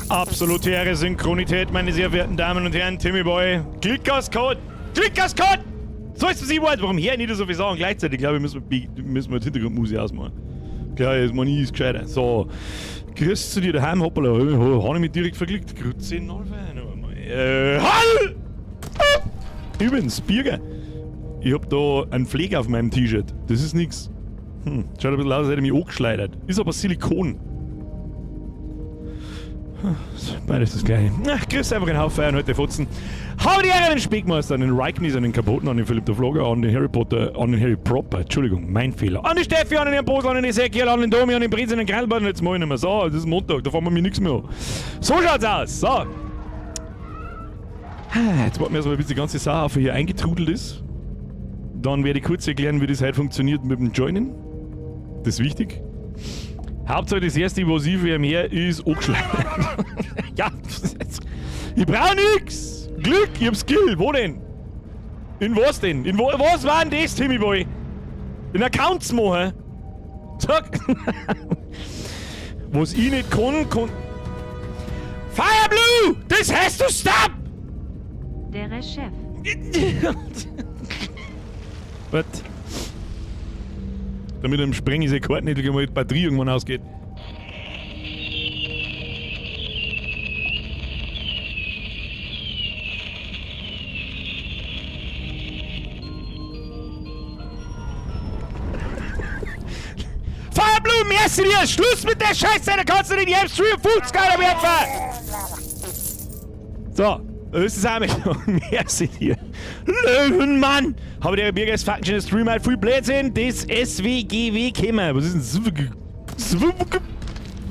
Absolutäre Synchronität, meine sehr verehrten Damen und Herren. Timmy Boy. Klickerscode! Klickerscode! So ist es überall. Warum hier nicht so viel sagen gleichzeitig? Ich glaube, müssen wir die Hintergrundmusik ausmachen. Klar, jetzt mal nie ist gescheiter. So. Grüß zu dir daheim, hoppala. Habe ich mich direkt verklickt. Grüße Hall! Übrigens, Birger. Ich hab da einen Pfleg auf meinem T-Shirt. Das ist nix. Schaut ein bisschen aus, als hätte ich mich angeschleudert. Ist aber Silikon. Beides das gleiche. Ach, grüß einfach einen Haufen an heute Fotzen. Habe die Ehre an den Speakmaster, an den Reiknis, an den Kapoten, an den Philipp der Vlogger, an den Harry Potter, an den Harry Propper, Entschuldigung, mein Fehler. An den Steffi, an den Herrn Bosel, an den Ezekiel, an den Domi, an den Prinz, an den Krellbart, jetzt mal nicht mehr. So, das ist Montag, da fahren wir mir nichts mehr an. So schaut's aus, so. Jetzt warten wir erstmal, bis die ganze Sache hier eingetrudelt ist. Dann werde ich kurz erklären, wie das heute funktioniert mit dem Joinen. Das ist wichtig. Hauptsache das erste, was ich für ihn her ist, angeschlagen. Ja, ich brauch nix! Glück, ich hab Skill. Wo denn? In was denn? In was war denn das, Timmy Boy? In Accounts machen? Sag! Was ich nicht kann. Fire Blue! This has to stop! Der Chef. Was? Damit am Spreng ist Rekord nicht, weil die Batterie irgendwann ausgeht. Fireblue, merci dir! Schluss mit der Scheiße, da kannst du den Stream 50 Euro werfen! So, das ist es auch mit. Merci dir. Löwenmann! Aber der Birger ist fucking schöner Stream halt viel Blödsinn. Das SWGW käme. Was ist denn SWGW?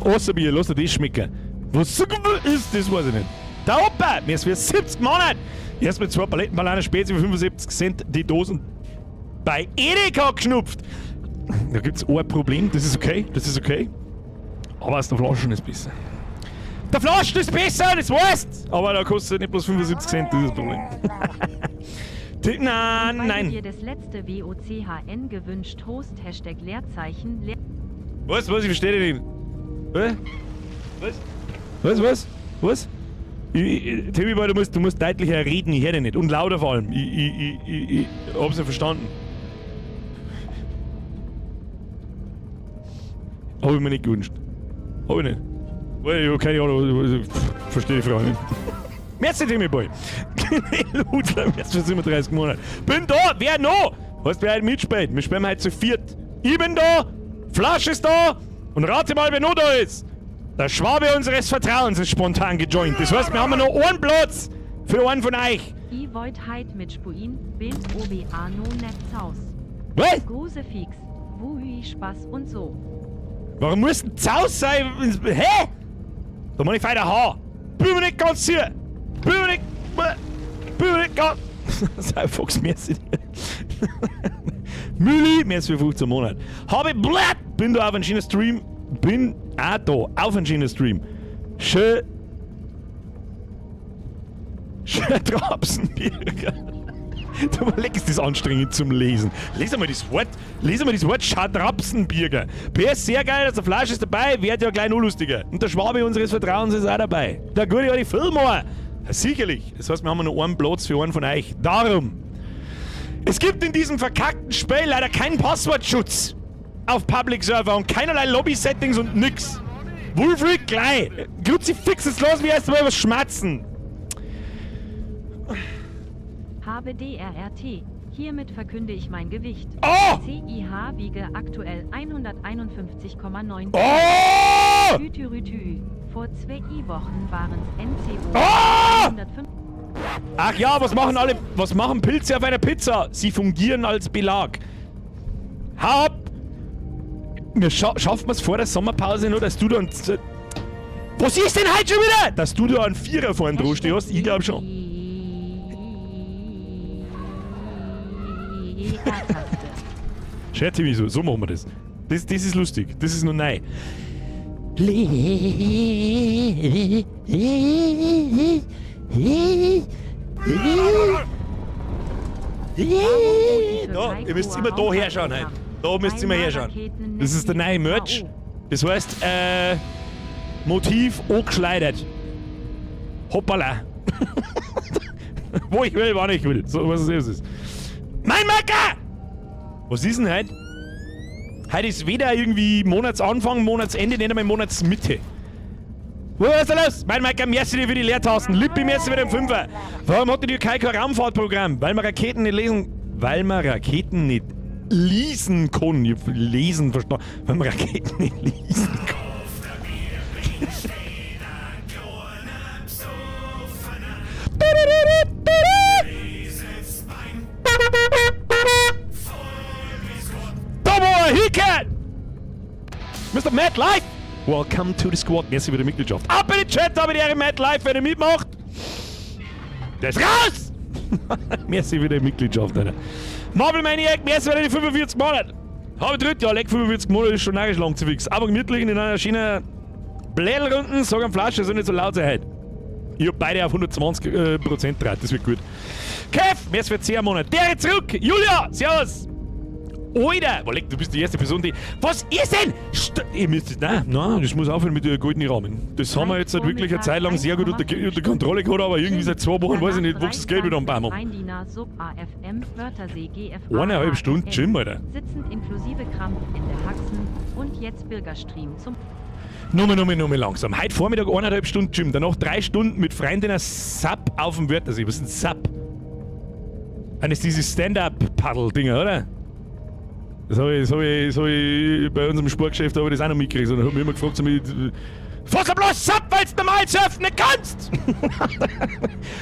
Außerbier, lass dir das schmecken. Was SWGW ist, das weiß ich nicht. Da Opa! Mir ist für 70 Monate! Erst mit 2 Palettenbananen Spezi für 75 Cent die Dosen bei Edeka geschnupft. Da gibt's auch ein Problem, das ist okay, Aber aus der Flasche ist besser. Der Flaschen ist besser, das weißt! Aber da kostet nicht bloß 75 Cent, das ist das Problem. Nein. Dir das letzte WOCHN gewünscht, Host, Hashtag Leerzeichen, Was? Ich verstehe nicht. Was? Timmy Boy, du musst deutlicher reden, ich höre dich nicht. Und lauter vor allem. Ich hab's nicht verstanden. Hab ich mir nicht gewünscht. Hab ich nicht. Weil ich hab keine Ahnung, verstehe die Frage nicht. Merci, Timmy Boy. Ludler, jetzt für 37 Monate. Bin da, wer noch? Hast du heute mitgespielt? Wir spielen heute zu viert. Ich bin da, Flasch ist da und rate mal, wer noch da ist. Der Schwabe unseres Vertrauens ist spontan gejoint. Das heißt, wir haben noch einen Platz für einen von euch. Ich wollt heit mit Spuin, Bild OBA no Netzhaus. Was? Grusefix, Wui, Spaß und so. Warum muss ein Zaus sein? Hä? Da muss ich weiter haben. Bin mir nicht ganz sicher. Bin mir nicht ganz... Sei Fuchs, merci dir. Mülli, merci für 15 Monate. Habe Blatt, bin da auf einem schönen Stream. Bin auch da, auf einem schönen Stream. Schön Trapsenbirger. Du überlegst das anstrengend zum Lesen. Lies mal das Wort Schadrapsenbirger. Wer ist sehr geil, dass der Fleisch ist dabei, wird ja gleich noch lustiger. Und der Schwabe unseres Vertrauens ist auch dabei. Der gute alte Fillmore. Sicherlich. Das heißt, wir haben noch einen Platz für einen von euch. Darum. Es gibt in diesem verkackten Spiel leider keinen Passwortschutz auf Public Server und keinerlei Lobby-Settings und nix. Wolfried gleich. Kruzifix, jetzt lassen wir erst mal was schmatzen. Habe DRRT. Hiermit verkünde ich mein Gewicht. Oh! CIH wiege aktuell 151,9. Oh! Tütürütü. Vor 2 Wochen waren es NCO Oh! 105. Ach ja, was machen Pilze auf einer Pizza? Sie fungieren als Belag. Schaffen wir es vor der Sommerpause nur, dass du da was ist denn heute schon wieder? Dass du da einen Vierer vorne dran stehst? Ich glaub schon. Schert Timmy, so machen wir das. Das ist lustig. Das ist noch neu. Da, ihr müsst immer da herschauen halt. Da müsst ihr immer herschauen. Das ist der neue Merch. Das heißt, Motiv angeschleudert. Hoppala. Wo ich will, wann ich will. So was ist es. Mein Macker! Was ist denn heute? Heute ist weder irgendwie Monatsanfang, Monatsende, nicht einmal Monatsmitte. Was ist da los? Mein Macker, merci dir für die Leertasten. Lippi, merci für den Fünfer. Warum hat ihr kein Raumfahrtprogramm? Weil man Raketen nicht lesen... Weil man Raketen nicht lesen kann. Ich hab lesen verstanden. Weil man Raketen nicht lesen kann. Hickett! Mr. Matt Life! Welcome to the squad. Merci für die Mitgliedschaft. Ab in den Chat, da mit Ehren Matt Life, wenn ihr mitmacht! Der ist raus! Merci für die Mitgliedschaft, Alter. Marvel Maniac, merci für die 45 Monate. Habe dritt, ja, leck 45 Monate ist schon narrisch lang zu fix. Aber gemütlich in einer Schiene Blädelrunden, sag am Flasche, soll nicht so laut sein heute. Ich hab beide auf 120% draht, das wird gut. Kev, merci für 10 Monate. Der jetzt zurück! Julia, servus! Alter! Du bist die erste Person, die... Was ist denn? Ihr müsst... Nein, das muss aufhören mit den goldenen Rahmen. Das haben wir jetzt halt wirklich eine Zeit lang sehr gut unter Kontrolle gehabt, aber irgendwie seit 2 Wochen weiß ich nicht, wo das Geld wieder am Baum haben. 1,5 Stunden Gym, Alter. Sitzend inklusive Krampf in der Haxen und jetzt Bürgerstream zum... Nur langsam. Heute Vormittag 1,5 Stunden Gym, danach 3 Stunden mit Freundinnen Sub auf dem Wörthersee. Was ist ein Sub? Eines dieses Stand-Up-Paddle-Dinger, oder? Das hab ich bei unserem Sportgeschäft aber das auch noch mitgekriegt. Und dann hab ich immer gefragt, so mit... Fass bloß Sub, weil du normal surfen nicht kannst!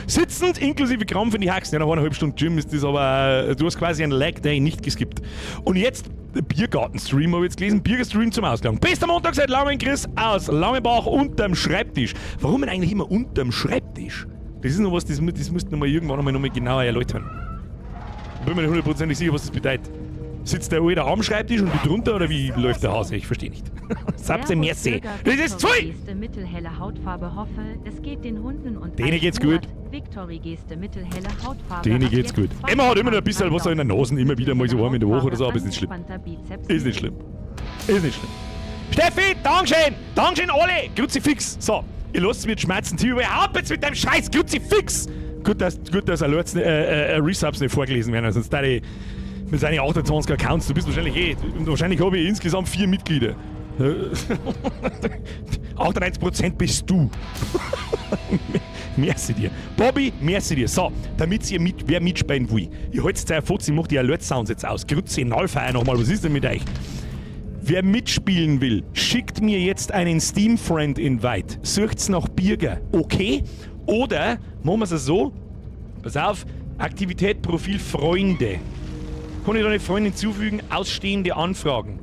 Sitzend, inklusive Krampf in die Haxen. Ja, nach 1,5 Stunden Gym ist das aber... Du hast quasi einen Leg Day nicht geskippt. Und jetzt, Biergarten-Stream habe ich jetzt gelesen. Biergarten-Stream zum Ausgang. Bester Montag seit langem Chris aus Langenbach unterm Schreibtisch. Warum denn eigentlich immer unterm Schreibtisch? Das ist noch was, das musst du noch mal irgendwann noch mal genauer erläutern. Bin mir nicht hundertprozentig sicher, was das bedeutet. Sitzt der Alter am Schreibtisch und du drunter oder wie läuft der Hase? Ich verstehe nicht. Sabse merci. Das ist zu viel! Mittelhelle Hautfarbe hoffe, es geht den Hunden und... Denen geht's gut. Victory Geste mittelhelle Hautfarbe. Denen geht's gut. Emma hat immer noch ein bisschen was in der Nase, immer wieder mal so einmal in der Woche oder so, aber ist nicht schlimm. Ist nicht schlimm. Ist nicht schlimm. Steffi, Dankeschön! Dankeschön alle! Kruzifix! So, ihr lasst mich schmerzen. Tio, überhaupt jetzt mit deinem scheiß Kruzifix! Gut, dass Alerts, Resubs nicht vorgelesen werden, sonst da die... Mit seinen 28 Accounts, du bist wahrscheinlich wahrscheinlich habe ich insgesamt 4 Mitglieder. 98% bist du. Merci dir. Bobby, merci dir. So, damit ihr wer mitspielen will. Ich halte es 2,40, macht die Alert-Sounds jetzt aus. Grütze, Nullfeier nochmal, was ist denn mit euch? Wer mitspielen will, schickt mir jetzt einen Steam-Friend-Invite. Sucht's nach Birger, okay? Oder, machen wir es so, pass auf, Aktivität, Profil, Freunde. Kann ich da eine Freundin hinzufügen? Ausstehende Anfragen.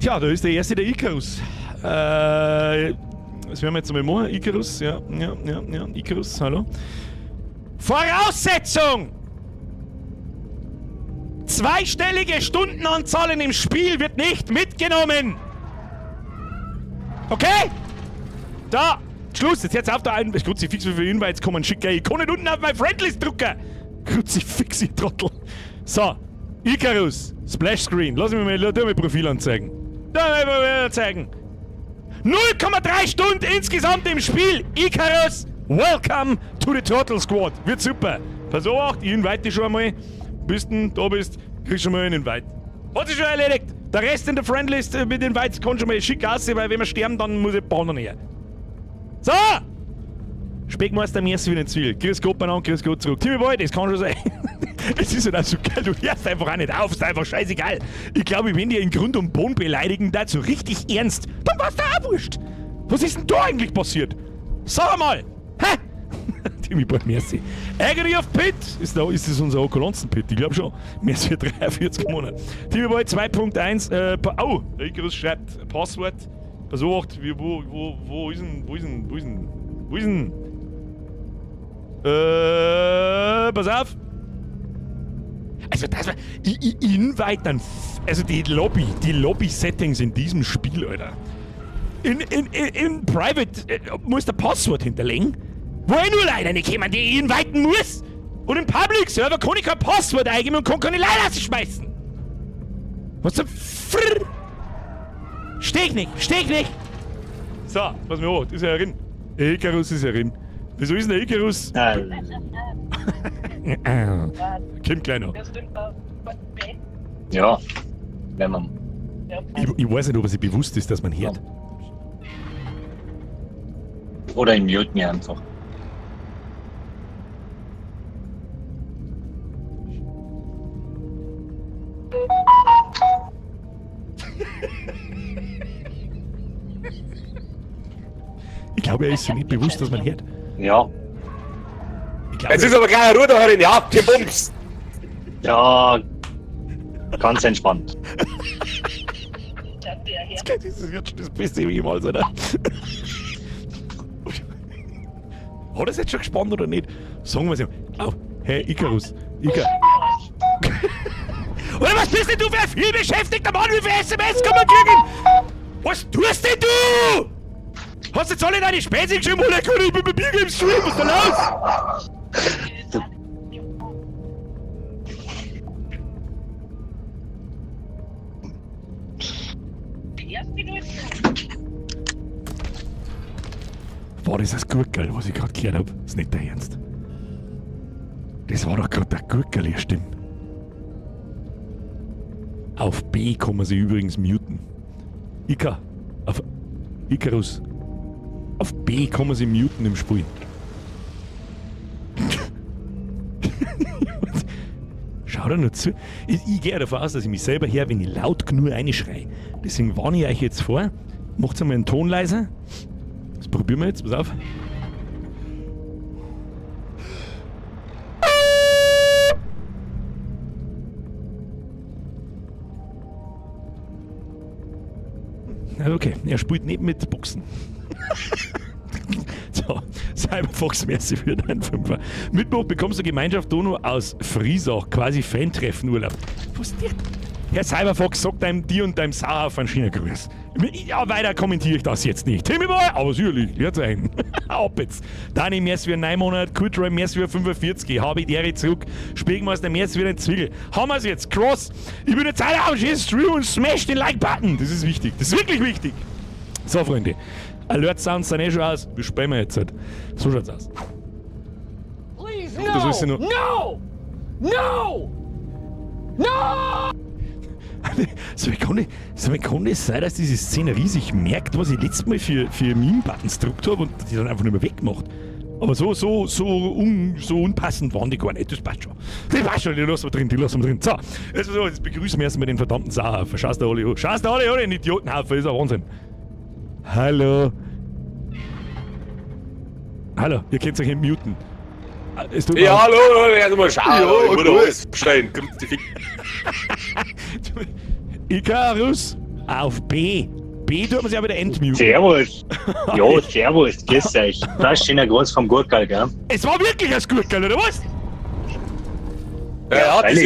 Tja, da ist der erste, der Icarus. Das werden wir jetzt mal machen. Icarus, ja, Icarus, hallo. Voraussetzung! 2-stellige Stundenanzahlen im Spiel wird nicht mitgenommen! Okay? Da! Schluss, jetzt auf der einen. Kruzifix, wie viele Invites kommen schicken. Ich kann nicht unten auf meine Friendlist drücken! Kruzifix, ihr Trottel. So, Icarus, Splash Screen. Lass mich mal Profil anzeigen. 0,3 Stunden insgesamt im Spiel. Icarus, welcome to the Turtle Squad. Wird super. Pass auf, ich invite dich schon einmal. Bist du da bist, kriegst schon mal einen Invite. Hat sich schon erledigt. Der Rest in der Friendlist mit Invites kann schon mal schick aussehen, weil wenn wir sterben, dann muss ich bauen her. So! Speckmeister, merci für den Ziel. Grüß Gott beieinander, grüß Gott zurück. Timmy Boy, das kann schon sein. Es ist halt auch so geil, du hörst einfach auch nicht auf, ist einfach scheißegal. Ich glaube, wenn die in Grund und Boden beleidigen, dazu richtig ernst, dann war's da auch wurscht. Was ist denn da eigentlich passiert? Sag mal! Hä? Timmy Boy, merci. Agony of Pit! Ist das unser Okolanzen-Pit? Ich glaube schon. Merci für 43 Monate. Timmy Boy 2.1, der Icarus schreibt Passwort. Pass auf, wo ist denn? Pass auf. Also das war... Invite dann... Also die Lobby-Settings in diesem Spiel, Alter. In Private muss der Passwort hinterlegen, wo ich nur Leute reinkommen, die ich inviten muss. Und im Public-Server kann ich kein Passwort eingeben und kann keine Leute rausschmeißen. Was zum Frrrr? Steh ich nicht. So, pass mir auf, das ist ja drin. Der Icarus ist herin. Wieso ist denn der Icarus? Kommt gleich noch. Ja, wenn man. Ich weiß nicht, ob er sich bewusst ist, dass man hört. Oder in Mute mir einfach. Ich glaube, er ist sich nicht bewusst, dass man hört. Ja. Ich glaube, Jetzt ist aber gleich eine Ruhe da herin, ja, gebumst! Ja, ganz entspannt. das ist jetzt schon das Beste jemals, oder? Hat er es jetzt schon gespannt oder nicht? Sagen wir es ihm. Oh, hey, Icarus. Oder was bist denn du für ein vielbeschäftigter Mann? Wie viel SMS kann man kriegen? Was tust denn du? Hast du jetzt alle deine Späße geschrieben? Oder kann ich mit dem Bier im Stream? Was ist da los? War das Gurkel, was ich gerade gehört habe? Das ist nicht der Ernst. Das war doch gerade der Gurkel, ja stimmt. Auf B kann man sie übrigens muten. Icarus. Auf B kann man sie muten im Spiel. Schau da nur zu. Ich gehe davon aus, dass ich mich selber höre, wenn ich laut genug reinschreie. Deswegen warne ich euch jetzt vor. Macht einmal einen Ton leiser. Das probieren wir jetzt, pass auf. Okay, er spielt nicht mit Boxen. So, Cyberfox, merci für deinen Fünfer. Mittwoch bekommst du Gemeinschaft Dono aus Friesach, quasi Fan-Treffen-Urlaub. Was dir? Herr Cyberfox, sagt dir und deinem Sauerhof einen schönen Grüß. Ja, weiter kommentiere ich das jetzt nicht. Timmy Boy, ausführlich, jetzt ein. Ab jetzt. Dani, merci für 9 Monate, Kultroy, merci für 45, habe ich Deri zurück, Spiegmeister, merci für den Zwiegel. Haben wir's jetzt, Cross. Ich bin jetzt alle auf, Stream und smash den Like-Button. Das ist wichtig, das ist wirklich wichtig. So, Freunde. Alert-Sounds sind schon aus. Wir spielen jetzt halt. So schaut's aus. Please, no! No! No! No! So wie kann das sein, dass diese Szenerie sich merkt, was ich letztes Mal für Meme-Buttons gedruckt habe und die dann einfach nicht mehr wegmacht. Aber so unpassend waren die gar nicht. Das passt schon. Die lassen wir drin, So, jetzt begrüßen wir erstmal den verdammten Sauerhaufen. Schau's da alle an. Den Idiotenhaufen, das ist ein Wahnsinn. Hallo, ihr könnt euch nicht muten. Ja, hallo, werde mal schauen. Ja, ich muss alles stehen. Icarus, auf B. B tut man sich aber wieder entmuten. Servus. Ja, servus. Grüß euch. Das ist schöner Gruß vom Gurkel, gell? Es war wirklich ein Gurkel, oder was? Ja, das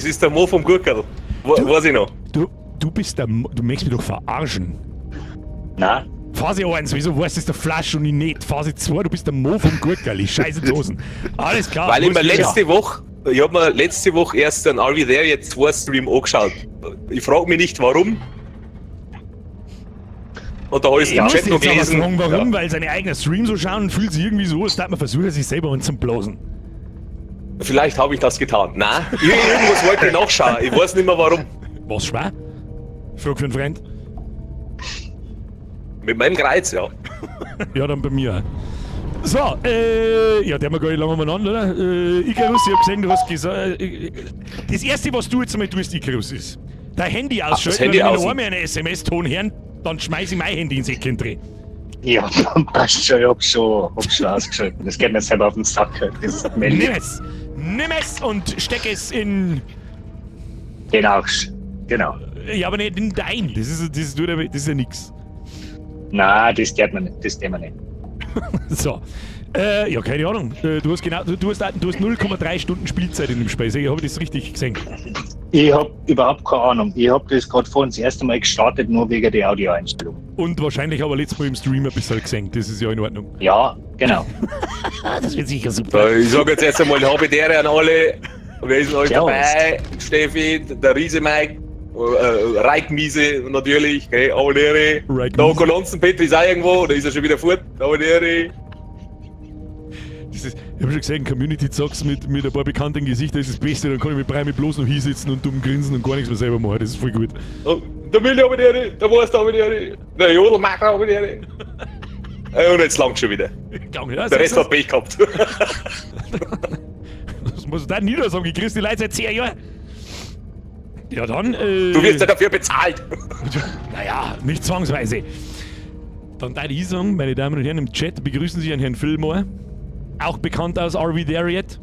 ist der Mo vom Gurkel. Weiß ich noch. Du möchtest mich doch verarschen. Nein. Phase 1, wieso weißt du, ist der Flash und ich nicht? Phase 2, du bist der Mo vom Gurkel, ich scheiße Dosen. Alles klar. Weil ich hab mir letzte Woche erst einen Are We There Yet 2 Stream angeschaut. Ich frage mich nicht, warum. Und da habe ich es im Chat noch gelesen. Warum? Weil seine eigenen Streams so schauen und fühlt sich irgendwie so, als dass man versucht, sich selber anzublasen. Vielleicht habe ich das getan. Nein, irgendwas wollte ich nachschauen. Ich weiß nicht mehr warum. Was, schwer? Frag für einen Freund. Mit meinem Kreuz, ja. Ja, dann bei mir. So, ja, der haben wir gar nicht lange umeinander, oder? Icarus, ich hab gesehen, du hast gesagt, das erste, was du jetzt einmal tust, Icarus, ist dein Handy ausschalten, wenn wir noch einmal einen SMS-Ton hören, dann schmeiß ich mein Handy ins Eck drin. Ja, passt schon, ich hab schon ausgeschaltet. Das geht mir selber auf den Sack. Nimm es und steck es in... Den Arsch, genau. Ja, aber nicht in dein, das ist ja nix. Nein, das geht mir nicht, das tun wir nicht. So. Ja, keine Ahnung. Du hast 0,3 Stunden Spielzeit in dem Spiel. Ich habe das richtig gesehen. Ich hab überhaupt keine Ahnung. Ich hab das gerade vorhin das erste Mal gestartet, nur wegen der Audioeinstellung. Und wahrscheinlich aber letztes Mal im Stream ein bisschen gesehen. Das ist ja in Ordnung. Ja, genau. Das wird sicher super. Ich sage jetzt erst einmal Habitäre an alle. Wer ist denn euch dabei? Steffi, der Riese Mike. Reikmiese natürlich, gell, Abonniere. Reikmiese. Da Kolonzen Petri ist auch irgendwo, oder ist er schon wieder fort? Abonniere. Ich habe schon gesehen, Community Zogs mit ein paar bekannten Gesichtern ist das Beste, dann kann ich mit Brei mit bloß noch hinsitzen und dumm grinsen und gar nichts mehr selber machen, das ist voll gut. Oh, der Milli Abonniere, der Wurst Abonniere, der Jodelmacher Abonniere. Und jetzt langt schon wieder. Der Rest hat Pech gehabt. Das muss ich da nieder sagen, ich grüß die Leute seit 10 Jahren. Ja dann, Du wirst ja dafür bezahlt. Naja, nicht zwangsweise. Dann darf ich sagen, meine Damen und Herren im Chat, begrüßen Sie einen Herrn Fillmore. Auch bekannt aus Are We There Yet?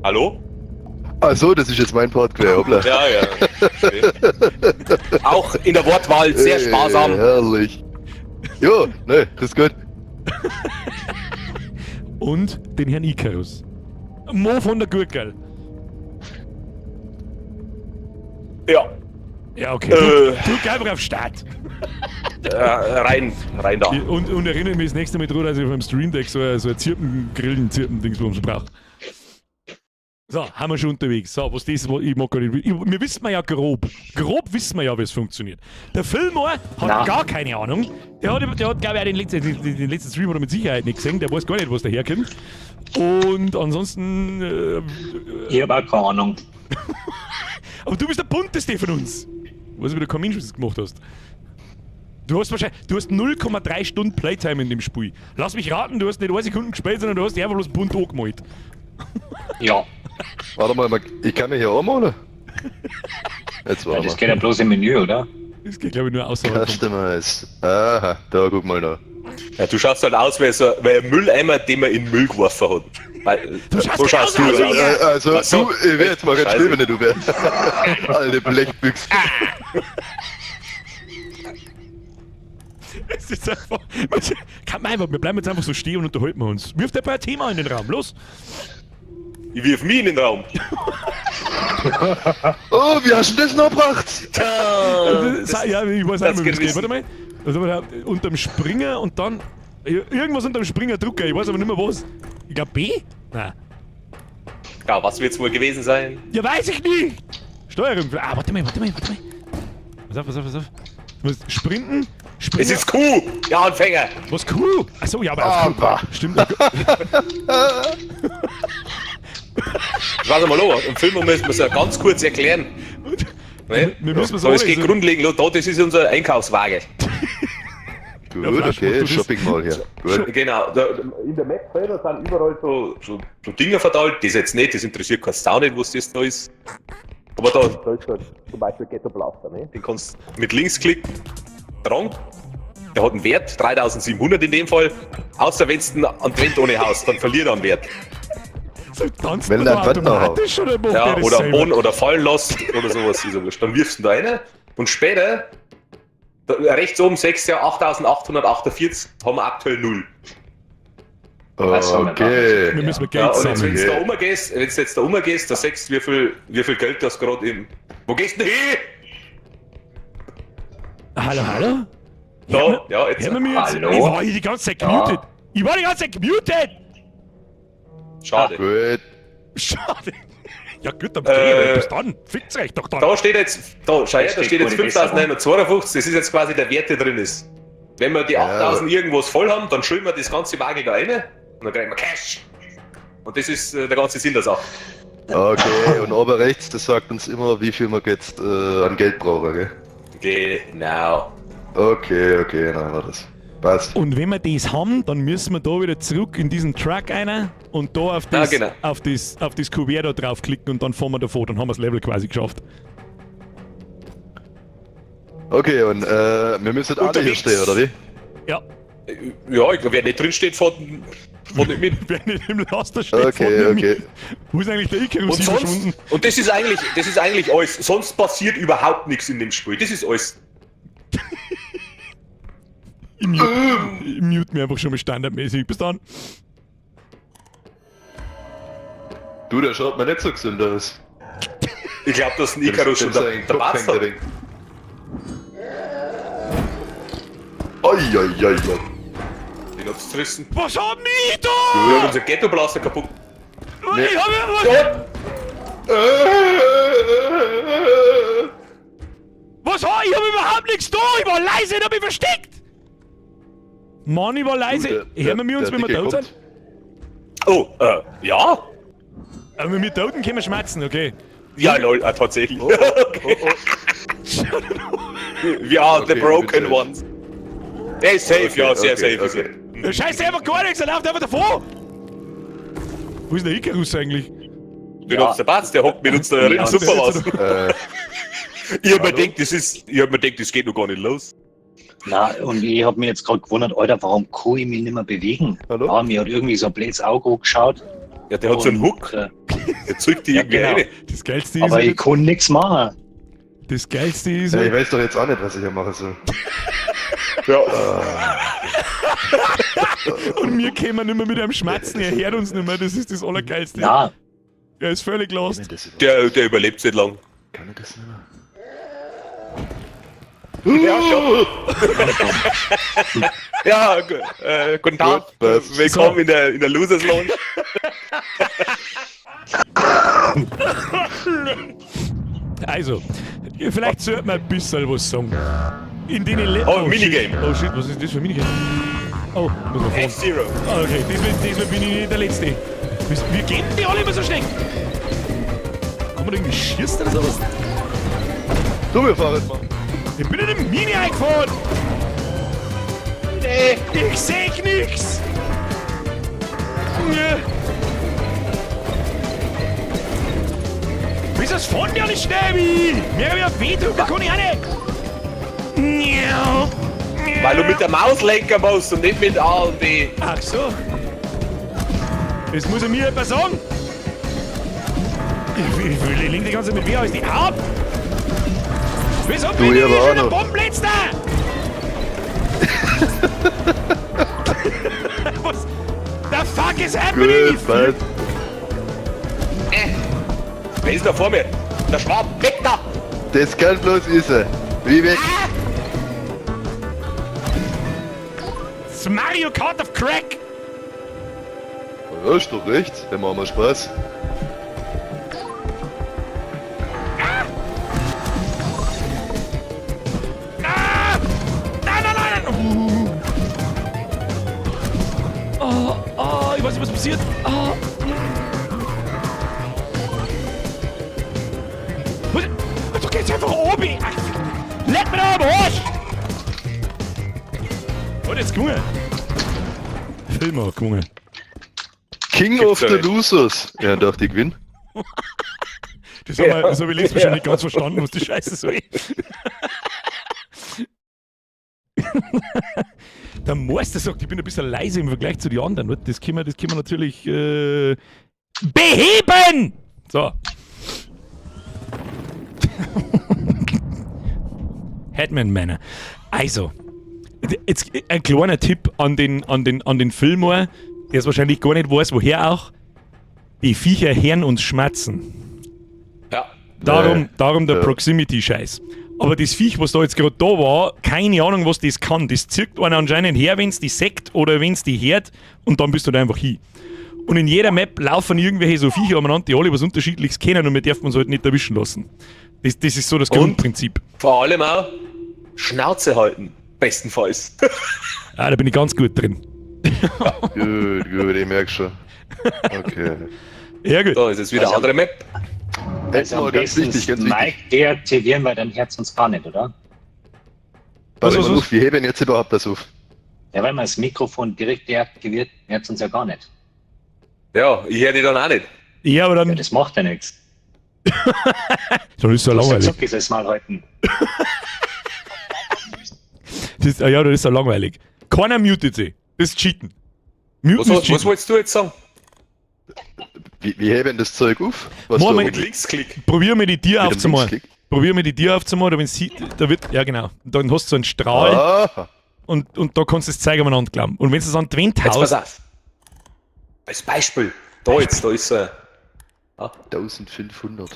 Hallo? Achso, das ist jetzt mein Part quer, hoppla. Ja, ja. Schön. Auch in der Wortwahl sehr sparsam. Herrlich. Jo, ne, das ist gut. Und den Herrn Icarus. Mo von der Gurkel. Ja, Ja, okay. Drück einfach auf Start. rein da. Und erinnere mich das nächste Mal dran, dass ich auf meinem Stream Deck so ein Zirpen-Dingsbums brauche. So, haben wir schon unterwegs. So, was das, ich mag gar nicht. Wir wissen ja grob. Grob wissen wir ja, wie es funktioniert. Der Fillmore hat gar keine Ahnung. Der hat glaube ich, auch den letzten Stream oder mit Sicherheit nicht gesehen. Der weiß gar nicht, was daherkommt. Und ansonsten. Ich habe auch keine Ahnung. Aber du bist der bunteste von uns. Was du mit der Kaminschutz gemacht hast. Du hast 0,3 Stunden Playtime in dem Spiel. Lass mich raten, du hast nicht 1 Sekunden gespielt, sondern du hast dich einfach bloß bunt angemalt. Ja. Warte mal, ich kann mich hier anmalen. Jetzt Ja, warte das mal. geht ja bloß im Menü, oder? Das geht, glaube ich, nur außerhalb. Customize. Aha, da guck mal da. Ja, du schaust halt aus wie ein Mülleimer, den man in den Müll geworfen hat. Weil, so schaust du aus wie aus. Also, Ach so. du, ich wär jetzt mal ganz Scheiße. schlimm, wenn du wärst. Alte Blechbüchse. Es ist einfach. Kann man einfach, wir bleiben jetzt einfach so stehen und unterhalten wir uns. Wirf dir ein Thema in den Raum, los! Ich wirf mich in den Raum. Oh, wie hast du das noch gebracht? Ja, ich weiß das nicht mehr, wie es geht. gerissen. Warte mal. Also, unterm Springer und dann. Irgendwas unterm Springer drücken, ich weiß aber nicht mehr was. Ich glaube B? Nein. Ja, was wird's wohl gewesen sein? Ja, weiß ich nicht! Steuerung. Ah, warte mal. Pass auf. Du musst sprinten. Es ist Q! Ja, Anfänger! Was Q? Achso, ja, aber auf Q. Aber. Stimmt. Ich weiß mal los, im Film müssen wir es ja ganz kurz erklären. Ne? Wir müssen es So, es auch geht lesen. grundlegend los. Da, das ist unser Einkaufswagen. Gut, Ja, Flasch, mach okay, du das. Shopping Mall hier. Gut. Genau. In der Map selber sind überall so Dinger verteilt. Das jetzt nicht, das interessiert keinen Sau nicht, was das da ist. Aber da ist halt zum Beispiel Ghetto Blaster, ne? Den kannst du mit Linksklick dran. Der hat einen Wert, 3700 in dem Fall. Außer wenn du an die Wand ohne Haus, dann verliert er einen Wert. So, tanzt Wenn man der da Wand noch automatisch oder macht Ja, der das oder am selber? Boden oder fallen lässt oder sowas. Ist ja wurscht. Dann wirfst du da rein und später, rechts oben 6 ja 8848, haben wir aktuell 0. Okay. Wir müssen Geld Ja, und jetzt, wenn sammeln. du da rumgehst, da sagst du, wie viel Geld das gerade im. Wo gehst du denn hin? Hallo? Da, ja, jetzt. Hören wir mich jetzt? Hallo? Ich war hier die ganze Zeit gemutet. Ich war die ganze Zeit gemutet! Schade. Gut. Schade. Ja gut, dann geh, bis dann. Fickt's euch doch dann. Da steht jetzt, da, schau her, da steht steht jetzt gute Besserung. 5952, das ist jetzt quasi der Wert, der drin ist. Wenn wir die 8000 irgendwas voll haben, dann schreiben wir das ganze Waage da rein und dann kriegen wir Cash. Und das ist der ganze Sinn der Sache. Okay, und oben rechts, das sagt uns immer, wie viel wir jetzt an Geld brauchen, gell? Genau. Okay, dann haben wir das. Passt. Und wenn wir das haben, dann müssen wir da wieder zurück in diesen Truck rein und da auf das, Ja, genau. auf das Kuvert da draufklicken und dann fahren wir davor. Dann haben wir das Level quasi geschafft. Okay, und wir müssen alle hier Unterwegs. stehen, oder wie? Ja, Ja, ich glaube, wer nicht drin steht, fährt nicht mit. wer nicht im Laster steht, Okay, fährt nicht okay. mit. Wo ist eigentlich der Icarus Und verschwunden? sonst, und das ist eigentlich alles. Sonst passiert überhaupt nichts in dem Spiel. Das ist alles. Ich mute mir einfach schon mal standardmäßig. Bis dann. Du, der schaut mir nicht so gesund aus. Ich glaube, dass ein Icarus schon der Bass hat. Oi. Den hat's zerrissen. Was haben wir da? Wir haben unser Ghetto-Blaster kaputt. Ich hab ja was. Was war? Ich hab überhaupt nichts da! Ich war leise und hab mich versteckt! Mann, ich war leise. Hören wir uns, wenn wir tot sind? Oh, ja? Aber wenn wir Toten können wir schmerzen, okay? Ja, lol, tatsächlich. Oh, oh, oh. We are the Okay, broken bitte. ones. Der ist safe, ja, sehr okay, safe. okay. Der scheiße einfach gar nichts, er läuft einfach davor! Wo ist der Icarus eigentlich? Den hat's der Batz, der hockt mit uns da Ja, drin, super was. Ich hab mir Hallo? gedacht, das geht noch gar nicht los. Na, und ich hab mich jetzt gerade gewundert, Alter, warum kann ich mich nicht mehr bewegen? Hallo? Ja, mir hat irgendwie so ein blödes Auge angeschaut. Ja, der hat so einen Hook, Und, der zückt die Ja, irgendwie genau. rein. Das Geilste ist, aber ja ich kann nichts machen. das Geilste ist, Ja, ich weiß doch jetzt auch nicht, was ich hier machen soll. Ja. und wir kommen nicht mehr mit einem Schmerzen, er hört uns nicht mehr, das ist das Allergeilste. Na, Er ist völlig lost. Der überlebt nicht lang. Kann ich das nicht mehr? Ja, schon. Ja, guten Tag. Gut, passt. Willkommen in der Losers Lounge. Also, vielleicht sollte man ein bisschen was sagen. In den Minigame. Shit. Oh shit, was ist das für ein Minigame? Oh, muss man fahren. F-Zero. Ah, okay, diesmal bin ich nicht der Letzte. Wir gehen die alle immer so schlecht. Kann man da irgendwie schießen oder sowas? Du, wir fahren jetzt mal. Ich bin in den Mini eingefahren. Nee, ich seh nix. Ja. Wieso ist vorne ja nicht schnell wie? Mir hab ja wehtun, da kann ich auch nicht. Ja. Weil du mit der Maus lenken musst und nicht mit A und B. Ach so. Das muss er mir etwas sagen. Ich lenk die ganze Zeit mit mir aus die ab. Wieso bin ich ihr aber hier auch schon der noch. Bombenletzter? Was? The fuck is happening? Gut, bald. Wer ist da vor mir? Der Schwab, weg da! Das kann bloß ist Wie weg. It's Mario Kart of Crack. Ja, ist doch recht. Dann machen wir Spaß. Ah! Nein, nein, nein! Oh, ich weiß nicht, was passiert. Oh. Du gehst einfach oben. Ach, leck mir da am Arsch! Und jetzt gewonnen. Film auch gewonnen. King Gibt's of ja the nicht. Losers. Ja, darf ich gewinnen? Das habe hab ich letztes Mal schon nicht ganz verstanden, was die Scheiße soll. Der Meister sagt, ich bin ein bisschen leise im Vergleich zu den anderen. Das können wir natürlich beheben! So. Hetman-Männer. Also, jetzt ein kleiner Tipp an den Filmer, der es wahrscheinlich gar nicht weiß, woher auch. Die Viecher hören uns schmerzen. Ja. Darum der Ja. Proximity-Scheiß. Aber das Viech, was da jetzt gerade da war, keine Ahnung, was das kann. Das zirkt einen anscheinend her, wenn es die sekt oder wenn es die hört und dann bist du da einfach hin. Und in jeder Map laufen irgendwelche so Viecher umeinander, die alle was Unterschiedliches kennen und wir dürfen uns halt nicht erwischen lassen. Das ist so das Und? Grundprinzip. Vor allem auch Schnauze halten. Bestenfalls. Ah, da bin ich ganz gut drin. Gut, ich merk schon. Okay. Ja, gut. Da ist jetzt wieder eine Also- andere Map. Jetzt also mal am ganz besten wichtig, ganz Mike wichtig. deaktivieren, weil dann hört uns gar nicht, oder? Pass was, mal was? auf, wir heben jetzt überhaupt das auf. Ja, wenn man das Mikrofon direkt deaktiviert, hört uns ja gar nicht. Ja, ich höre die dann auch nicht. Ja, aber Ja, dann das macht ja nichts. dann ist es ja So langweilig. zuck ist es mal halten. Ja, das ist ja langweilig. Keiner mutet sie. Das ist Cheaten. Muten ist Was Cheaten. wolltest du jetzt sagen? Wir heben das Zeug auf. Was Mach da mal oben Mit Linksklick. Probier mir die Tür Mit dem aufzumachen. Linksklick? Probier mir die Tür aufzumachen, da wenn sie da wird, ja genau. Und dann hast du so einen Strahl Aha. und da kannst du das Zeigen umeinander glauben. Und wenn du es an die Wand Jetzt pass haust, auf. Als Beispiel. Da jetzt, da ist er. 1500.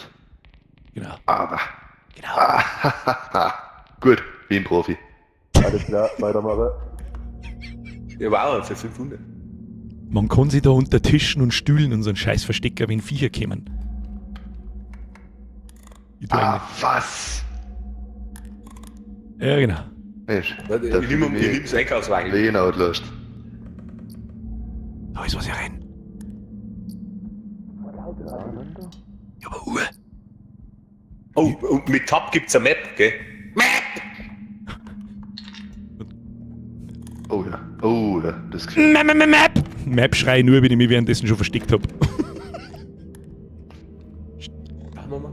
genau. Aber. Genau. Gut, wie ein Profi. Alles klar, weitermachen. Ja, wow, für 500. Man kann sich da unter Tischen und Stühlen und so einen Scheiß verstecken, wenn Viecher kommen. Ich tu was? Ja, genau. Mensch, Ich nehme das Einkaufswagen. Lehn outlässt. Da ist was hier rein. Ja, aber Uhr. Oh, und mit Tab gibt's eine Map, gell? Oh ja, das gefällt mir. Map! Map schrei nur, wenn ich mich währenddessen schon versteckt hab. Machen wir mal.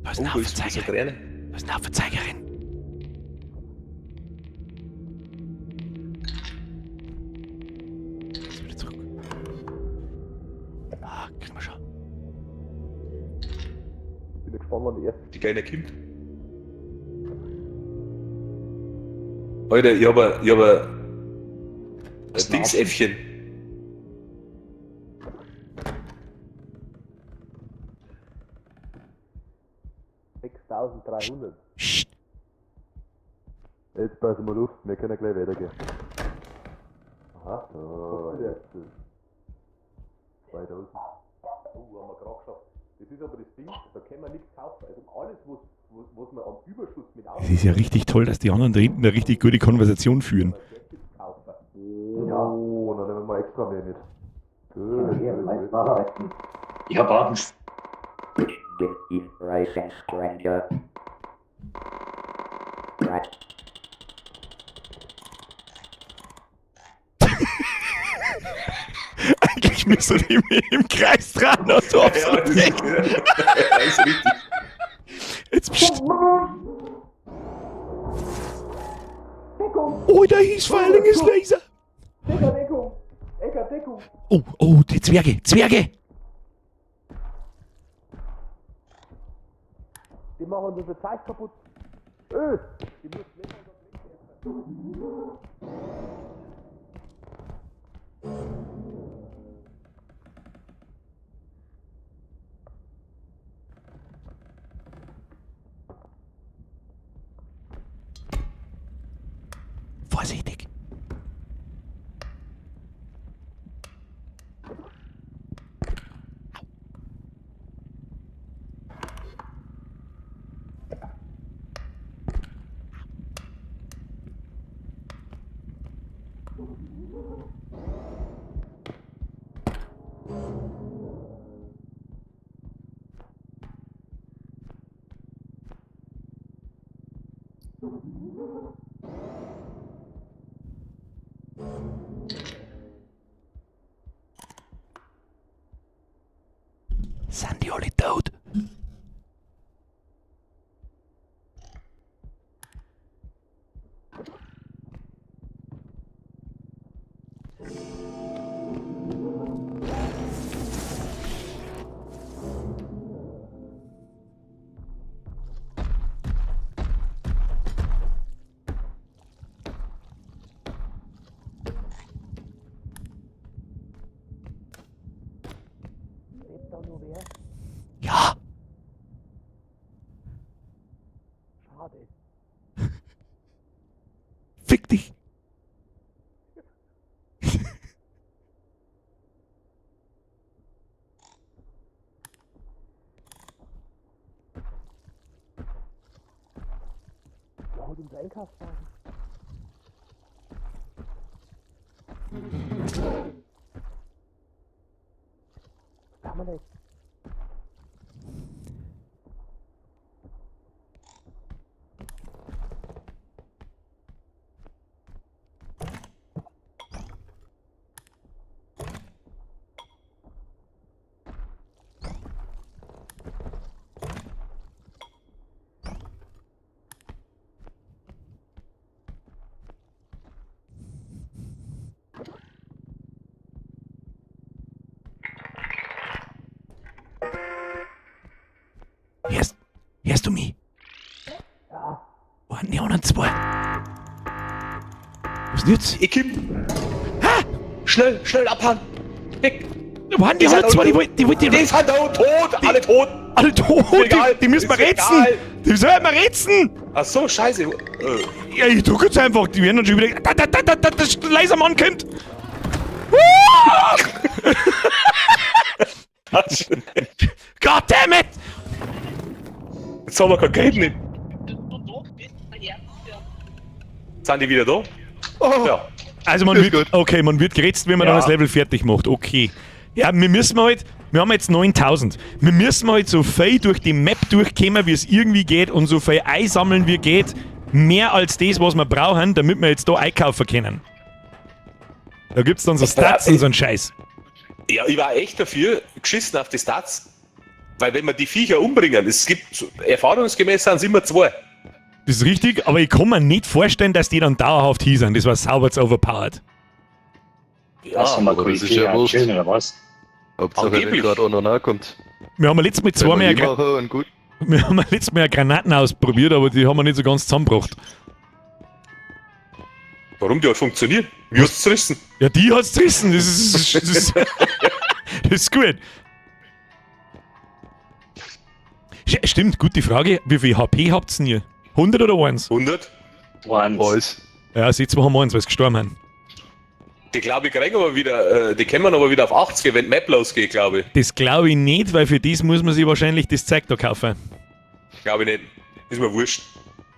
Da ist Oh, eine da ist Aufzeigerin. eine. Da ist eine Aufzeigerin. Jetzt wieder zurück. Ah, kriegen wir schon. Bin gespannt, wann die erste die Kleine kommt. Alter, ich hab ein Dingsäffchen. Psst. Jetzt passen wir Luft, wir können gleich weitergehen. Aha, so, jetzt. 2000. Oh, haben wir gerade geschafft. Das ist aber das Ding, da können wir nichts kaufen. Also alles, was man am Überschuss mit Es ist ja richtig toll, dass die anderen da hinten eine richtig gute Konversation führen. Ja, oh, dann nehmen wir extra mehr mit. Gut. Ich hab Angst. With Inspiration Stranger. Right. Eigentlich müsste die im Kreis dran und so aufs Ja, das ist richtig. Jetzt pst. Oh, da hieß Filing is Laser. Oh, die Zwerge. Die machen unsere Zeit kaputt. Vorsichtig. Sind die alle tot? Ja. Schade. Fick dich. Hol uns Einkaufswagen. Kann man nicht. Hörst du mich? Ja. Wo sind die anderen zwei? Was ist jetzt? Ich komm. Ha! Schnell abhauen. Weg. Wo sind die anderen zwei? Die wollten Die sind da tot. Alle tot. alle tot! Egal, Die müssen wir ist rätseln! egal. Die sollen wir rätseln! Ach so, scheiße. Ja, ich drück jetzt einfach, die werden dann schon wieder. Der Lasermann kommt! God damn it! Jetzt haben wir kein Geld nicht. Sind die wieder da? Ja. Also man Ist wird, gut. okay, man wird gerätzt, wenn man Ja. dann das Level fertig macht. Okay. Ja, wir haben jetzt 9000. Wir müssen halt so viel durch die Map durchkommen, wie es irgendwie geht und so viel einsammeln wie geht. Mehr als das, was wir brauchen, damit wir jetzt da einkaufen können. Da gibt's dann so Stats und so einen Scheiß. Ja, ich war echt dafür, geschissen auf die Stats. Weil wenn wir die Viecher umbringen, es gibt erfahrungsgemäß sind es immer 2. Das ist richtig, aber ich kann mir nicht vorstellen, dass die dann dauerhaft hier sind. Das war sauber zu overpowered. Ja, Lass mal aber kurz das ist ja wurscht. chillen, oder was? Hauptsache, wenn Angeblich. gerade einer nachkommt. Wir haben letztes Mal Wenn wir zweimal die machen und gut. wir haben letztes Mal Granaten ausprobiert, aber die haben wir nicht so ganz zusammengebracht. warum die halt funktionieren? Wie hast du zerrissen? Ja, die hat's gerissen. Das ist gut. Stimmt, gute Frage. Wie viel HP habt's denn hier? 100 oder 1? 100? Eins. Alles. Ja, sie zwei haben wir eins, weil sie gestorben sind. Die glaube ich kriegen aber wieder, die kommen aber wieder auf 80, wenn die Map losgeht, glaube ich. Das glaube ich nicht, weil für das muss man sich wahrscheinlich das Zeug da kaufen. Glaube ich nicht. Ist mir wurscht.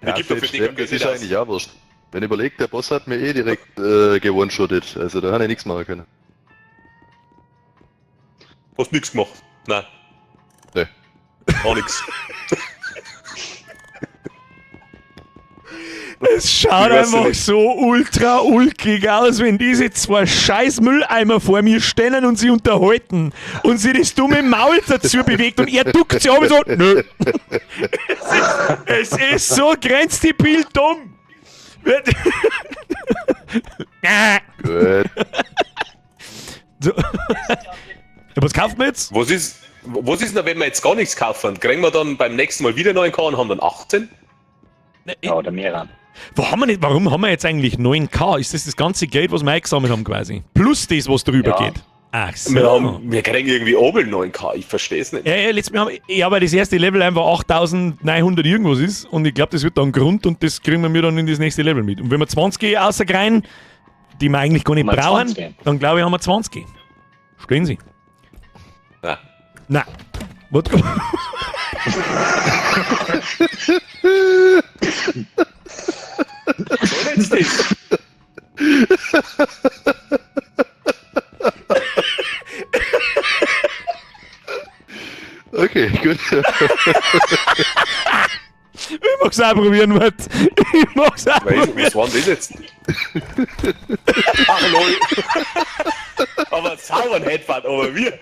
Ja, gibt doch für selbst die dem, kein das Geld ist aus. eigentlich auch wurscht. Wenn ich überlege, der Boss hat mir eh direkt gewone-shottet. Also da habe ich nichts machen können. Hast nichts gemacht? Nein. Nee. Auch nix. Es schaut Ich weiß einfach nicht. so ultra ulkig aus, wenn diese zwei scheiß Mülleimer vor mir stehen und sie unterhalten und sie das dumme Maul dazu bewegt und er duckt sich aber so, nö. Es ist so grenzdebil dumm. Gut. So. Ja, was kauft man jetzt? Was ist denn, wenn wir jetzt gar nichts kaufen? Kriegen wir dann beim nächsten Mal wieder 9K und haben dann 18? Ja, oder mehr ran. Warum haben wir jetzt eigentlich 9K? Ist das ganze Geld, was wir eingesammelt haben quasi? Plus das, was drüber Ja. geht. Ach so. Wir kriegen irgendwie oben 9K, ich verstehe es nicht. Ja, letztes Mal weil das erste Level einfach 8900 irgendwas ist und ich glaube, das wird dann Grund und das kriegen wir dann in das nächste Level mit. Und wenn wir 20 außergreien, die wir eigentlich gar nicht Haben wir brauchen, 20. dann glaube ich, haben wir 20. Stehen Sie? Nein. Nein. Was? So jetzt das. Okay, gut. Ich mag's auch probieren, Matt. Ich mag's auch probieren. Was war denn das jetzt? Ach lol. Aber sauber Headbutt, aber wir.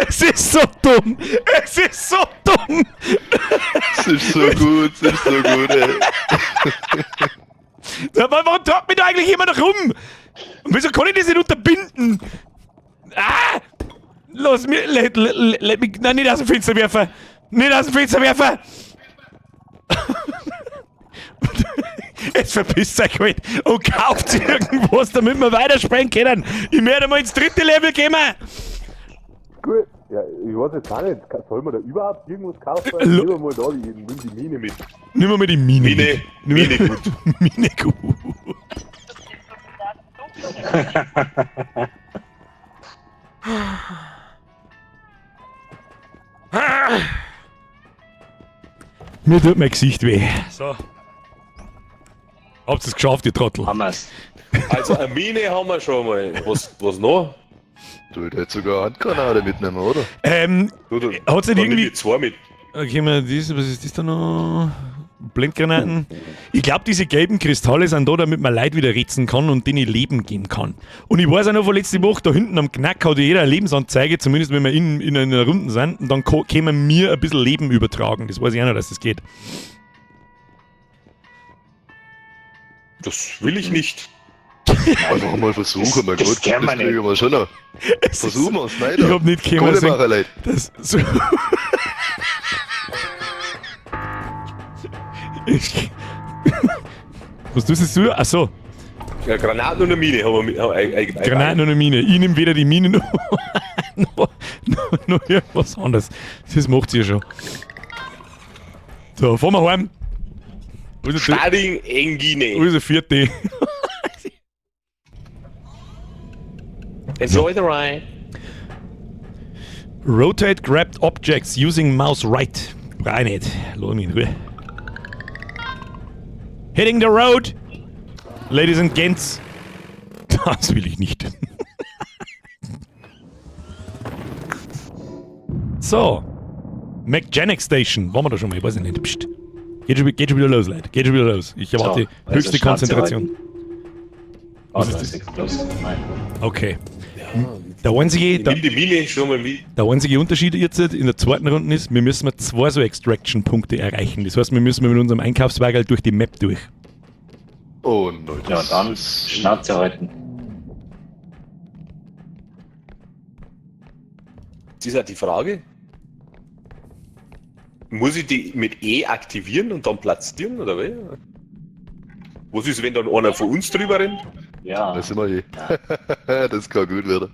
Es ist so dumm. Es ist so dumm. Das ist so gut, das ist so gut, ey. Warum treibt mich da eigentlich jemand rum? Und wieso kann ich das nicht unterbinden? Ah! Los, let mich, nein, nicht aus dem Fenster werfen! Nicht aus dem Fenster werfen! Jetzt verpisst euch halt und kauft irgendwas, damit wir weiterspringen können. Ich werde mal ins dritte Level gehen. Gut. Ja, ich weiß jetzt auch nicht, soll man da überhaupt irgendwas kaufen? Lo- Nehmen wir mal da nimm die Mine mit. Nimm mal die Mine. Mine, Mine Mine gut. Mine gut. Mir tut mein Gesicht weh. So. Habt ihr es geschafft, ihr Trottel? Haben wir's. Also eine Mine haben wir schon mal. Was noch? Du, der hat sogar eine Handgranate mitnehmen, oder? Du, Hat's nicht dann irgendwie- nimm die 2 mit. Okay, was ist das da noch? Blendgranaten. Ich glaube, diese gelben Kristalle sind da, damit man Leute wieder ritzen kann und denen Leben geben kann. Und ich weiß auch noch von letzter Woche, da hinten am Knack hat jeder eine Lebensanzeige, zumindest wenn wir in einer Runde sind, und dann können wir ein bisschen Leben übertragen. Das weiß ich auch noch, dass das geht. Das will ich nicht. Einfach mal versuchen, mein das Gott. kann Das man kriegen nicht. wir schon noch. Es Versuchen ist- wir es, nein. Ich hab nicht gekommen, Kohle machen, Leute. das so. Was tust du jetzt? Achso, Ja, Granaten und eine Mine haben wir mit. Granaten und eine Mine. Ich nehme weder die Mine noch irgendwas anderes. Das macht sie ja schon. So, fahren wir heim. Wo ist der Stading Wo Engine. ist der vierte? Enjoy the ride. Rotate grabbed objects using mouse right. Brauch ich nicht. Lass mich in Ruhe. Hitting the road! Ladies and gents. Das will ich nicht. So. Mechanic Station. Waren wir da schon mal? Ich weiß nicht. Psst. Geht schon wieder los, Leute. Geht schon wieder los. Ich erwarte So, höchste also Konzentration. Oh, ist das ist plus. Nein. Okay. Der einzige, Nimm die Mine schon mal mit. der einzige Unterschied jetzt in der zweiten Runde ist, wir müssen 2 so Extraction-Punkte erreichen. Das heißt, wir müssen mit unserem Einkaufswagen durch die Map durch. Oh nein. Ja, dann Schnauze halten. Das ist halt die Frage. Muss ich die mit E aktivieren und dann platzieren, oder wie? Was ist, wenn dann einer von uns drüber rennt? Ja. Das sind wir eh. Das kann gut werden.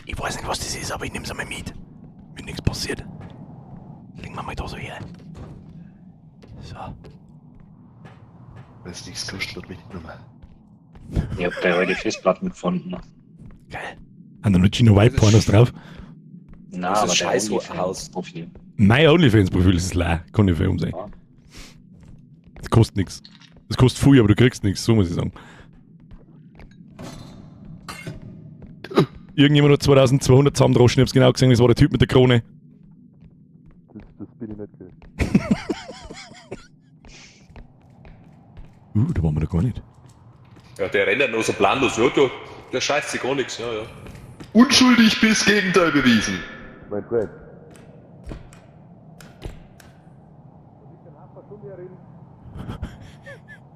Ich weiß nicht, was das ist, aber ich nehm's einmal mit. Wenn nichts passiert. Legen wir mal da so her. So. Wenn es nichts kostet, wird mich nicht mehr. Ich hab gleich heute Festplatten gefunden. Geil. Haben da noch Gino White Pornos drauf? Na, Das ist aber der scheiß OnlyFans Haus. Profil. Mein OnlyFans-Profil ist leer. Kann nicht für sein. Ja. Das kostet nichts. Das kostet viel, aber du kriegst nichts, so muss ich sagen. Irgendjemand hat 2200 zusammendroschen, ich hab's genau gesehen, das war der Typ mit der Krone. Das bin ich nicht gewesen. Da waren wir doch gar nicht. Ja, der rennt dann noch so planlos. Ja, der scheißt sich gar nichts. Ja, ja. Unschuldig bis Gegenteil bewiesen. Mein Freund.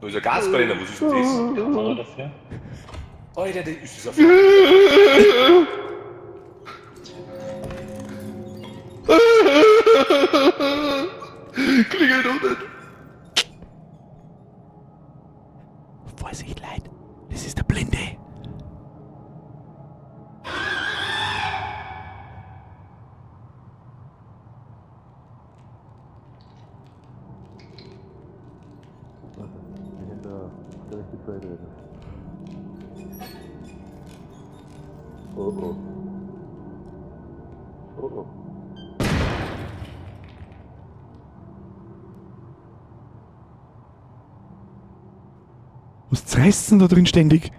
Da ist ein Gasbrenner, was ist denn das? Was war dafür? Alter, das ist das Klingelt doch nicht. Vorsicht, Leid. Das ist der Blinde. Wir haben da rechte Seite. Oh oh. Oh oh. Was zerreißt denn da drin ständig?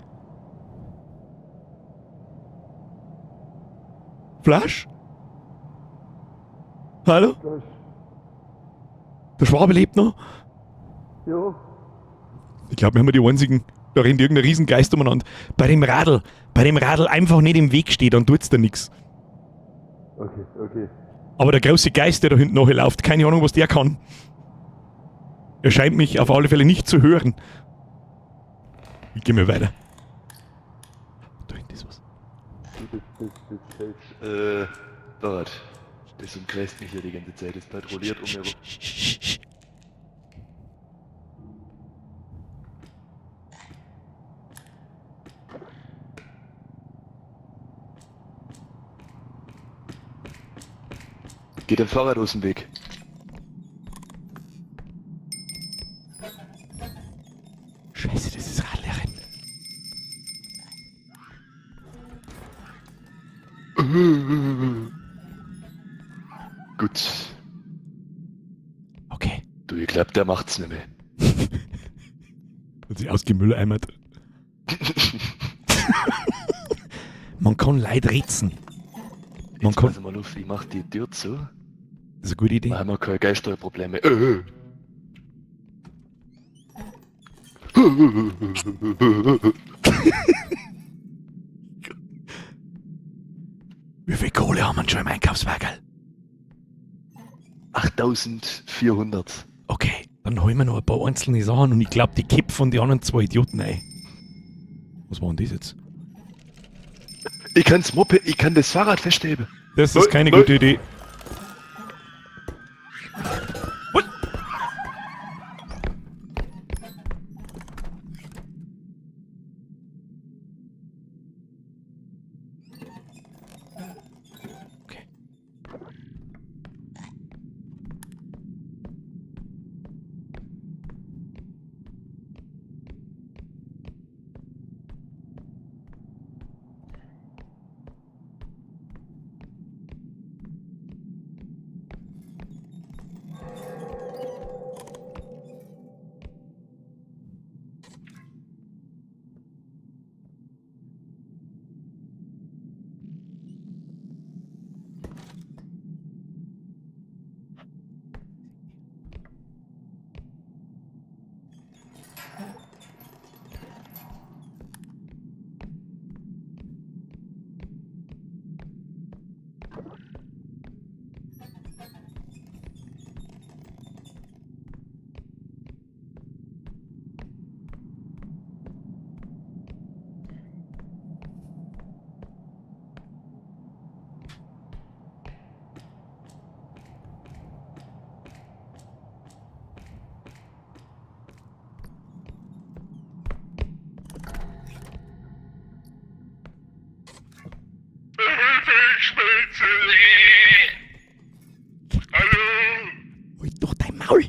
Flash? Hallo? Flash. Der Schwabe lebt noch? Ja. Ich glaube, wir haben die einzigen. Da rennt irgendein Riesengeist umeinander. Bei dem Radl einfach nicht im Weg steht, dann tut's da nichts. Okay, okay. Aber der große Geist, der da hinten nachläuft, keine Ahnung, was der kann. Er scheint mich auf alle Fälle nicht zu hören. Ich geh mal weiter. Da hinten ist was. Das Dort. Das umkreist mich hier die ganze Zeit. Das patrouilliert um mir rum. Geht dem Fahrrad aus dem Weg. Scheiße, das ist Radlehrerin. Gut. Okay. Du, ich glaub, der macht's nicht mehr. Hat sich ausgemülleimert. Man kann Leid ritzen. Man Jetzt kann. pass mal auf, ich mach die Tür zu. Das ist eine gute Idee. Dann haben wir keine Geisterprobleme. Wie viel Kohle haben wir schon im Einkaufswagen? 8400. Okay, dann holen wir noch ein paar einzelne Sachen und ich glaube, die kipp von den anderen 2 Idioten ein. Was war denn das jetzt? Ich kann's Moped, ich kann das Fahrrad festheben. Das ist keine gute Idee. What? Okay. schmelze. Hallo? Halt doch dein Maul!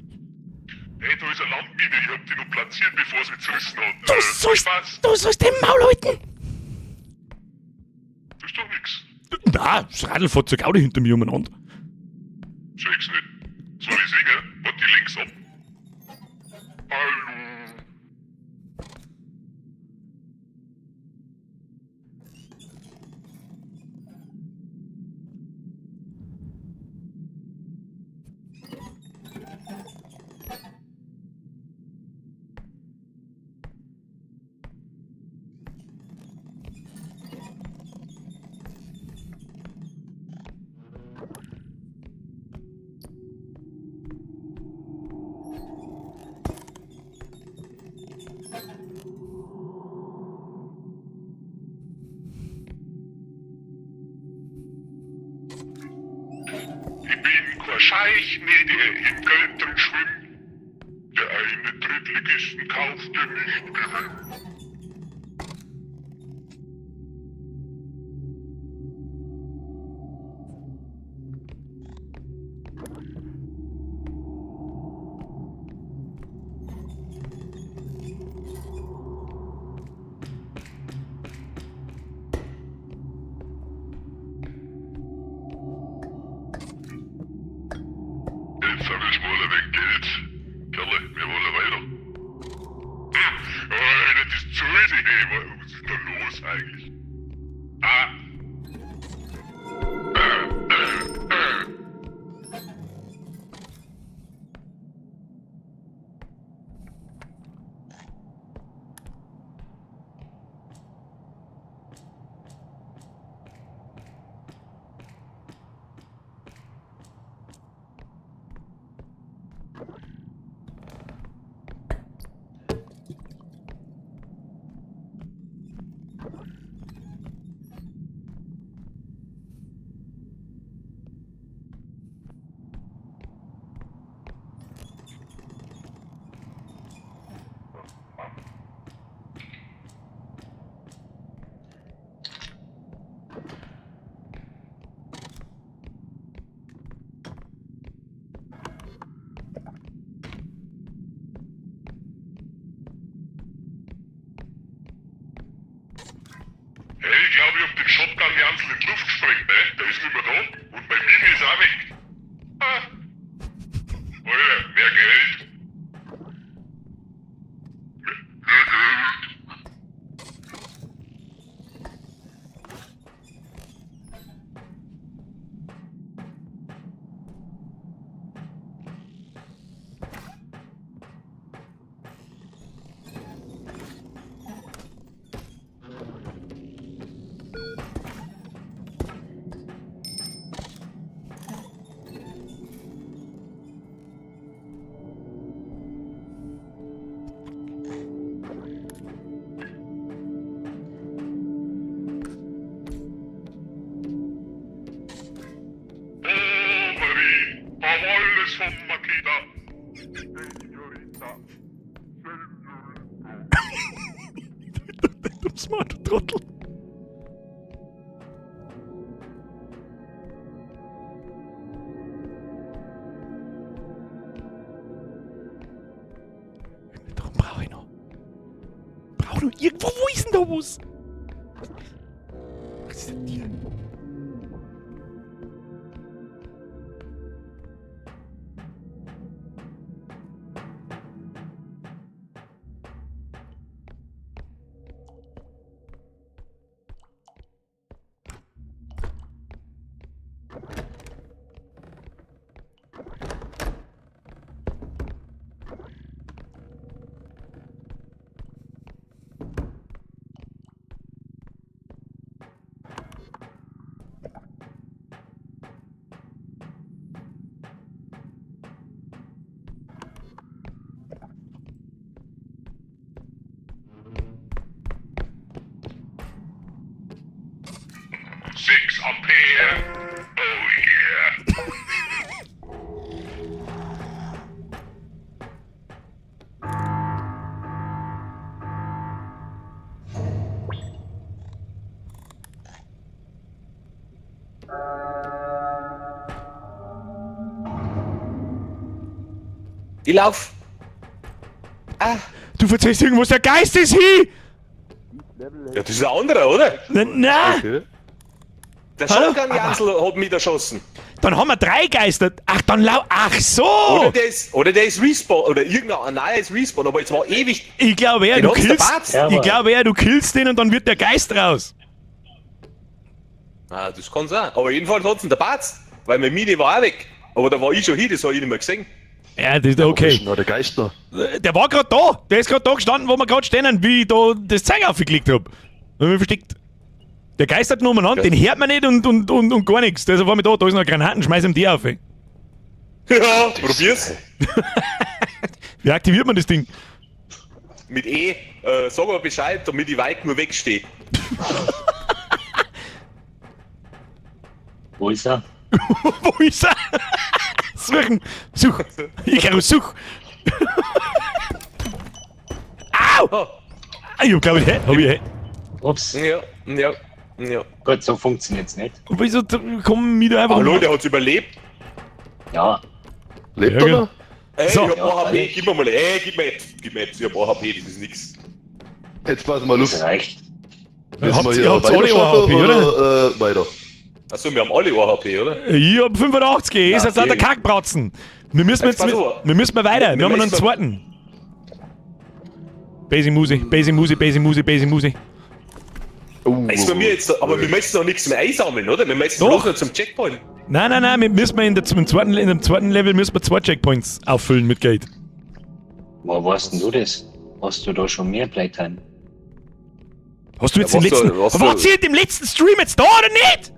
Hey, da ist eine Landmine. Ich hab die noch platziert, bevor sie mich zerrissen hat. Du sollst dein Maul halten! Das ist doch nix. Na, das Radl fährt zur Gaudi hinter mir umeinander. Check's nicht. Soll ich singen? Warte, die links ab. Hallo? Ich bin kein Scheich, nee, der in Geld drin schwimmt. Der eine Drittligisten kauft, der nicht gewinnt. Jetzt hab ich mal ein wenig Geld. Kerle, wir wollen weiter. Oh, das ist zu easy. Hey, was ist da los eigentlich? Ah. Hey, ich glaube, ich hab den Shotgun ganz in die Luft gesprengt, ne? Der ist nicht mehr da. Und mein Mini ist auch weg. Ah. Alter, mehr Geld. Mehr Geld. Oh, Marie, hab alles von Makita. Senorita. Senorita. Du smart, du Trottel. Darum brauche ich noch. Brauche noch irgendwo. Wo ist denn da was? Was ist denn hier? Six Ampere. Oh yeah. Ich lauf. Ah. Du verzeihst irgendwas, der Geist ist hier! Ja, das ist ein anderer, oder? Na! Okay. Der Hallo? Shotgun-Jansel hat mich erschossen. Dann haben wir 3 Geister. Ach, ach so! Oder der ist Respawn, oder irgendein neues Respawn, aber jetzt war ewig. Ich glaube eher, Den du hat's der killst. Barz. Ja, Ich Mann. glaube eher, du killst den und dann wird der Geist raus. Ah, das kann sein. Aber jedenfalls hat's ihn der Barz, weil mein Mini war auch weg. Aber da war ich schon hin, das habe ich nicht mehr gesehen. Ja, das ist Wo okay. ist denn noch der Geist noch? Der war gerade da. Der ist gerade da gestanden, wo wir gerade stehen, wie ich da das Zeug aufgeklickt hab. Und mich versteckt. Der Geist hat nur umeinander, Ja. den hört man nicht und gar nichts. Der ist auf einmal da ist noch Granaten, schmeiß ihm die auf. Ja, probier's. Wie aktiviert man das Ding? Mit E, sag mal Bescheid, damit die Weik nur wegsteht. Wo ist er? Wo ist er? Suchen! Such! Ich kann such! Au! Oh. Ich hab glaub ich, hab ich. Ups. Ja. Gut, so funktioniert's nicht. Und wieso kommen wir da einfach Hallo, der hat's überlebt. Ja, Lebt Ja, er noch? Ey, So. ich hab Ja, HP, gib mir mal, gib mir jetzt, ich hab HP, das ist nix. Jetzt passen wir das Luft. reicht. Müssen wir Ihr hier habt's alle weiterschaffen HP, oder weiter? Achso, wir haben alle HP, oder? Ich hab 85, ihr Ja, seid lauter okay. Kackbratzen. Wir müssen Jetzt jetzt, pass auf. wir müssen mal weiter. Wir Wir haben noch einen müssen- zweiten. Basic Musi. Ist bei mir jetzt, aber wir müssen noch nichts mehr einsammeln, oder? Wir müssen Doch. bloß noch zum Checkpoint. Nein, wir müssen in dem zweiten Level müssen wir 2 Checkpoints auffüllen mit Geld. Wo warst denn du das? Hast du da schon mehr Playtime? Hast du jetzt Ja, den was letzten... soll- was Wart soll- ihr im letzten Stream jetzt da oder nicht?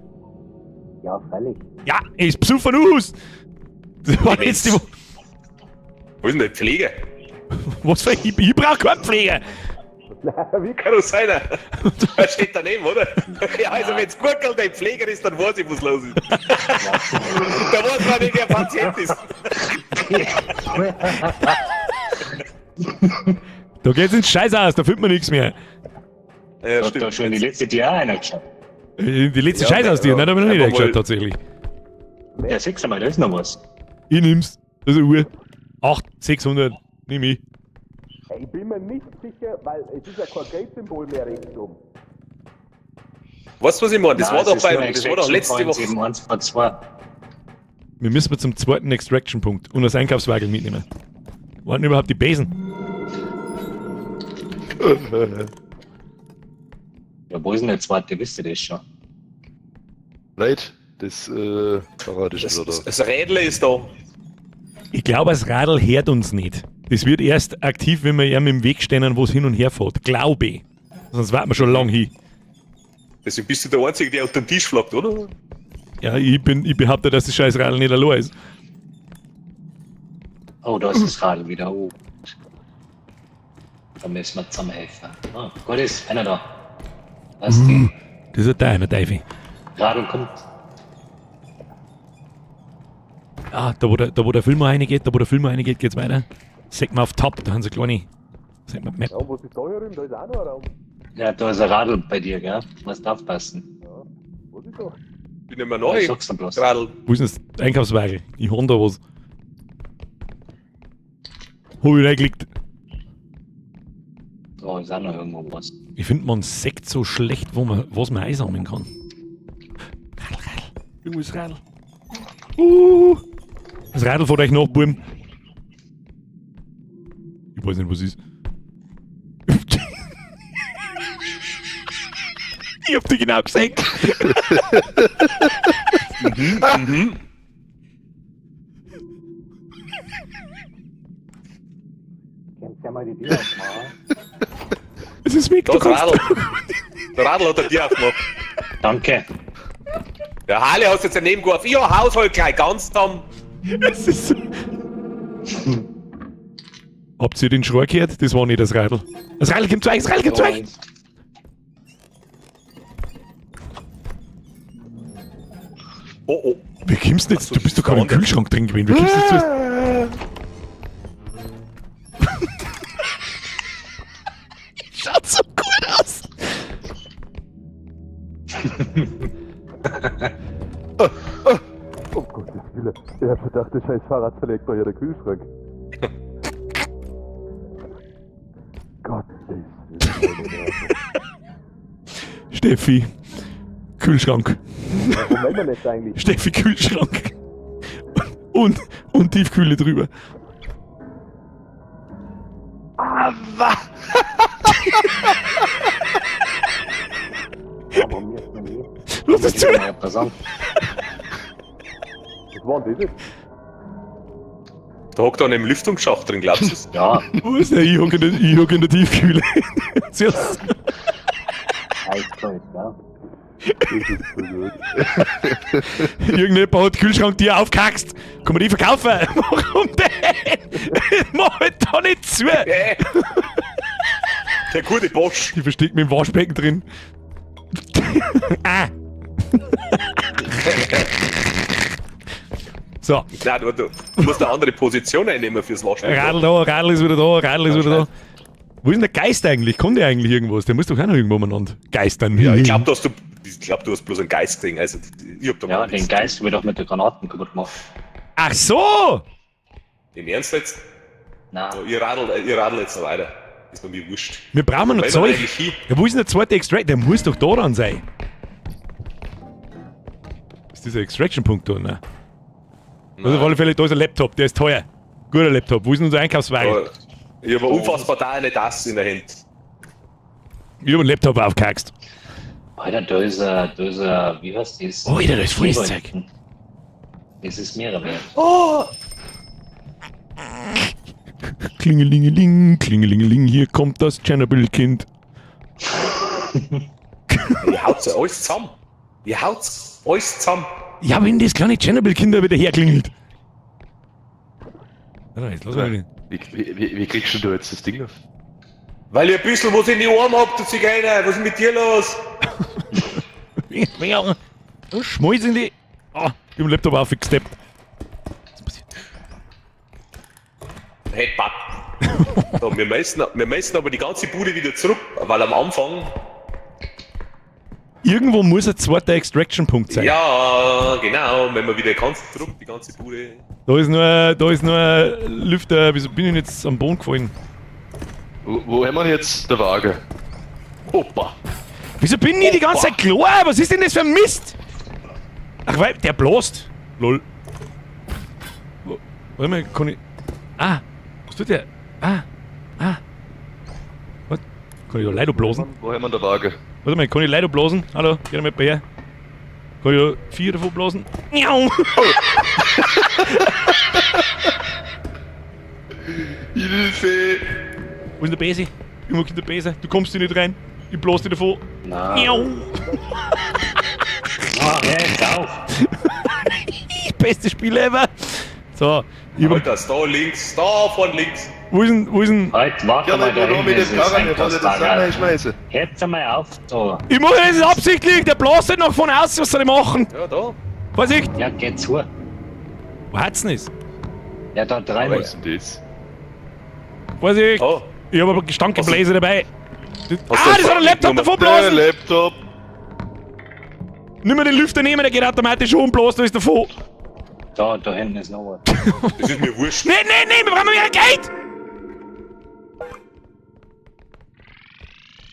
Ja, freilich. Ja, ist Besuch von aus. Das war jetzt die... Wo ist denn der Pfleger? Was für... Ich brauch keinen Pfleger. Kann doch sein, er steht daneben, oder? Ja, also wenn's gurkelt der Pfleger ist, dann weiß ich, was los ist. Da weiß man nicht, wer Patient ist. Da geht's ins Scheiß aus, da findet man nichts mehr. Ja, Hat da schon die letzte Tür auch einer geschaut. Die letzte Ja, Scheiß aus dir, ja. nein, da hab ich noch nicht Einfach reingeschaut mal- tatsächlich. Ja, sechs einmal, da ist noch was. Ich nimm's. Das ist eine Uhr. 600. Nimm ich. Ich bin mir nicht sicher, weil es ist ja kein Geldsymbol mehr rechts oben. Weißt du, was ich meine? Das Nein, war es doch ist nur das war doch letzte Extraction Woche. Points 7-1-2. Wir müssen zum zweiten Extraction-Punkt und das Einkaufswagen mitnehmen. Waren überhaupt die Besen? Ja, wo ist denn der zweite? Wisst ihr das schon? Leid, das Fahrrad ist wieder da. Das Rädle ist da. Ich glaube, das Radl hört uns nicht. Das wird erst aktiv, wenn wir ihm im Weg stehen, wo es hin und her fährt. Glaube ich. Sonst warten wir schon lang hin. Deswegen bist du der Einzige, der unter den Tisch flackt, oder? Ja, ich behaupte, dass das scheiß Radl nicht allein ist. Oh, da ist das Radl wieder. Oh. Da müssen wir zusammen helfen. Oh, gut ist, einer da. Was die? Das ist ein Teufel. Radl kommt. Ah, da wo der Film reingeht, geht's weiter. Sag mal auf Top, da haben sie kleine. Sag mal Map. Ja, und was ist da herum? Da ist auch noch ein Raum. Ja, da ist ein Radl bei dir, gell? Du musst aufpassen. Was ist da? Bin nicht mehr Ich neu. sag's dir bloß. Radl. Wo ist denn das Einkaufswagen? Ich hab da was. Hab ich reingeklickt. Oh, ist auch noch irgendwo was. Ich finde, man sieht so schlecht, was man einsammeln kann. Radl. Irgendwo ist Radl. Das Radl fährt euch nach, Buben. Ich weiß nicht, was ist. Ich hab dich genau gesehen. Kannst ja mal die Tür aufmachen. Es ist weg, Da du ist kannst. Radl. Der Radl hat er dir aufgemacht. Danke. Der Harley hast jetzt daneben geworfen. Ja, Haushalt gleich ganz zusammen. Es ist so. Habt ihr den Schrei gehört? Das war nicht das Radl. Das Radl kommt zu euch, das Radl kommt zu euch. Oh, oh. Wie kommst du jetzt? Ach so, Du bist doch das gerade im ist der Kühlschrank drin gewesen. Wie kommst du jetzt zu? Schaut so gut aus. Oh Gottes Willen. Ich hab gedacht, das scheiß Fahrrad verlegt bei hier der Kühlschrank. Steffi, Kühlschrank. Wo melden wir jetzt eigentlich? Steffi, Kühlschrank. Und Tiefkühle drüber. Aber mir ist noch nie. Was ist zu? Ja, pass auf. Was war denn das jetzt? Da hockt einer im Lüftungsschacht drin, glaubst du es? Ja, Wo ist der? Ich hocke in der Tiefkühle. Zuerst. eiskalt, ja. Das ist so gut. Irgendjemand hat den Kühlschrank dir aufgehaxt. Kann man die verkaufen? Warum denn? Mach halt da nicht zu. Der gute Bosch. Ich verstecke mich im Waschbecken drin. Ah. So, Nein, du musst eine andere Position einnehmen fürs Waschbecken. Radl ist wieder da. Wo ist denn der Geist eigentlich? Kommt der eigentlich irgendwas? Der muss doch auch noch irgendwo umeinander geistern. Ja, ich glaube, du hast bloß einen Geist gesehen. Also, ich hab da Ja, mal den nichts. Geist wird auch mit der Granaten kaputt gemacht. Ach so! Im Ernst jetzt? Nein. So, ihr radelt jetzt noch weiter. Ist mir wurscht. Wir brauchen noch Weil Zeug. eigentlich hin. Ja, wo ist denn der zweite Extract? Der muss doch da dran sein. Ist dieser Extraction-Punkt da? Ne? Also auf alle Fälle, da ist ein Laptop, der ist teuer. Guter Laptop. Wo ist denn unser Einkaufswagen? Aber ich habe unfassbar da eine Tasse in der Hand. Ich hab einen Laptop aufgehaxt. Alter, da ist wie heißt das? Oh, Alter, da ist volles Zeug. Das ist mir wert. Klingelingeling, hier kommt das Tschernobyl-Kind. Ihr haut's alles zusammen. Ja, wenn das kleine Tschernobyl-Kind wieder herklingelt. Warte, jetzt lass mal den. Wie kriegst du jetzt das Ding auf? Weil ihr ein bisschen was in die Arme habt, du Zigeuner. Was ist mit dir los? Schmolz in die. Ah, ich hab den Laptop aufgesteppt. Was passiert? Hey, Papp. So, wir messen aber die ganze Bude wieder zurück, weil am Anfang... Irgendwo muss ein zweiter Extraction-Punkt sein. Ja, genau, wenn wir wieder ganz zurück, die ganze Bude... Da ist nur ein Lüfter. Wieso bin ich jetzt am Boden gefallen? Wo haben wir jetzt der Wagen? Opa. Wieso bin ich die ganze Zeit klar? Was ist denn das für ein Mist? Ach, weil der bläst. Lol. Warte mal, kann ich... Ah, was tut der? Ah. Was? Kann ich da Leute blasen? Wo haben wir der Wagen? Warte mal, kann ich Leute blasen? Hallo, geh mal her. Kann ich da 4 davon blasen? Miau! Hilfe! Wo ist der Besi? Irgendwo kommt der Besi. Du kommst hier nicht rein. Ich blas dich davon. Nein. Miau! Ah, hör auf. Beste Spiel ever! So, Alter, da links, da von links. wo ist denn... Halt, warte Ja, mal, da aber nur hinten mit ist dem das Karren, ich wollte das Ding Einkaufslager. reinschmeißen. Hört mal auf, da. Ich mache das absichtlich! Der bläst nicht noch von außen, was soll ich machen? Ja, da. Vorsicht! Ja, geh zu. Wo hat's denn das? Ja, da dreimal. Was ist denn das? Vorsicht! Oh. Ich hab aber Gestankenbläser dabei. Das, Hast du das hat ein Laptop Nummer- davon Der blasen! Laptop! Nimm mir den Lüfter nehmen, der geht automatisch um, bläst ist davon. Da hinten ist noch was. Das ist mir wurscht. Nee, wir brauchen mehr Geld!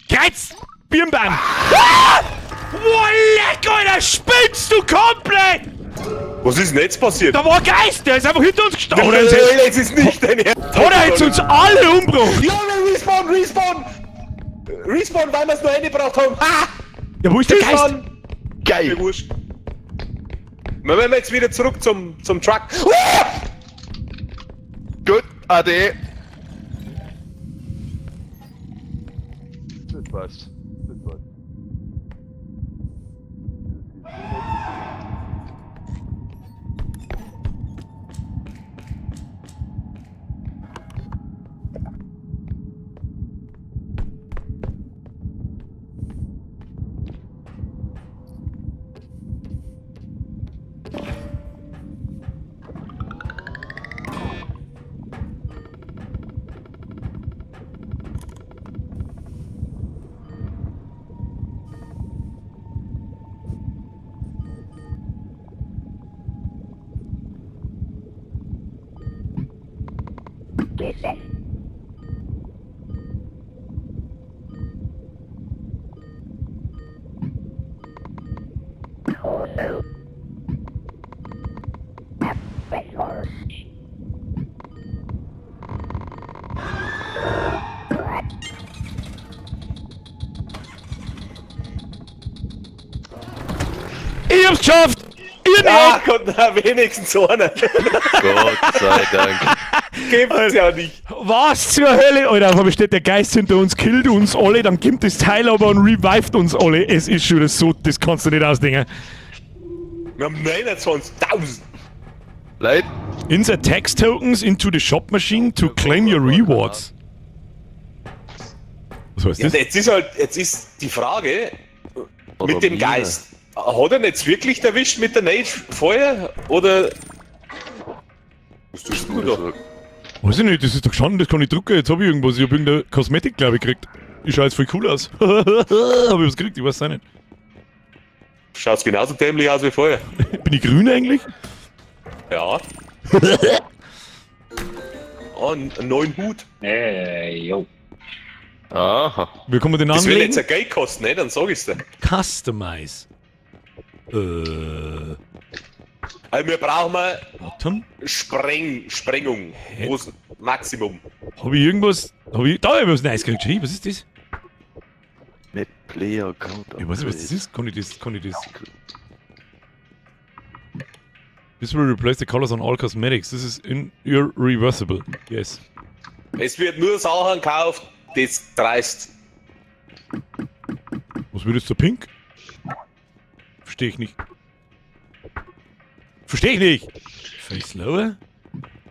Kreuz! Birnbaum! Ah! Wow, leck, Alter! Spinnst du komplett? Was ist denn jetzt passiert? Da war ein Geist, der ist einfach hinter uns gestanden. Oder Es ist nicht dein Ernst. hat er jetzt uns alle umgebracht? Ja, Respawn! Respawn, weil wir es nur eingebracht haben. Ha! Ja, wo ist der Geist? Respawn! Mir Geil! wurscht. Wir werden jetzt wieder zurück zum Truck. Gut, ade! Das passt. Ich hab's geschafft! Ihr Ah, nicht! Gott, na, wenigstens einer. Gott sei Dank. Gibt's ja nicht. Was zur Hölle? Alter, auf einmal steht der Geist hinter uns, killt uns alle, dann kommt das Teil aber und revived uns alle. Es ist schon so, das kannst du nicht ausdenken. Wir haben 29.000. Leute, Insert tax tokens into the shop machine to claim your rewards. Was heißt Ja, das? jetzt ist die Frage Oder mit dem Mine. Geist. Hat er jetzt wirklich erwischt mit der Nage vorher? Oder. Was tust du da? Weiß ich nicht, das ist doch schon, das kann ich drucken. Jetzt hab ich irgendwas, ich hab irgendeine Kosmetik, glaube ich, gekriegt. Ich schau jetzt voll cool aus. Hab ich was gekriegt? Ich weiß auch nicht. Schaut's genauso dämlich aus wie vorher. Bin ich grün eigentlich? Ja. Oh, einen neuen Hut. Jo. aha. Wie kann man den Das will jetzt anlegen? ein Geld kosten, ne? Dann sag ich's dir. Customize. Also wir brauchen mal Warte. Sprengung. Groß, Maximum. Hab ich irgendwas. Da hab ich was Nice gekriegt. Hey, was ist das? Mit Player Account. Ich weiß nicht, was das ist. Kann ich das? This will replace the colors on all cosmetics. This is irreversible. Yes. Es wird nur Sachen gekauft, das dreist. Was wird jetzt so pink? Versteh ich nicht. Face lower?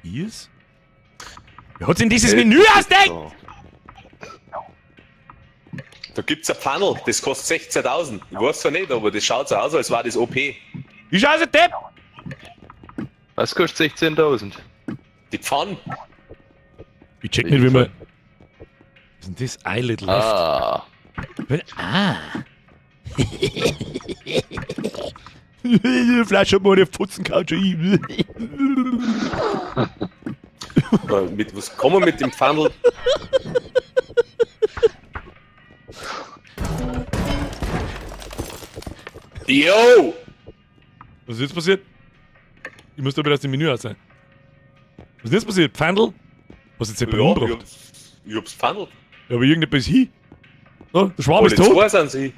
Ears? Wer hat's in dieses Menü ausdenkt? So. Da gibt's ein Funnel, das kostet 16.000. Ich weiß zwar nicht, aber das schaut so aus, als war das OP. Ich schau so Depp! Was kostet 16.000? Die Pfanne. Ich check nicht, wie man. Was ist denn das? I little left. Ah. Ah. Vielleicht hat man eine Putzencouch. Was kann man mit dem Funnel? Yo! Was ist jetzt passiert? Ich muss da wieder aus dem Menü aus sein. Was ist jetzt passiert? Pfandl? Was ist jetzt Ja, jemand umgebracht? ich hab's Funnel. Ja, aber irgendetwas hin. So, der Schwab ist Alle tot. zwei sind sie.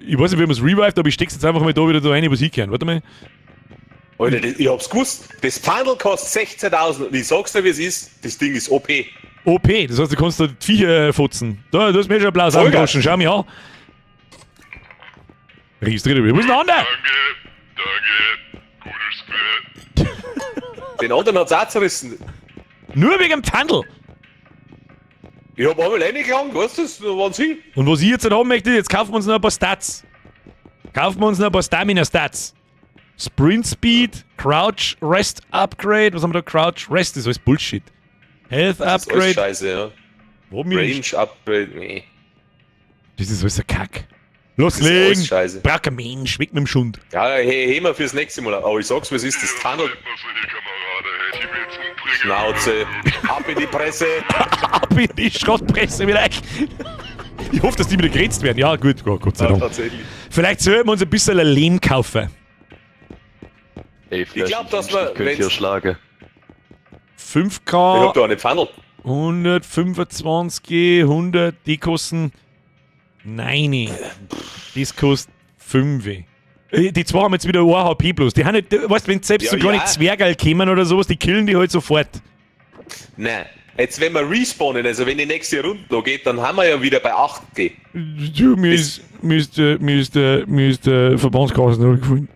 Ich weiß nicht, wie man es revived, aber ich steck's jetzt einfach mal da wieder da rein, was hinkehren. Warte mal. Alter, ich hab's gewusst. Das Funnel kostet 16.000 und ich sag's dir, wie es ist. Das Ding ist OP. OP, das heißt, du kannst da die Viecher futzen. Da, du hast mir schon Applaus Vollgas. angewaschen. Schau mich an. Registriert. Wo ist denn der andere? Danke. Gutes Spiel. Den anderen hat's auch zerrissen. Nur wegen dem Pfandl. Ich hab einmal reingegangen, weißt du, das waren sie. Und was ich jetzt haben möchte, jetzt kaufen wir uns noch ein paar Stats. Kaufen wir uns noch ein paar Stamina-Stats. Sprint Speed, Crouch, Rest Upgrade. Was haben wir da? Crouch, Rest ist alles Bullshit. Health Das ist alles Upgrade. scheiße, ja. Wo mir Range Upgrade, nee. Das ist alles ein Kack. Das ist Loslegen! alles scheiße. Braucht kein Mensch, weg mit dem Schund. Ja, heben wir fürs nächste Mal. Aber ich sag's, was ist das Funnel? Was für die Kameraden, hätte ich mich jetzt umbringen. Schnauze, ab in die Presse. Ab in die Schrottpresse wieder. Ich hoffe, dass die wieder gegrenzt werden. Ja, gut, Gott sei Ja, Dank. tatsächlich. Vielleicht sollten wir uns ein bisschen ein Lehm kaufen. Ey, Ich glaub, dass wir- könnt ihr wenn's- schlagen. Ich 5K, hab da eine Funnel. 125, 100, die kosten 9. Das kostet 5. Die zwei haben jetzt wieder 1 HP plus. Die haben nicht, weißt du, wenn selbst Ja, so kleine ja. Zwergerl kommen oder sowas, die killen die halt sofort. Nein. Jetzt, wenn wir respawnen, also wenn die nächste Runde da geht, dann haben wir ja wieder bei 8G. Du, mir ist der Verbandskasten runtergefallen.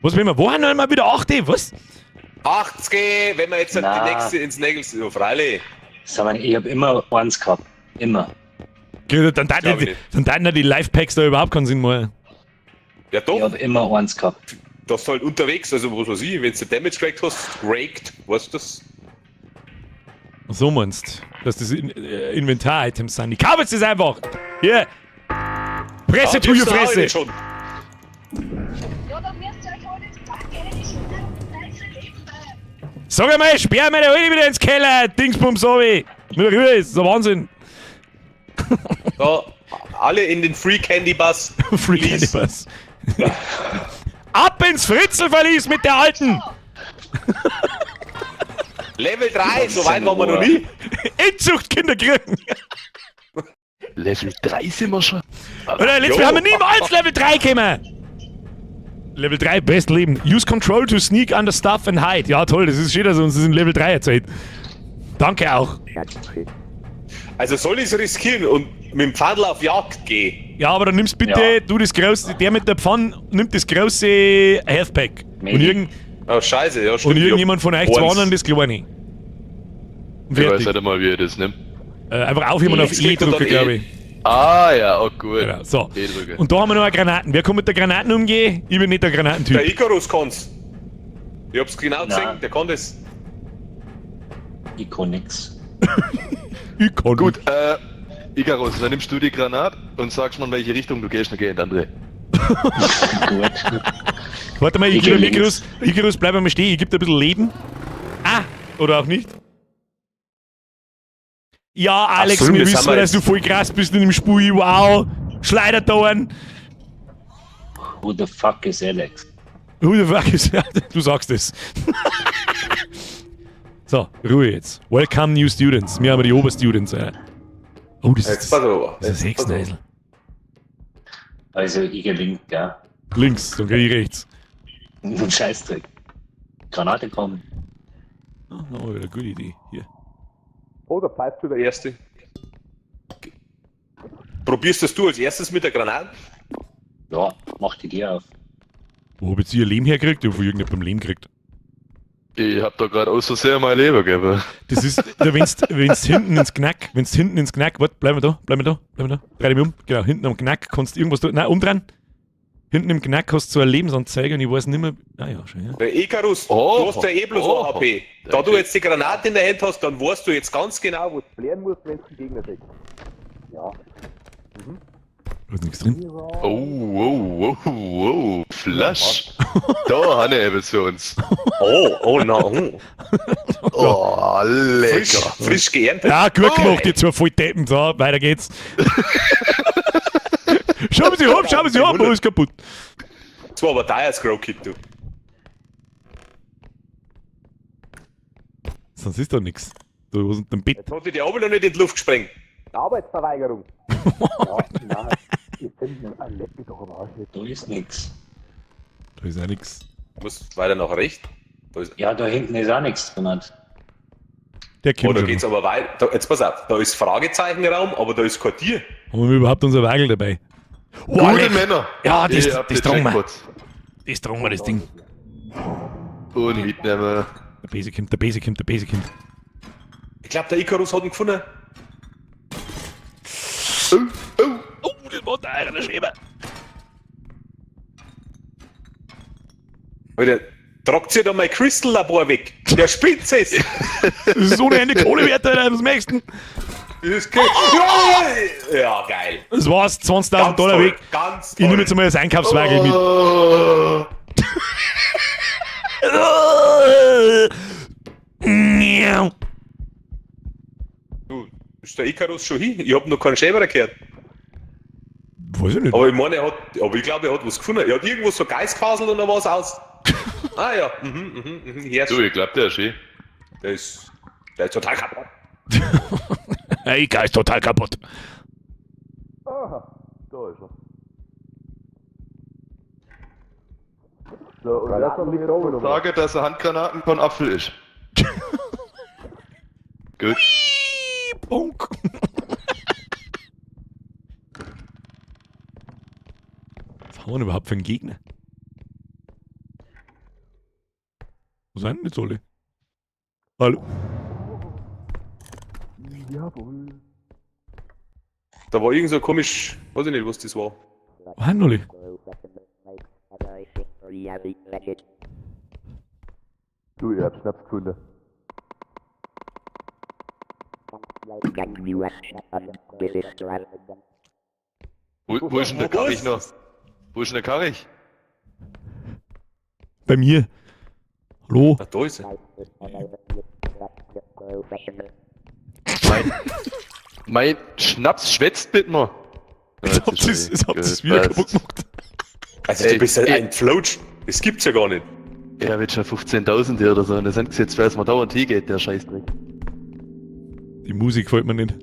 Was, wenn wir waren, dann mal wieder 8, was? 80G, wenn wir jetzt halt Na. die nächste ins Nägel... Ja, freilich. Sag mal, ich hab immer eins gehabt. Immer. Ja, dann Glaub ich dann die Lifepacks da überhaupt keinen Sinn mehr. Ja Ich doch, hab immer eins gehabt. das halt unterwegs, also was weiß ich, wenn du Damage gekriegt hast, weißt du das? So meinst dass das Inventar-Items sind. Ich kaufe jetzt das einfach! Hier! Presse, tu die ihr hast du Fresse! schon. Sag einmal, sperr meine Alte wieder ins Keller, Dingsbums, so wie. Mit der Ruhe, ist so Wahnsinn. So, alle in den Free Candy Bus. Free Candy Bus. Ab ins Fritzelverlies mit der Alten! Level 3, so weit waren wir noch nie. Inzuchtkinder kriegen! Level 3 sind wir schon. Oder letztes haben wir niemals Level 3 gekommen! Level 3, best Leben. Use Control to sneak under stuff and hide. Ja toll, das ist schön, dass uns das in Level 3 erzählt. Danke auch. Also soll ich es riskieren und mit dem Pfadl auf Jagd gehen? Ja, aber dann nimmst bitte du das große, der mit der Pfanne nimmt das große Healthpack. Und, Oh scheiße, ja stimmt. und irgendjemand von euch zwei anderen das kleine. Ich weiß nicht einmal, wie ich das nimmt. Einfach aufheben und auf E drücken, glaube ich. Ah ja, oh gut. Genau, so. E drücken. Und da haben wir noch eine Granaten. Wer kann mit der Granaten umgehen? Ich bin nicht der Granatentyp. Der Icarus kann's. Ich hab's genau gesehen, der kann das. Ich kann nix. Ich kann Gut, Icarus, dann nimmst du die Granate und sagst mir, in welche Richtung du gehst, dann geh in die andere. Gut. Warte mal, ich Ich gebe geh Icarus. Icarus, bleib einmal stehen. Ich gebe dir ein bisschen Leben. Ah! Oder auch nicht? Ja, Alex, so, wir das wissen, haben wir dass du jetzt. voll krass bist in dem Spiel. Wow! Schleiderdauern! Who the fuck is Alex? Who the fuck is Du sagst es. So, Ruhe jetzt. Welcome, new students. Wir haben die Oberstudents. Oh, das Jetzt ist pass auf. das ist Hexeneisel. Also, ich gelingt, ja. Links, dann krieg ich rechts. Ein Scheißdreck. Granate kommen. Oh, wieder eine gute Idee. Hier. Oder bleibst du Der der erste. Probierst das du als erstes mit der Granate? Ja, mach die Tür auf. Wo hab jetzt ihr Leben hergekriegt? Ich hab von irgendjemandem Leben gekriegt. Ich hab da gerade aus so sehr mein Leben gegeben. Das ist, wenn's hinten ins Knack, warte, bleib mal da. Dreh dich mal um. Genau, hinten am Knack kannst du irgendwas tun. Nein, umdrehen. Hinten im Knack hast du so eine Lebensanzeige und ich weiß nicht mehr. Ah ja, schon, ja. Der Icarus, du hast ja eh bloß HP. Da du jetzt die Granate in der Hand hast, dann weißt du jetzt ganz genau, wo du klären musst, wenn es ein Gegner ist. Da ist nichts drin. Oh, Flash. Da haben wir eben so uns. Oh, na, Oh, lecker. frisch geerntet. Ja, gut gemacht, ihr zwei Volldeppen. So, weiter geht's. Schauen Sie ab, alles kaputt. Das war aber teuer, Scroll Kit, du. Sonst ist doch nix. Da was unter dem Bett. Jetzt hat die aber noch nicht in die Luft gesprengt. Arbeitsverweigerung. Ja, nein. Ich finde, leck mich doch am Arsch. Da ist nix. Da ist auch nix. Du musst weiter nach rechts. Da ist, Ja, da hinten ist auch nichts drin. Der kommt da schon. geht's aber weiter. Jetzt pass auf, da ist Fragezeichenraum, aber da ist kein Tier. Haben wir überhaupt unser Wagel dabei? Gute Männer. Ja, das Ich hab die tragen wir. Jackpots. Das tragen wir, das Ding. Und mitnehmen. Der Base kommt. Ich glaube, der Icarus hat ihn gefunden. Oh, das war der eine Schäber. Alter, tragt ihr da mein Crystal-Labor weg. Der spinnt es. Das ist ohne Ende Kohlewert, Alter, was möchtest du? Das ist ja, geil. Das war's, 20.000 Ganz Dollar toll, weg. Ganz Ich nehme toll. jetzt einmal das Einkaufswagel mit. Oh. Du, ist der Icarus schon hin? Ich hab noch keinen Schäber gehört. Weiß ich nicht. Aber ich meine, ich glaube, er hat was gefunden. Er hat irgendwo so Geistfaselt und dann war es aus. Ah ja, hier Du, ich glaub, der ist schön. der ist total kaputt. Hey, Geist total kaputt. Aha, da ist er. So, und das noch nicht oben. Ich sage, dass eine Handgranaten kein Apfel ist. Gut. Punk. Was haben wir denn überhaupt für einen Gegner? Wo sind denn jetzt alle? Hallo? Jawohl. Da war irgend so komisch, weiß ich nicht, was das war. Wo sind alle? Du, ihr habt Schnaps gefunden. Wo ist denn der Karich noch? Wo ist denn der Karich? Bei mir. Hallo? Ah, da ist er. Mein Schnaps schwätzt mit mir. Jetzt habt ihr es wieder kaputt gemacht. Also du bist ein Float. Das gibt's ja gar nicht. Er wird schon 15.000 hier oder so. Und das sind jetzt, weil es mir dauernd hingeht, der Scheißdreck. Die Musik gefällt mir nicht.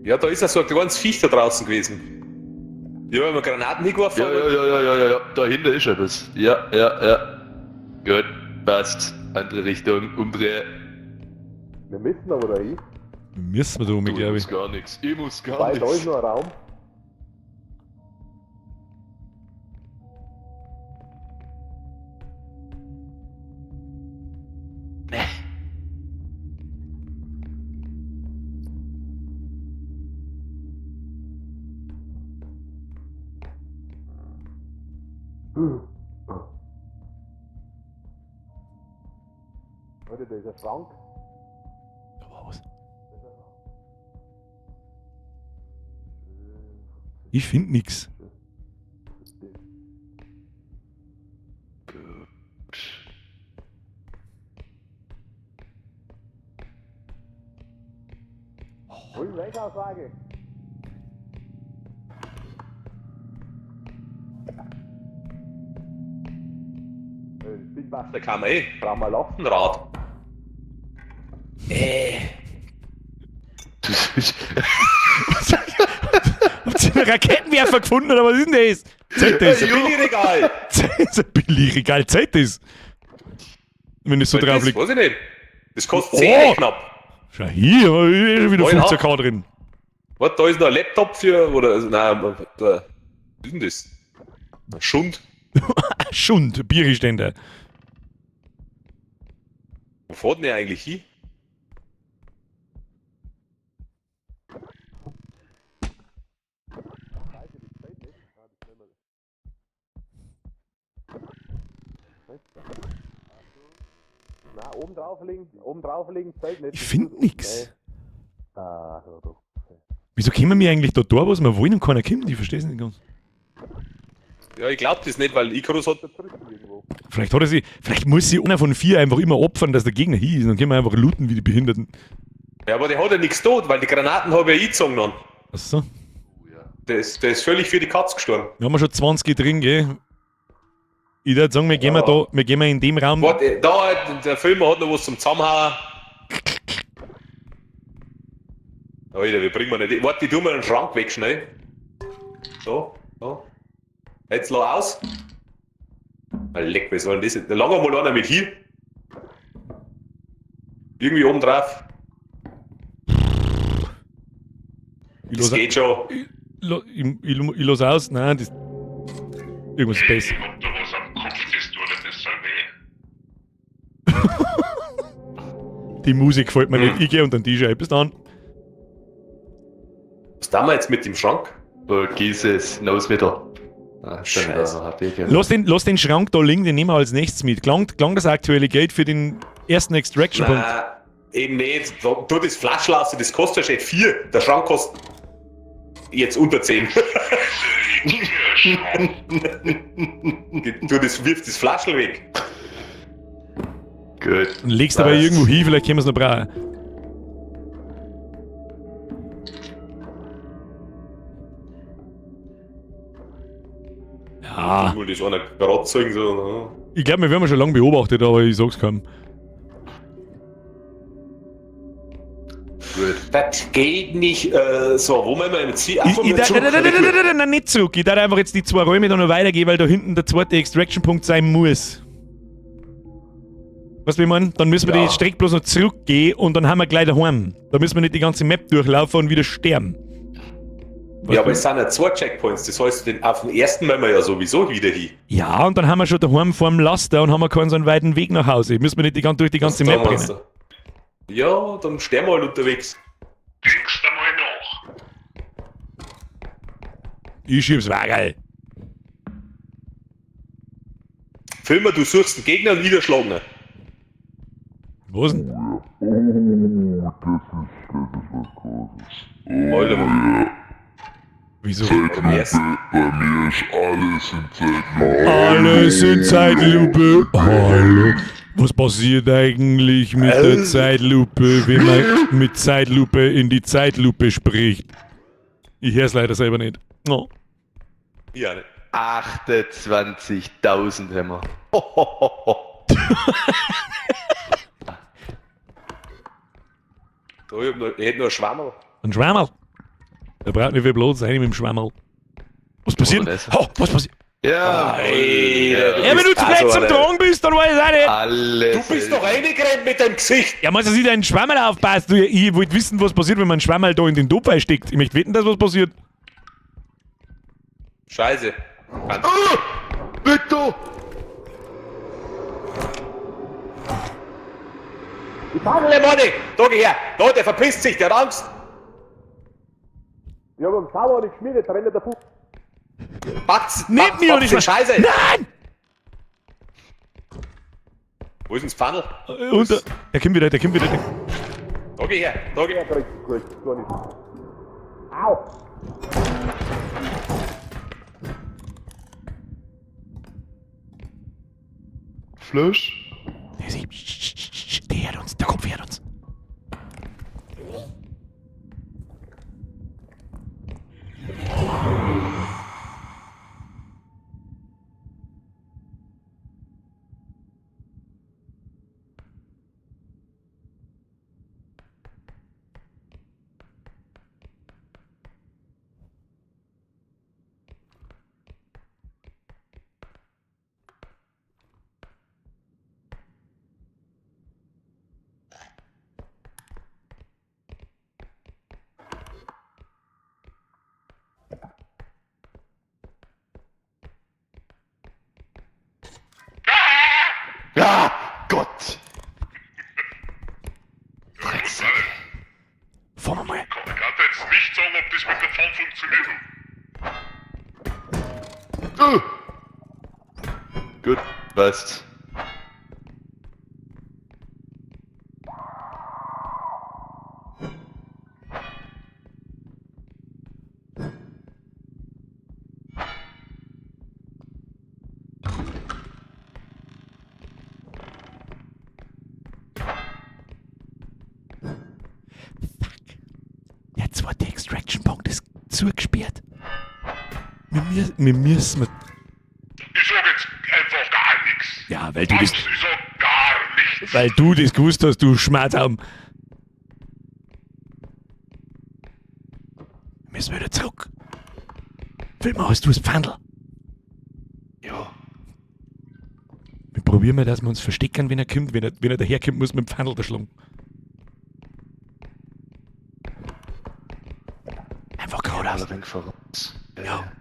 Ja, da ist ja so ein kleines Viech da draußen gewesen. Ja, wenn wir Granaten hingeworfen haben. Ja. Dahinter ist etwas. Ja. Gut, passt. Andere Richtung, umdrehen. Wir müssen aber da hin. Müssen wir da um, Ich glaube muss ich. gar nichts. Ich muss gar Weil da ist nichts. noch ein Raum. Warte, da ist ein Schrank. Ich finde nix. Wegaussage. Da kann man brauchen wir ein Laufenrad. Habt ihr einen Raketenwerfer gefunden oder was ist denn das? Zeig das! Billigregal! Das ist ein Billigregal, zeig das! Wenn ich so drauf Das liegt. weiß ich nicht. Das kostet 10 knapp. Schau hier, ist wieder 15k drin. Warte, da ist noch ein Laptop für, oder, also, nein, da, was ist denn das? Ein Schund. Schund, Bierständer. Wo fährt denn der eigentlich hin? Na, oben drauf liegen, zählt nicht. Ich find nix. Ah, hör doch. Wieso kommen wir eigentlich da was wir wollen und keiner kommt? Ich versteh's nicht ganz. Ja, ich glaub das nicht, weil Icarus hat Vielleicht hat er sie, vielleicht muss sie einer von 4 einfach immer opfern, dass der Gegner hier ist. Dann können wir einfach looten wie die Behinderten. Ja, aber der hat ja nichts tot, weil die Granaten habe ich ja eingezogen dann. Achso. Der ist völlig für die Katz gestorben. Wir haben schon 20 drin, gell? Ich würde sagen, wir gehen wir in dem Raum. Warte, der Film hat noch was zum Zusammenhauen. Alter, wie bringen wir nicht. Warte, ich tu mal einen Schrank weg schnell. So. Jetzt lass aus. Leck, was soll denn das? Da langen mal einer mit hier. Irgendwie oben drauf. Das geht schon. Ich los aus. Nein, das. Irgendwas ist besser. Ich hab da was am Kopf, das tut das soll weh. Die Musik gefällt mir nicht. Ich gehe unter den Tisch. Bis dann. Was tun wir jetzt mit dem Schrank? Gieß es, los wieder. Ah, Scheiße. Lass den Schrank da liegen, den nehmen wir als nächstes mit. Klang das aktuelle Geld für den ersten Extraction-Punkt? Nein, eben nicht. Tu das Flaschlasse, das kostet ja schon 4. Der Schrank kostet jetzt unter 10. Wirf das Flaschel weg. Gut. Und legst dabei irgendwo hin, vielleicht können wir es noch brauchen. Ja. Nur das einer Karotzing so. Ich glaube, wir werden schon lange beobachtet, aber ich sag's kaum. Gut. Das geht nicht so. Wo müssen wir jetzt hin? Nein, nicht zurück. Ich darf einfach jetzt die 2 Räume da noch weitergehen, weil da hinten der zweite Extraction-Punkt sein muss. Was wir meinen? Dann müssen wir die Strecke bloß noch zurückgehen und dann haben wir gleich daheim. Da müssen wir nicht die ganze Map durchlaufen und wieder sterben. Was Ja, aber es sind ja 2 Checkpoints. Das heißt, auf den ersten müssen wir ja sowieso wieder hin. Ja, und dann haben wir schon daheim vor dem Laster und haben wir keinen so einen weiten Weg nach Hause. Müssen wir nicht durch die ganze Map rennen. Ja, dann sterben wir halt unterwegs. Denkst einmal nach. Ich schieb's weg. Filmer, du suchst einen Gegner und niederschlagen ihn. Was denn? Alter, Wieso? beim ersten. Bei mir ist alles in Zeitlupe. Alles in Zeitlupe. Hallo. Was passiert eigentlich mit der Zeitlupe, wenn man mit Zeitlupe in die Zeitlupe spricht? Ich hör's leider selber nicht. Oh. Ja, nicht. 28.000 haben wir. Ich hätte noch einen Schwammerl. Ein Schwammerl. Der braucht nicht viel Platz, einer mit dem Schwammerl. Was passiert? Oh, was passiert? Ja, Ja, wenn du zu blöd zum Tragen bist, dann weiß ich auch nicht. alles. Du bist doch reingerannt mit deinem Gesicht. Ja, muss er sich einen Schwammerl aufpasst. Du, ich wollte wissen, was passiert, wenn man einen Schwammerl da in den Topf einsteckt. Ich möchte wetten, dass was passiert. Scheiße. Bitte! Die Pannele, Manni! Da geh her! Da, der verpisst sich, der hat Angst! Ich hab am Sauer nicht geschmiert, rennt er davon. Batz! Neben mir und ich die Scheiße! Nein! Wo ist denn das Pfannel? Der kommt wieder. Da geh her! Da geh her! Gut, gar nicht. Au! Flush? Der hört uns, der Kopf hört uns. Ja, Gott! Fahren wir mal. Ich kann dir jetzt nicht sagen, ob das mit der Pfanne funktioniert hat. Gut, passt. Der zweite Extraction-Punkt ist zugesperrt. Wir müssen... Ich sag jetzt einfach gar nichts. Ja, weil du das... Ich sag gar nichts. Weil du das gewusst hast, du Schmatzarm. Wir müssen wieder zurück. Wilma, hast du das Pfandl? Ja. Wir probieren mal, dass wir uns verstecken, wenn er kommt. Wenn er daherkommt, muss man mit dem Pfandl erschlagen. Einfach geradeaus. Ein wenig voraus. Ja.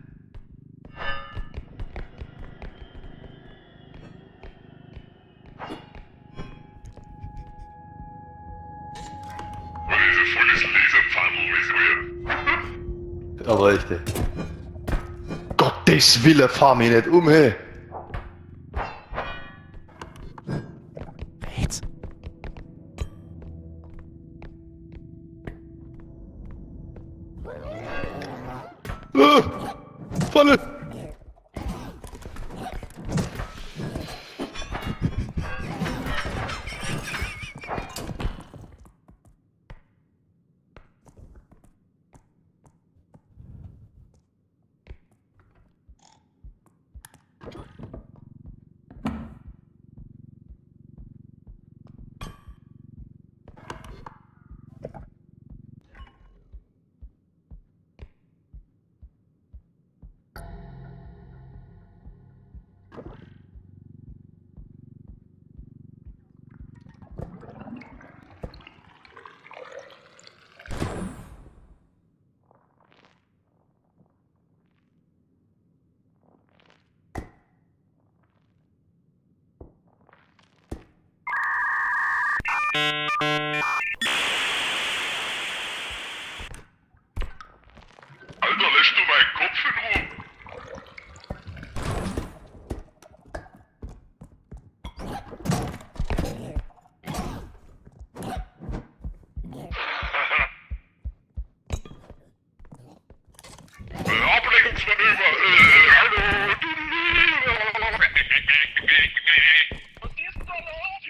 Weil das ist ein volles Laserpfannel, weißt du ja. Aber echt, ey. Gottes Wille, fahr mich nicht um, hey. Jetzt. Falle! Alter, lässt du meinen Kopf in Ruhe? Ablenkungsmanöver. Hallo. Was ist da los?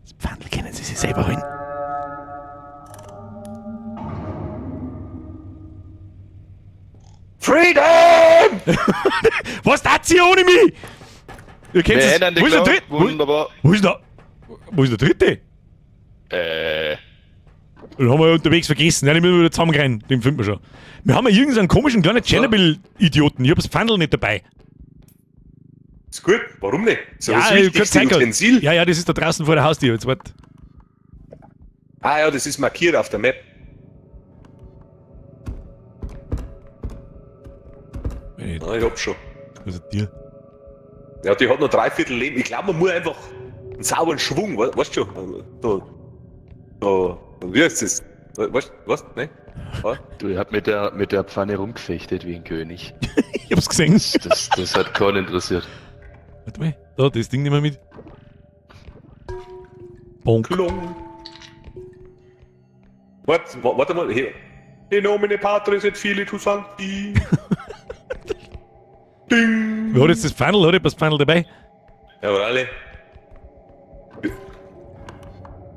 Das Pfandl können sie sich selber holen. Freedom! Was tat sie ohne mich? Ihr kennt Wir es. ändern die Wo ist der Klau. dritte? Wunderbar. Wo ist der? Wo ist der dritte? Den haben wir unterwegs vergessen. Ja, den müssen wir wieder zusammenrennen. Den finden wir schon. Wir haben ja irgendeinen komischen kleinen Tschernobyl-Idioten. Ich hab das Pfandl nicht dabei. Ist gut, warum nicht? So Ja, das ich kann's wichtigste zeigen. Utensil. Ja, das ist da draußen vor der Haustür. Jetzt wart. Ah ja, das ist markiert auf der Map. Ah, ich hab's schon. Was ist dir? Ja, die hat noch 3/4 Leben. Ich glaube, man muss einfach einen sauberen Schwung, weißt du schon? Wie heißt das? Weißt du, was? Ne? Du, ich hab mit der Pfanne rumgefechtet wie ein König. Ich hab's gesehen. Das hat keinen interessiert. Warte mal. Da, das Ding nehmen wir mit. Bonk. Klong. Warte mal. Hier. In nomine Patris et Filii tu Sancti. Ding. Wer hat jetzt das Pfandl? Hat jemand das Pfandl dabei? Ja, aber alle.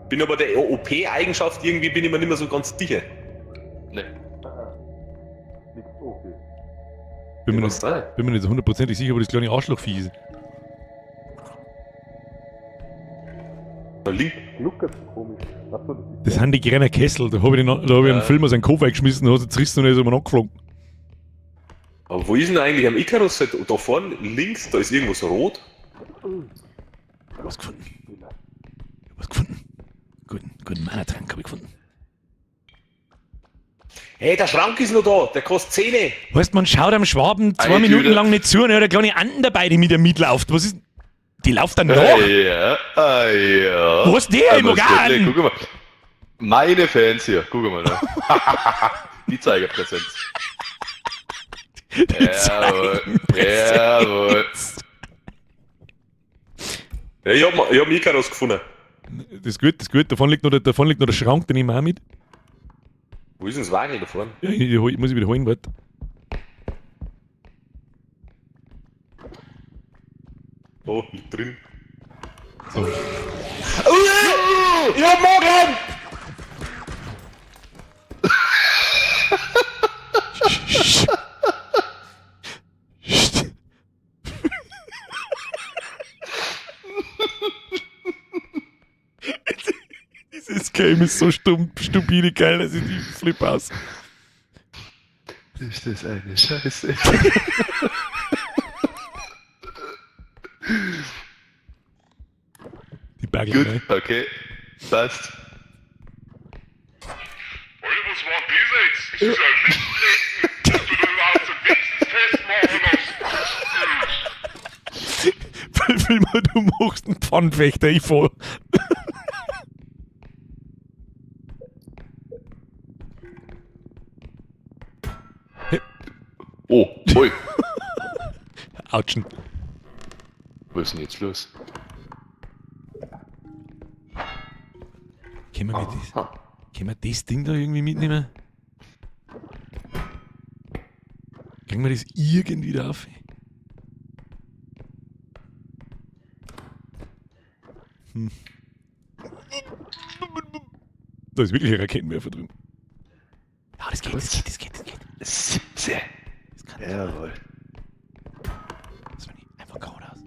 Bin aber der OP-Eigenschaft irgendwie bin ich mir nicht mehr so ganz sicher. Ne. Nichts okay. Bin mir Was da? nicht so hundertprozentig sicher, aber das kleine Arschlochvieh ist. Da liegt. Lukas, komisch. Achso, das ist Das sind die Grenner Kessel. Da hab ich einen Film aus einem Koffer eingeschmissen, da hat er zerrissen und er ist immer angeflogen. Aber wo ist denn eigentlich am Icarus? Da vorne links, da ist irgendwas rot. Ich hab was gefunden. Ich hab was gefunden. Guten Mana-Trank hab ich gefunden. Hey, der Schrank ist noch da, der kostet 10. Weißt man schaut am Schwaben 2 Eine Minuten Tüte. lang nicht zu und er hat eine kleine Anden dabei, die mit der mitläuft. Was ist. Die läuft dann nach? Ja, ja. Wo ist der im Aber es geht nicht. Organ? Guck mal. Meine Fans hier, guck mal. Ne? Die Zeigerpräsenz. Jawohl. Jawohl. Ja, ich hab einen Icarus gefunden. Das ist gut. Davon liegt noch der Schrank, den nehmen wir auch mit. Wo ist denn das Wagel da vorne? Ja, ich muss wieder holen, warte. Oh, liegt drin. So. Ich hab Morgen! Dieses Game ist so stupide geil, dass ich die flip aus. Ist das eine Scheiße? Die Berge. Gut, okay. Passt. Alter, was war das jetzt? Das ist ja Lichtlecken, dass du da überhaupt so Wichsen festmachen hast. Filmer, du machst einen Pfannfechter, ich voll. Oh, ui. Autschen. Was ist denn jetzt los? Können wir das Ding da irgendwie mitnehmen? Kriegen wir das irgendwie da auf? Da ist wirklich ein Raketenwerfer drin. Ja, das geht. 17. Jawohl. Das war nicht einfach geradeaus.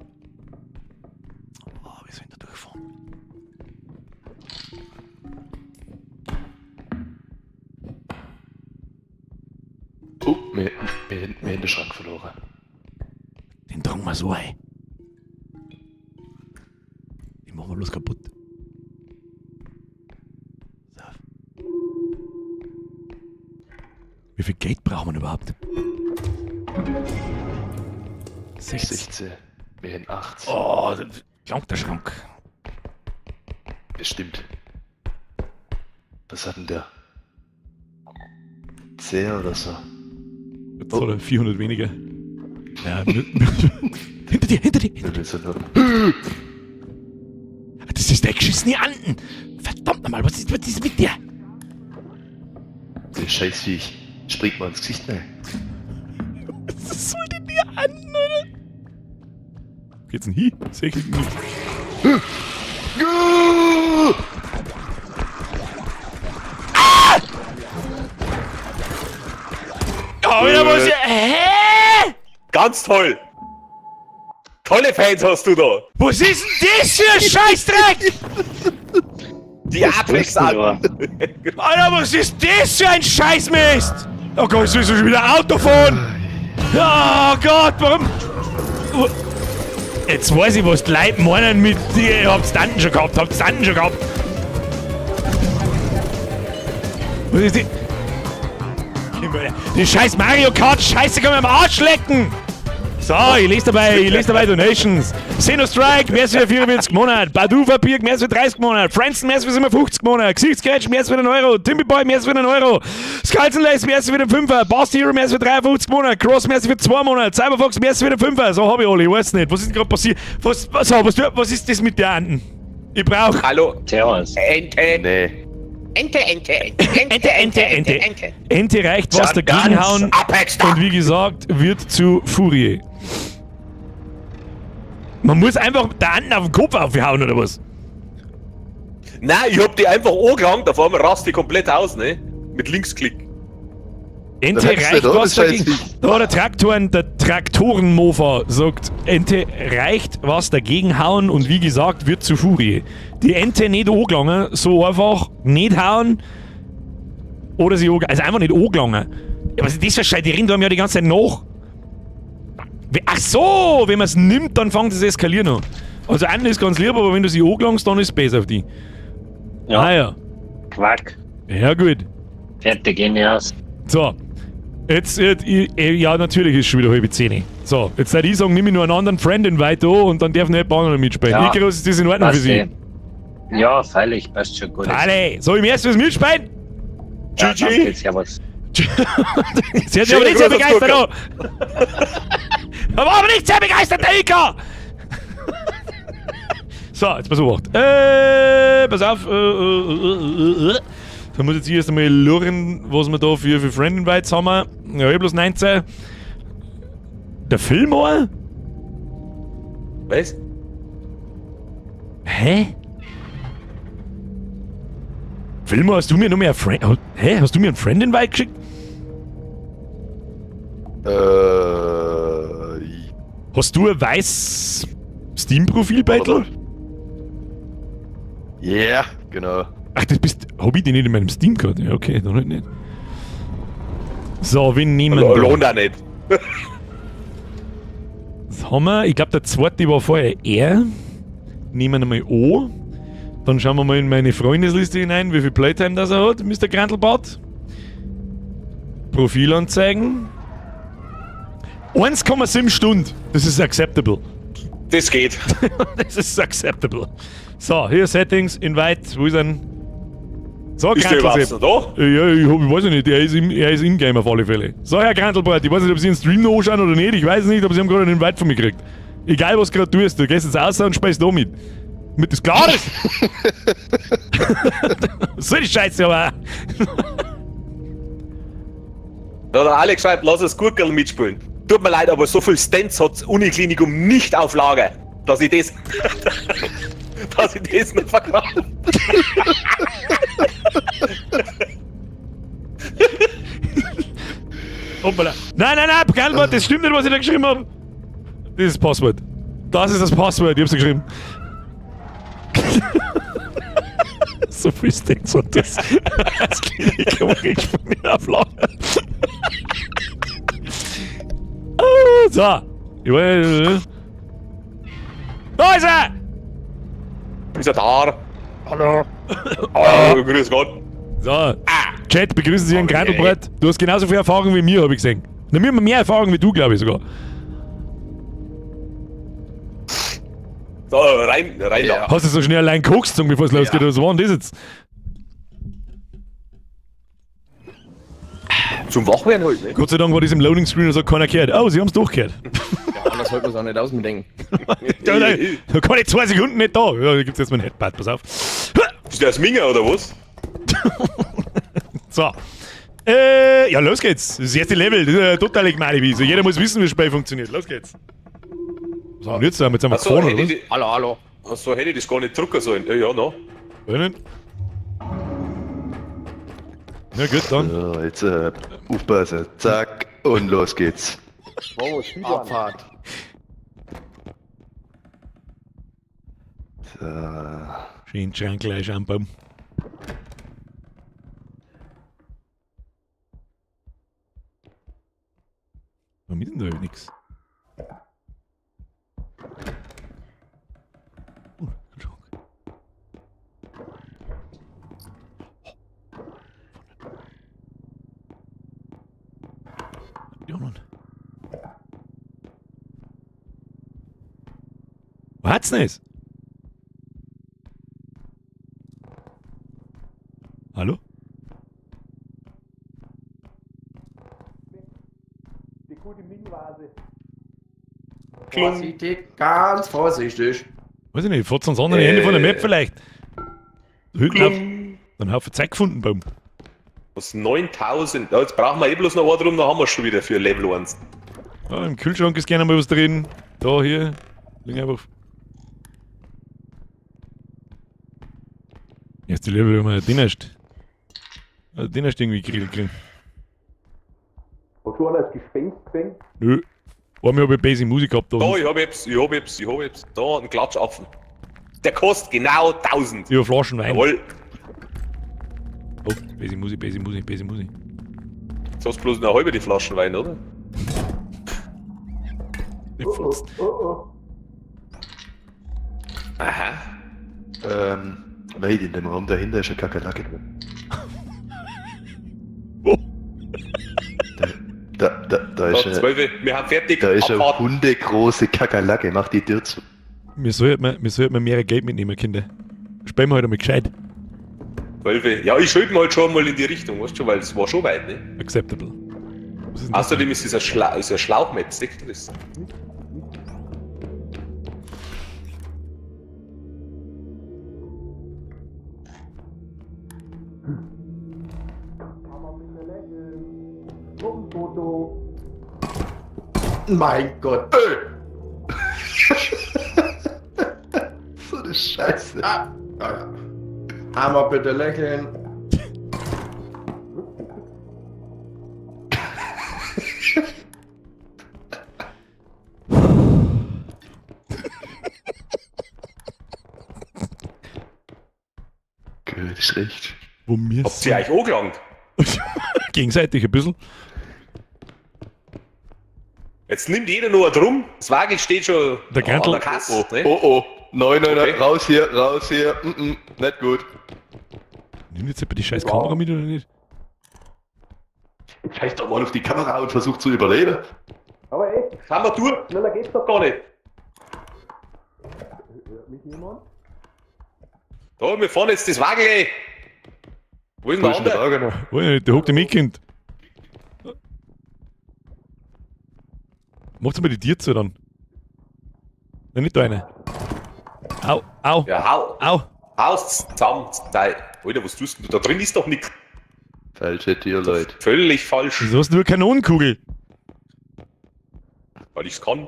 Oh, wir sind da durchgefahren. Oh, wir haben den Schrank verloren. Den tragen wir so ein. Den machen wir bloß kaputt. So. Wie viel Geld brauchen wir überhaupt? 16. Wir haben 18. Oh, das langt der Schrank. Bestimmt. Was hat denn der? 10 oder so. Jetzt hat er 400 weniger. Ja, hinter dir! Ja, willst du noch? Das ist der geschissene Anden! Verdammt nochmal, was ist mit dir? Der Scheißviech springt mal ins Gesicht rein. Was soll denn dir Anden, oder? Geht's denn hier? Seh ich nicht. Alter, was ist... Hä? Ganz toll! Tolle Fans hast du da! Was ist denn das für ein Scheißdreck? Die Apex an! Alter, was ist das für ein Scheißmist? Oh Gott, jetzt willst du schon wieder Auto fahren? Oh Gott, warum... Jetzt weiß ich, was die Leute meinen mit... Ihr habt's Tanten schon gehabt, Was ist die... Die scheiß Mario Kart Scheiße kann man am Arsch lecken! So, ich lese dabei Donations. Sinostrike, mehr als für 44 Monate. Badu Papierk, mehr als für 30 Monate. Franson, mehr als für 57 Monate. Gesichtscratch, mehr als für €1. Timmy Boy, mehr als für €1. Skulls&Lace, mehr als für den 5er. Boss Hero, mehr als für 53 Monate. Cross, mehr als für 2 Monate. Cyberfox, mehr als für den 5er. So, hab ich alle, ich weiß nicht. Was ist denn gerade passiert? Was ist das mit der Anden? Ich brauch... Hallo? Servus. Ente! Nee. Ente. Ente reicht was dagegen hauen. Und wie gesagt, wird zu Furie. Man muss einfach der Anden auf den Kopf aufhauen, oder was? Nein, ich hab die einfach angelangt, auf einmal rast die komplett aus, ne? Mit Linksklick. Ente reicht was dagegen. Da der Traktorenmofa sagt, Ente reicht was dagegen hauen und wie gesagt, wird zu Furie. Die Ente nicht angelangen, so einfach nicht hauen oder sie angelangen. Also einfach nicht angelangen. Ja, was ist das für Scheiße? Die rennen da ja die ganze Zeit nach. Ach so, wenn man es nimmt, dann fängt es eskalieren an. Also einen ist ganz lieb, aber wenn du sie angelangst, dann ist es besser auf die. Ja. Ah ja. Quack. Ja gut. Fertig, gehen wir aus. So. Jetzt, ja natürlich ist schon wieder halbe 10. So, jetzt würde ich sagen, nimm ich nur einen anderen Friend-Invite an und dann dürfen nicht ein paar andere mitspielen. Ja. Ich glaube, ist das in Ordnung für Sie? Ja, freilich, passt schon gut. Alle, soll ich mir erst was mitspielen? Ja, danke, servus. Sie hat sich aber nicht sehr begeistert, oh. Er war aber nicht sehr begeistert, der Ika! So, jetzt pass auf. Pass auf. Da muss jetzt erst einmal schauen, was wir da für Friend-Invites haben. Ja, ich bloß 19. Der Fillmore? Was? Hä? Fillmore, hast du mir noch mehr Friend... Hä? Hast du mir einen Friend-Invite geschickt? Hast du ein weiß Steam-Profil bei dir? Ja, yeah, genau. Ach, das bist... Hab ich den nicht in meinem Steam gehabt? Ja, okay, dann halt nicht. So, wen nehmen wir? Lohnt auch nicht. Was haben wir? Ich glaube, der zweite war vorher er. Nehmen wir mal an. Dann schauen wir mal in meine Freundesliste hinein, wie viel Playtime das er hat, Mr. Grantelbart. Profil anzeigen. 1,7 Stunden. Das ist acceptable. Das geht. Das ist acceptable. So, hier Settings, Invite, wo ist er? So, ist der überhaupt noch da? Ja, ich weiß nicht, er ist in-game auf alle Fälle. So, Herr Grantelbart, ich weiß nicht, ob Sie den Stream noch anschauen oder nicht, ich weiß nicht, aber Sie haben gerade einen Invite von mir gekriegt. Egal, was du gerade tust, du gehst jetzt raus und spielst da mit. Mit das Klares! So die Scheiße, aber Ja, der Alex schreibt, lass das Gurkel mitspielen. Tut mir leid, aber so viel Stents hat das Uniklinikum nicht auf Lager, dass ich das... dass ich das nicht verkaufe. Hoppala. Nein, Grantelbart, das stimmt nicht, was ich da geschrieben habe. Das ist das Passwort. Das ist das Passwort, ich hab's geschrieben. So viel Stents und das Klinikum kriegt von mir auf Lager. So. Da ist er! Ist er da? Hallo. Oh, grüß Gott. So. Chat, begrüßen Sie Herrn Grantelbart. Du hast genauso viel Erfahrung wie mir, habe ich gesehen. Na, wir haben mehr Erfahrung wie du, glaube ich sogar. So, rein Ja. da. Hast du so schnell allein geguckt, bevor es losgeht, oder was war denn das jetzt? Zum Wachwerden halt, ne? Gott sei Dank war das im Loading Screen und so keiner gehört. Oh, sie haben es doch gehört. Ja, anders hält man es auch nicht aus mit Denken. Ja, nein, da kann ich 2 Sekunden nicht da. Ja, da gibt's jetzt mein Headpad, pass auf. Ist der Sminger oder was? So. Ja, los geht's. Das erste Level, das ist eine totale Gemeindewiese. Jeder muss wissen, wie das Spiel funktioniert. Los geht's. So, und jetzt sind wir Achso, vorne, hätte oder was? ich, hallo. Achso, hätte ich das gar nicht drucken sollen. Ja, no. Ja, nicht? Ja, gut, dann. Ja, jetzt aufpassen. Zack. Und los geht's. Machen wir Skifahren. Abfahrt. So. Schön Schrankleich am Baum. Warum ist denn da nix? Oh, Kühlschrank. Die anderen. Wo hat's denn jetzt? Hallo? Die gute Ming-Vase. Vorsichtig, ganz vorsichtig. Weiß ich nicht, fährt's ans andere Ende von der Map vielleicht? Dann haben wir Zeit gefunden, Baum. Was 9000? Ja, jetzt brauchen wir eh bloß noch einen drum, dann haben wir schon wieder für Level 1. Ja, im Kühlschrank ist gerne mal was drin. Da, hier. Liegen einfach. Erste Level haben wir Dinnerst. Also Dinnerst irgendwie kriegen. Hast du einen als Gespenst gesehen? Nö. Einmal habe ich Basic Musik gehabt. Da Ich hab jetzt. Da einen Klatschapfen. Der kostet genau 1000. über Flaschen Wein. Jawohl. Oh, Basic Musik. Jetzt hast du bloß eine halbe die Flaschen Wein, oder? Die Fotzt. Aha. Weit in dem Raum dahinter ist eine Kakerlake drin. Oh. Da ist So, eine, 12. Wir haben fertig. da ist eine Abfahrt. hundegroße Kakerlake, mach die Tür zu. Wir sollten mehr Geld mitnehmen, Kinder. Sparen wir halt einmal gescheit. 12. Ja, ich schieb mal halt schon mal in die Richtung, weißt du, weil es war schon weit, ne? Acceptable. Was ist denn das? Außerdem ist es ein Schlauchmetz, seht ihr das? Gruppenfoto. Mein Gott. So eine Scheiße. Ja. Einmal bitte lächeln. Gut, ist recht. Wo wir Habt ihr euch angelangt? gegenseitig ein bisschen. Jetzt nimmt jeder nur drum. Das Wagel steht schon Der Gantl- an der Kasse. Ne? Oh. Nein, Okay. raus hier. Nicht gut. Nimm jetzt etwa die scheiß Kamera mit oder nicht? Jetzt scheiß doch mal auf die Kamera und versuch zu überleben. Aber echt, Das haben wir durch. schneller geht's doch Gar nicht. Hört mich jemand? Da, wir fahren jetzt das Wagel, ey. Wo ist denn der andere? Wagen noch? Oh ja, nicht, der hockt im Kind. Macht's mal die Tier zu dann. Nein, nicht da eine. Au. Ja, Au. haust zusammen. Alter, was tust du? Da drin ist doch nichts. Falsche Tür, Leute. Völlig falsch, Wieso hast du nur eine Kanonenkugel? weil ich's kann.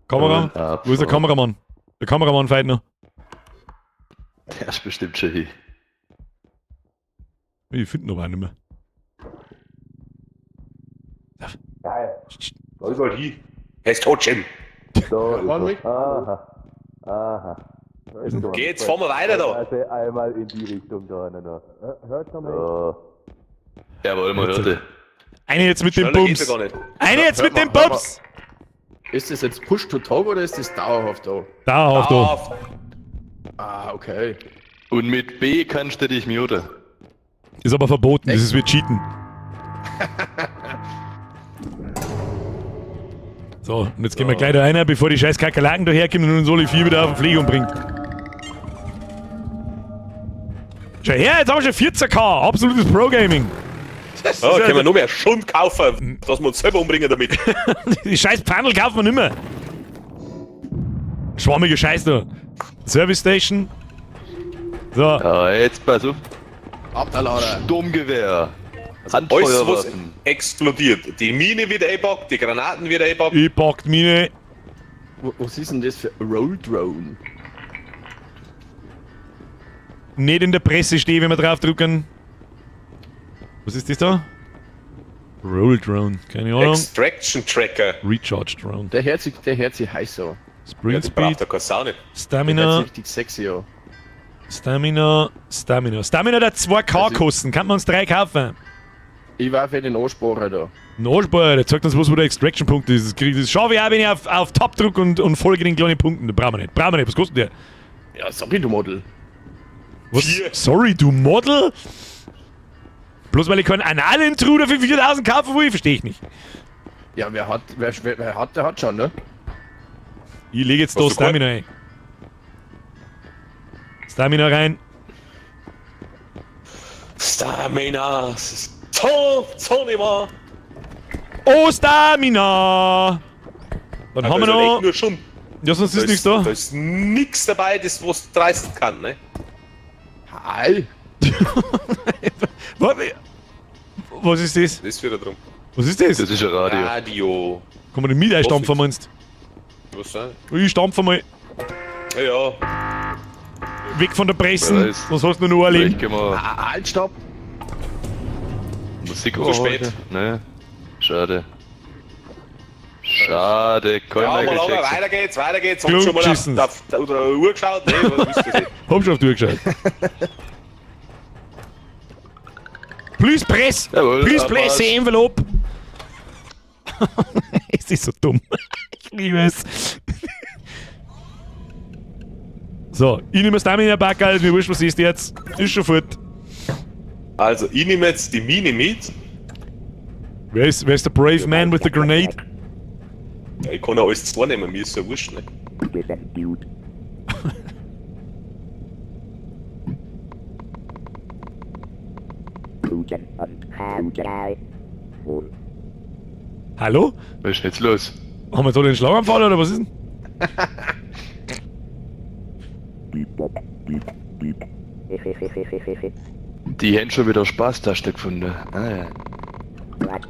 Kamera? Wo ist der Kameramann? Der Kameramann fährt noch. Der ist bestimmt schon hier. Ich finde aber auch nicht mehr. Geil. Da ist halt hin. Er ist tot, Jim. Da ist Mann, er. mich. Aha. Geh, jetzt fahren wir weiter da. Also einmal in die Richtung da. Hört noch mal. Jawohl, man hörte. Eine jetzt mit dem Schneller geht's Bums. ja gar nicht. Eine jetzt mit dem Hör mal. Bums. Ist das jetzt Push to Talk oder ist das dauerhaft da? Dauerhaft da. Auf. Ah, okay. Und mit B kannst du dich muten. Ist aber verboten, das ist wie Cheaten. So, und jetzt gehen wir gleich da rein, bevor die scheiß Kakerlaken daherkommen und uns alle vier wieder auf den Flieger umbringt. Schau her, jetzt haben wir schon 14K, absolutes Pro-Gaming. Ja, können wir noch mehr Schund kaufen, dass wir uns selber umbringen damit. Die scheiß Panel kaufen wir nicht mehr. Schwammige Scheiß da. Service Station. So, Ja, jetzt pass auf. Ab der Lader. Sturmgewehr. Alles, was Handfeuerwaffen. explodiert. Die Mine wird eingepackt, die Granaten wird eingepackt. ich packt meine. Was ist denn das für Roll Drone? Nicht in der Presse stehen, wenn wir draufdrücken. Was ist das da? Roll Drone, keine Ahnung. Extraction Tracker. Recharge Drone. Der hört sich heiß an. Sprint Ja, die braucht Speed, ja keine Sau nicht. Der hört Stamina, sich richtig sexy an. Stamina. Stamina der 2K Also- kosten. Kann man uns 3 kaufen? Ich war für den Ansparer da. Nachspar, der zeigt uns was, wo der Extraction-Punkt ist. Das schaue ich auch, wenn ich auf Tab drücke und folge den kleinen Punkten. Da brauchen wir nicht. Was kostet der? Ja, sorry, du Model. Was? 4. Sorry, du Model? Bloß weil ich keinen Anal-Intruder für 4000 kaufen will, verstehe ich nicht. Ja, wer hat, der hat schon, ne? Ich lege jetzt Hast da du Stamina ein. Stamina rein. Stamina. So nicht mehr. Oh, Stamina! Dann haben wir noch. Nur schon. Ja, sonst ist nichts da. Da ist nichts dabei, das was dreisten kann, ne? Hi! Warte. Was ist das? Das ist wieder drum. Was ist das? Das ist ein Radio. Radio. Kann man den mit einstampfen, meinst Was sein? du? Ich stampfe mal Ja. weg von der Wer Pressen, weiß. sonst hast du nur ein Vielleicht Leben. können wir Halt, stopp! Musik Zu spät. anhalten. Ne? Schade. Schade, kein Ja, mal Michael lange, Jackson. weiter geht's. Hast Klug du schon mal geschissen. auf der Uhr geschaut? Nee, was ist das? Hab schon auf durchgeschaut. Please press! Jawohl, Please aber- press the envelope! Es ist so dumm. Ich liebe es. So, ich nehme Stamina-Backerl, mir wurscht, was ist jetzt. Ist schon fort. Also, ich nehme jetzt die Mini mit. Wer ist der brave man with the grenade? Ja, ich kann ja alles zwei nehmen, mir ist ja wurscht, ne? With that dude. Putin und Handel. Hallo? Was ist denn jetzt los? Haben wir da den Schlaganfall oder was ist denn? Beep, bop, beep, beep. Die haben schon wieder Spaßtaste gefunden. Ah, ja. What?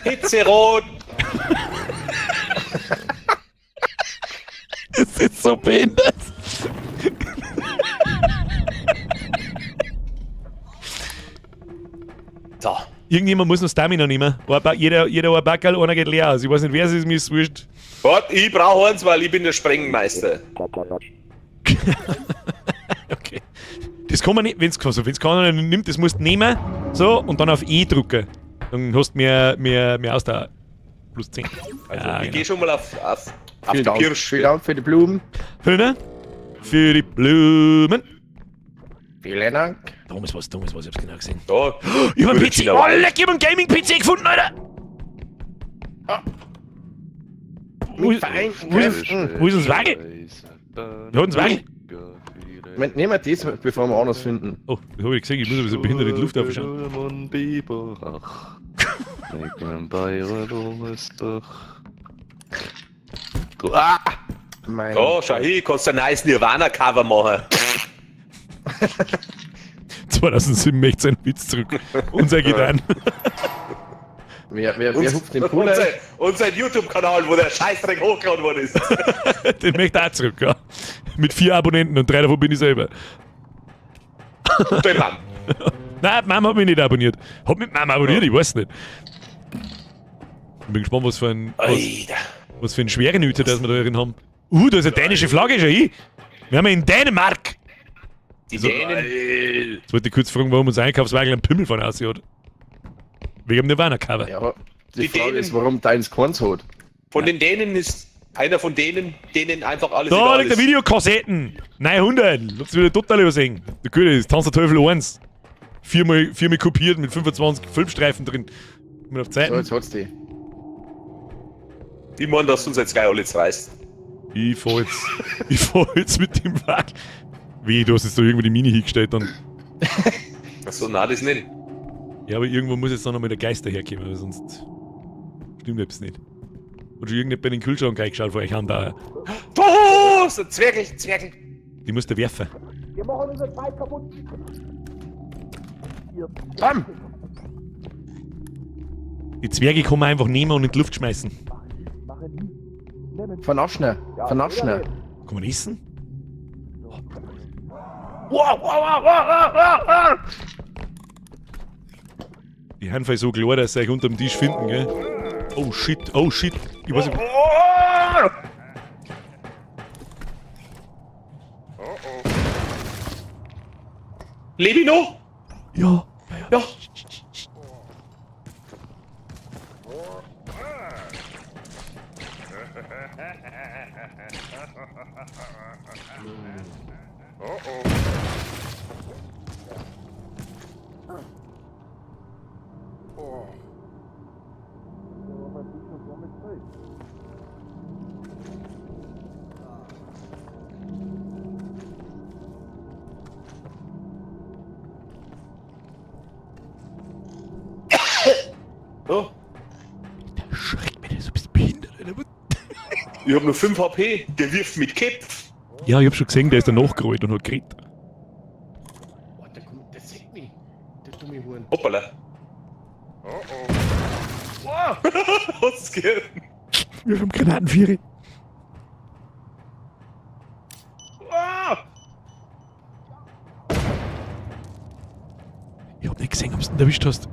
Hitzerot! Das ist so behindert. So. Irgendjemand muss noch Stamina nehmen. Jeder ein Backerl, einer geht leer aus. Ich weiß nicht, wer es ist, mir ist wurscht. Warte, ich brauche eins, weil ich bin der Sprengmeister. Okay. Das kann man nicht, wenn's keiner nimmt, das musst du nehmen, so, und dann auf E drücken. Dann hast du mehr Ausdauer. Plus 10. Also, Ja, ich genau. gehe schon mal auf Vielen die Dank. Kirsch. Vielen Dank für die Blumen. Für die Blumen. Vielen Dank. Dummes was, ich hab's genau gesehen. Da. Ich hab einen Gute PC, China oh, Wald. leck, ich hab einen Gaming-PC gefunden, Alter! Mit feinen Kräften. Wo ist das Wagen? Wir hatten das Wagen. Moment, nehmen wir das, bevor wir anders finden. Oh, das hab ich gesehen, ich muss aber so behindert in die Luft aufschauen. Ah! Mein Oh, schau hier, kannst du ein nice Nirvana-Cover machen. 2007 möchte sein Witz zurück. Unser geht an. Wer hupft den Pool ein? Unser YouTube-Kanal, wo der Scheißdreck hochgeladen worden ist. Den möchte ich auch zurück, ja. Mit 4 Abonnenten und 3 davon bin ich selber. Den Mann. Nein, Mama hat mich nicht abonniert. Hat mich Mama abonniert, ich weiß nicht. Ich bin gespannt, was für ein schweren Hüter, das wir da drin haben. Da ist eine dänische Flagge schon hin. Wir haben in Dänemark. Die So, Dänen. Jetzt wollte ich kurz fragen, warum unser Einkaufswagen einen Pimmel von aussieht. Wegen dem Nirvana-Cover. Ja, die Die Frage Dänen- ist, warum deins keins hat. Von den Dänen ist einer von denen einfach alles Da egal liegt der ist. Videokassetten. 900. Lass wieder total übersehen. Der Köder ist Tanz der Teufel 1. Viermal kopiert mit 25 Filmstreifen drin. Mit auf So, Zeiten. jetzt hat's die. Ich meine, dass uns jetzt gleich alles reißt. Ich fahr jetzt mit dem Wagen. Wie, du hast jetzt da irgendwo die Mini hingestellt dann. Achso, nein, das nicht. Ja, aber irgendwo muss jetzt dann nochmal der Geist daherkommen, weil sonst stimmt etwas nicht. Hat schon irgendjemand bei den Kühlschrank reingeschaut vor euch an da. Oh, so Zwergel. Die musst du werfen. Bam! Die Zwerge kann man einfach nehmen und in die Luft schmeißen. Vernaschen. Vernaschen. Kann man essen? Die Handfall so klar, dass sie euch unter dem Tisch finden, gell? Oh shit, oh shit. Ich weiß nicht. Lebe ich noch? Ja. Ja. Oh. Der schreckt mir, so bist behindert, Alter. Ich hab nur 5 HP, der wirft mit Kepf. Ja, ich hab schon gesehen, der ist da nachgerollt und hat geredet. Boah, der sieht mich. Der dumme Huren. Hoppala. Was geht? Wir haben Granatenviere. Ich hab nicht gesehen, ob du ihn erwischt hast.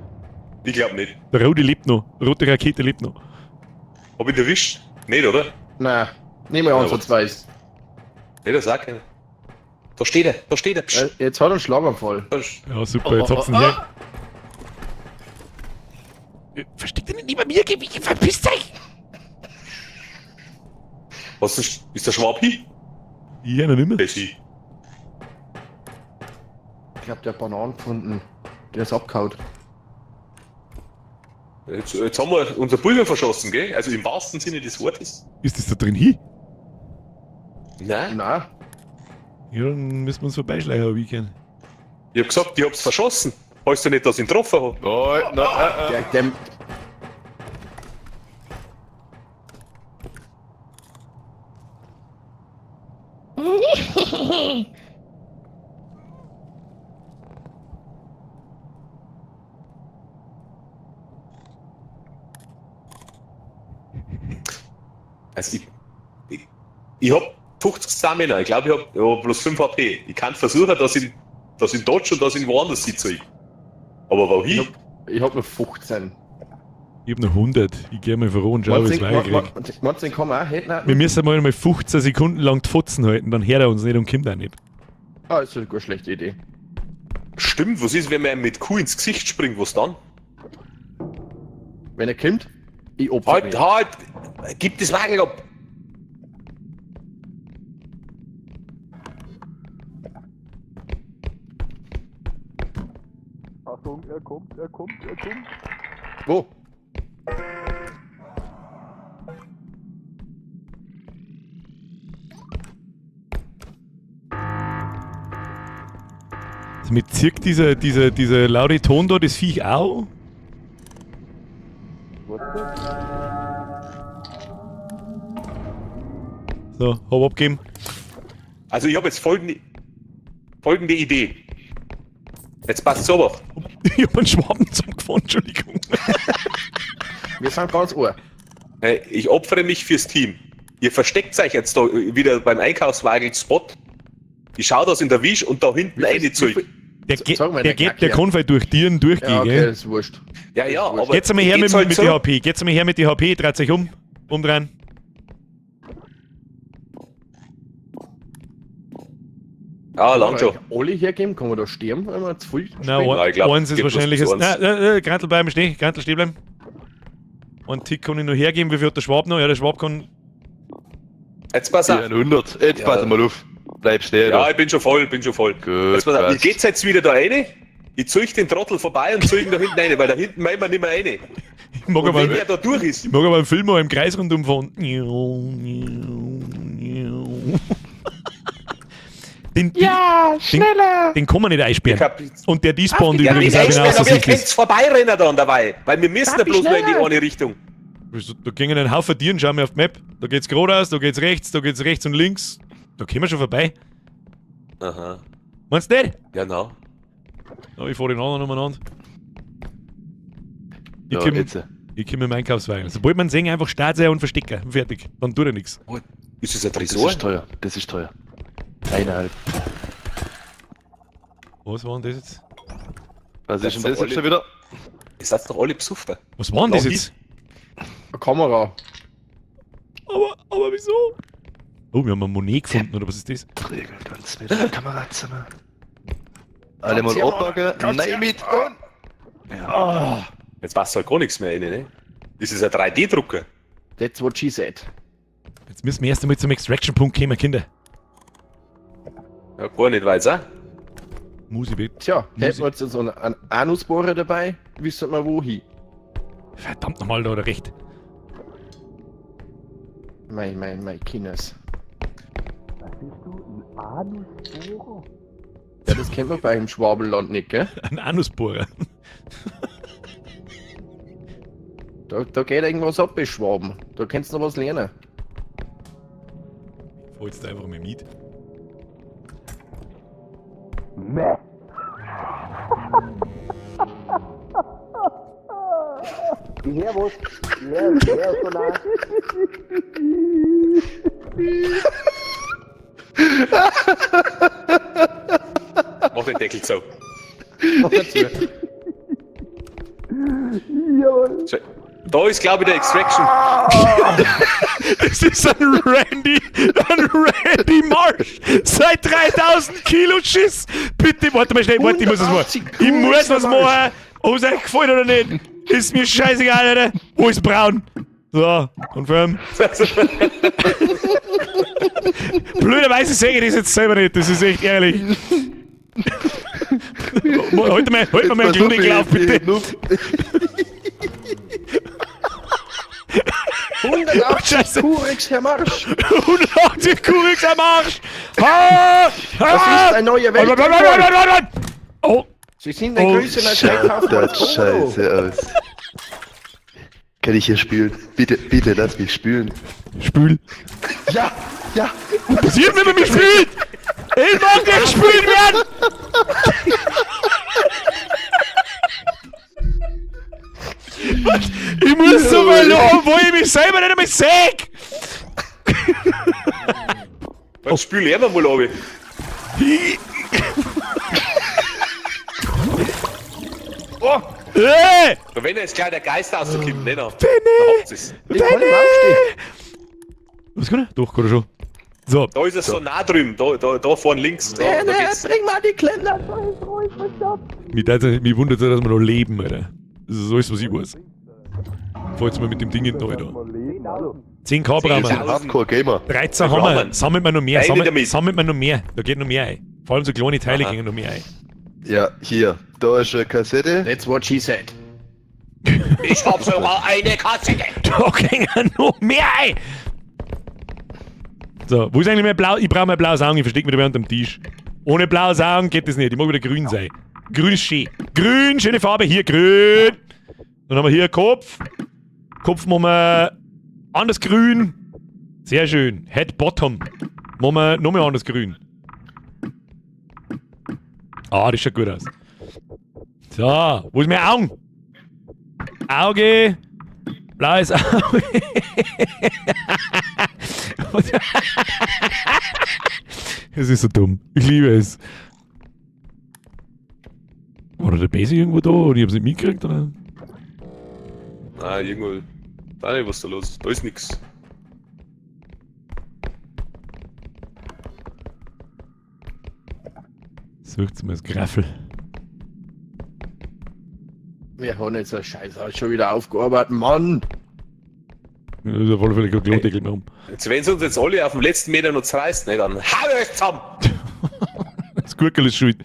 Ich glaub nicht. Der Rote lebt noch. Rote Rakete lebt noch. Hab ich ihn erwischt? Nicht, oder? Nein, nicht mehr ansatzweise. Nee, das auch keiner. Da steht er, da steht er. Psst. Jetzt hat er einen Schlaganfall. Ja, super, jetzt hab's ihn her. Versteckt ihn nicht bei mir, verpisst euch! Was ist der Schwab hier? Ja, noch nimmer. Der ist hier. Ich glaub, der hat Bananen gefunden. Der ist abgehauen. Jetzt haben wir unser Bullen verschossen, gell? Also im wahrsten Sinne des Wortes. Ist das da drin hin? Nein. Nein. Ja, dann müssen wir uns vorbeischleichen, aber ich kann. Ich hab gesagt, ich hab's verschossen. Weißt du nicht, dass ich ihn getroffen hab? Der Also ich hab 50 Stamina, ich glaube, ich hab bloß 5 HP. Ich kann versuchen, dass ich dodge und dass ich woanders sitze. Aber wohin? Ich hab nur 15. Ich hab noch 100. Ich geh mal voran und schau, wie es weiterkriegt. Meinst du, den kann man auch hätten? Wir müssen mal 15 Sekunden lang die Fotzen halten, dann hört er uns nicht und kommt auch nicht. Ah, ist eine gut schlechte Idee. Stimmt, was ist, wenn man ihm mit Kuh ins Gesicht springt, was dann? Wenn er kommt, ich opfer Halt, mich. halt! Gib das Wagen ab! Achtung, er kommt. Wo? Damit zirkt dieser laute Ton da das Viech auch. So, hab abgeben. Also ich habe jetzt folgende Idee. Jetzt passt's aber. Ich hab einen Schwaben zusammengefahren, Entschuldigung. Wir sind ganz ohr. Ich opfere mich fürs Team. Ihr versteckt euch jetzt da wieder beim Einkaufswagen Spot. Ich schau, dass in der Wisch und da hinten eine Zeug. Sag mal, Der Knack kann hier. vielleicht durch Tieren durchgehen, Ja, okay, gell? ist wurscht. Ja, ja, aber. Geht's einmal her mit halt die so. HP. Geht's einmal her mit die HP, dreht euch umdrehen. Ja, lang schon. Alle hergeben, kann man da sterben, wenn man zu viel Nein, Ja, ich glaub, eins ist geht bloß wahrscheinlich... zu Nein, Grantel bleiben stehen, Grantel stehen bleiben. Einen Tick kann ich noch hergeben, wie viel hat der Schwab noch? Ja, der Schwab kann... Jetzt pass auf. 100. Jetzt Ja. pass mal auf. Bleib stehen. Ja, ich bin schon voll. Gut, Jetzt pass auf. passt. Ich geht's jetzt wieder da rein. Ich züch den Trottel vorbei und züch ihn da hinten rein, weil da hinten meinen wir nicht mehr rein. Ich mag Und wenn aber... der da durch ist, Ich mag aber einen Film mal im Kreis rundum fahren. Den kann man nicht ich einsperren. hab, Und der despawnt ja, übrigens nicht auch, wenn er einsperren, aber ihr aussichtlich könnt's vorbeirennen dann dabei. Weil wir müssen ja bloß nur in die eine Richtung. ist. Da gingen ein Haufen Tieren, schau mal auf die Map. Da geht's geradeaus, da geht's rechts und links. Da können wir schon vorbei. Aha. Meinst du nicht? Genau. Ja, ich fahr den anderen umeinander. Ich Ja, komm jetzt. im Einkaufswagen. Sobald man sehen, einfach starten und verstecken. Fertig. Dann tut er nichts. Ist das ein Das Tresor? ist teuer. Das ist teuer. 1,5. Was war denn das jetzt? Was ist denn Das das sind jetzt schon wieder? Ihr seid doch alle besoffen. Was war denn das jetzt? Eine Kamera. Aber wieso? Oh, wir haben eine Monet gefunden, oder was ist das? Regeln ganz mit der Kamerazimmer. Alle mal abpacken, nein mit und... Ja. Jetzt passt halt gar nichts mehr rein, ne? Das ist ein 3D-Drucker. That's what she said. Jetzt müssen wir erst einmal zum Extraction-Punkt kommen, Kinder. Ja, gar nicht weit, auch. Muss ich bitte. Tja, hätten wir jetzt so einen Anusbohrer dabei, wissen wir wo hin. Verdammt nochmal, da hat er recht. Mein Kinders. Was bist du? Ein Anusbohrer? Ja, das kennt man bei im Schwabenland nicht, gell? Ein Anusbohrer. Da geht irgendwas ab bei Schwaben. Da kannst du noch was lernen. Fahr jetzt einfach mal mit. Meh. Ich hör was. Ich hör so nah. Mach den Deckel zu. Mach dazu. Jawohl. So, da ist, glaube ich, der Extraction. Das ist ein Randy Marsh. Seit 3000 Kilo Schiss. Bitte, warte mal schnell, warte, ich muss was machen. Ich muss was machen. Ob es euch gefällt oder nicht. Ist mir scheißegal, Alter. Wo ist braun? So, confirm. Blöderweise sehe ich das jetzt selber nicht, das ist echt ehrlich. Halt mal meinen Klumig auf, bitte. 180 Kurex, Herr Marsch. 180 Kurex am Arsch! Ha! Das ist ein neuer Weltrekord. Oh! Sie sind ein größerer Schaut das scheiße aus. Kann ich hier spülen? Bitte lass mich spülen. Spül! Ja! Was passiert, wenn man mich spült? Ich mag nicht gespült werden! Ich muss so verloren, wo ich mich selber nicht einmal säg! Dann spül ich mal ab. Oh! Da wenn jetzt gleich der Geist rauskommt, nicht noch. Danny! Was kann er? Doch, kann er schon. So. Da ist es so nah drüben, da vorne links. Da geht's. Bring mal die Klemme. Mich wundert es, dass wir noch leben, Alter. Das ist alles, was ich weiß. Fahr jetzt mal mit dem Ding in den da. 10k brauchen wir. Hardcore Gamer. 13 haben wir. Sammeln wir noch mehr. Rein damit. Sammeln wir noch mehr. Da geht noch mehr ein. Vor allem so kleine Teile gehen noch mehr ein. Ja, hier. Da ist eine Kassette. That's what she said. Ich hab sogar eine Kassette. Da gehen noch mehr ein. So, wo ist eigentlich mehr blau? Ich brauche mehr blaues Augen, ich verstecke mich da unter dem Tisch. Ohne blaues Augen geht das nicht, ich mag wieder grün sein. Grün ist schön. Grün, schöne Farbe, hier grün. Dann haben wir hier Kopf. Kopf machen wir anders grün. Sehr schön. Head Bottom. Machen wir nochmal anders grün. Ah, das schaut gut aus. So, wo ist mein Augen? Auge. Blaues Auge. Es ist so dumm. Ich liebe es. War der Basic irgendwo da oder ich hab's nicht mitgekriegt oder? Nein, irgendwo. Da nicht, was da los ist. Da ist nix. Sucht's mal das Graffel. Wir haben jetzt so Scheiße schon wieder aufgearbeitet, Mann! Das ist auf alle Fälle kein Klodeckel mehr um. Jetzt, wenn sie uns jetzt alle auf dem letzten Meter noch zerreißt, ne, dann hau euch zusammen! Das Gurkel ist schuld.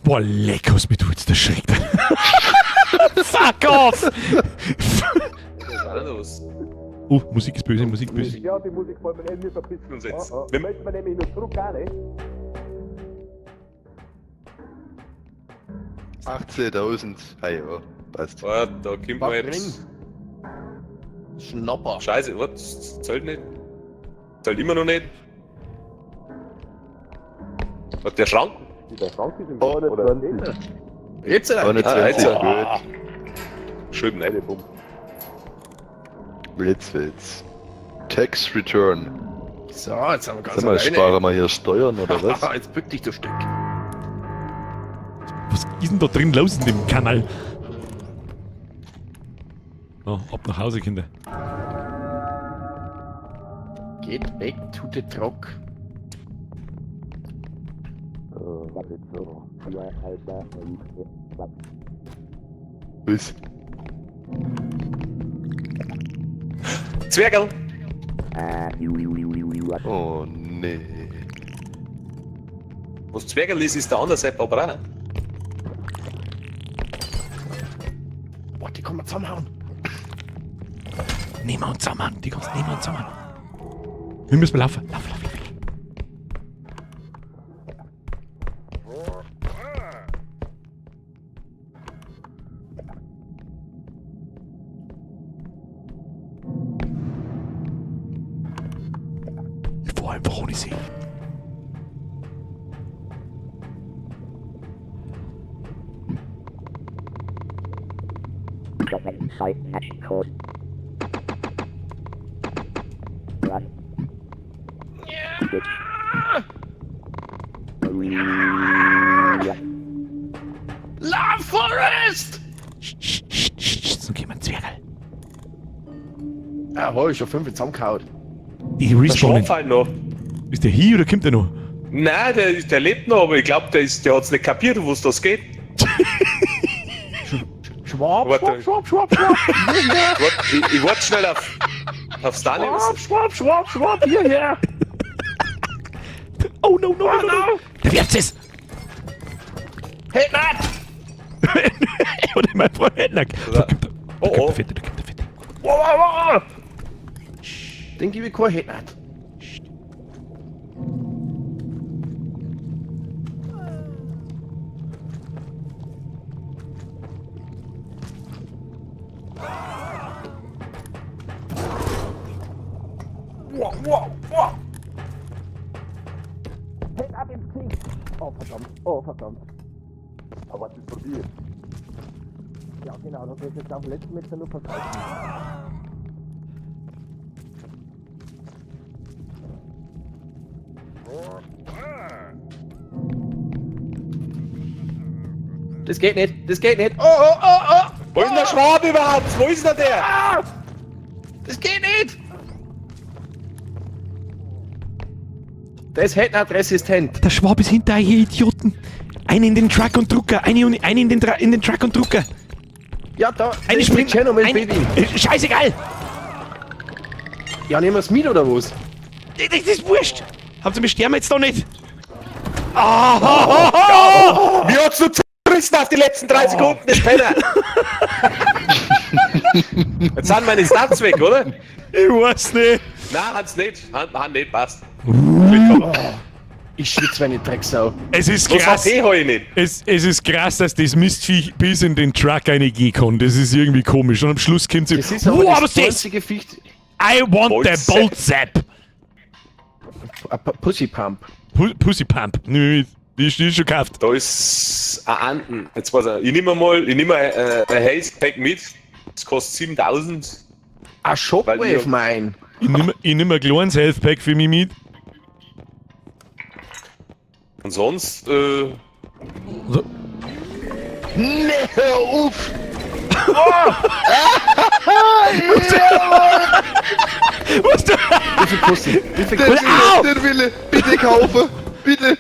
Boah, leck, was mich tut's erschreckt. Fuck off! Was war denn los? Musik ist böse, Musik ist böse. Ja, die Musik wollen wir nicht verpissen. Uns jetzt. Wir möchten nämlich noch zurück, auch nicht? 18.000. Ah ja, passt. Ah, da kommt mal etwas. Schnapper. Scheiße, was? Zählt nicht? Zählt immer noch nicht? Was, der Schrank? Der Schrank ist im Oh, oder Jetzt Aber nicht 20, gut. Schön, ne? Blitzwitz. Tax Return. So, jetzt haben wir ganz Sag mal, sparen wir hier Steuern oder was? Jetzt bück dich, du Stück. Was ist denn da drin los in dem Kanal? Oh, ab nach Hause, Kinder. Geht weg, tut den Trock. Was? Zwergerl! Oh nee. Was Zwergerl ist, ist der andere Sepp aber auch. Boah, die kann man zusammenhauen. Nehmen wir uns zusammen, die kannst nehmen wir uns zusammen. Wir müssen laufen. Lauf. Ich fahr einfach ohne sie. Love Forest! So gehen wir Zwergel. Ja, hol ich schon 5 zusammengehauen. Die Der respawnen. schlaft halt noch. Ist der hier oder kommt der noch? Nein, der lebt noch, aber ich glaube, der hat's nicht kapiert, wo es das geht. Schwab, Warte. schwab. Ich warte schnell auf Stanley. Schwab, hierher! Oh no. Der wirft es! Hey, nein! Oder mein Freund Hednack. Da kommt Oh, der oh. Fette. Wow. Den gebe ich kein Hit nicht. Wow. Hit ab ins Knie. Oh, verdammt. Aber was ist von dir? Ja, genau, das ist jetzt auf dem letzten Meter nur verkaufen. Das geht nicht. Oh! Wo ist denn der Schwab überhaupt? Wo ist denn der? Ah! Das geht nicht! Der ist Headnut-resistent. Der Schwab ist hinter euch, ihr Idioten. Einen in den Truck und Drucker. Einen in den Truck und Drucker. Ja, da. Eine springt. Channel mit Baby. Scheißegal. Ja, nehmen wir es mit oder was? Das ist wurscht. Habt ihr mich sterben jetzt doch nicht? Ah! Wie hat's du zugerissen auf die letzten 3 Sekunden, das Penner? Jetzt sind meine Stats weg, oder? Ich weiß nicht. Nein, hat's nicht. Hat nicht, passt. Ich schwitze meine Drecksau. Es ist Was krass. HP hab ich nicht. Es ist krass, dass das Mistviech bis in den Truck reingehen kann. Das ist irgendwie komisch. Und am Schluss kommt sie. Das ist aber Wow, das was ist das? einzige Ficht. I want Bolt the Zap. Bolt Zap. Pussy Pump. Pussy Pump. Nö, die ist schon gekauft. Da ist ein Anden. Jetzt weiß ich nehme ein Haze Pack mit. Das kostet 7000. A Weil Shockwave, ihr- mein. Ich nehm ein kleines Health Pack für mich mit. Und sonst, Nee, hör auf! Was du? Wie viel Pussy? Wie viel Pussy? Der Wille, bitte kaufen, bitte.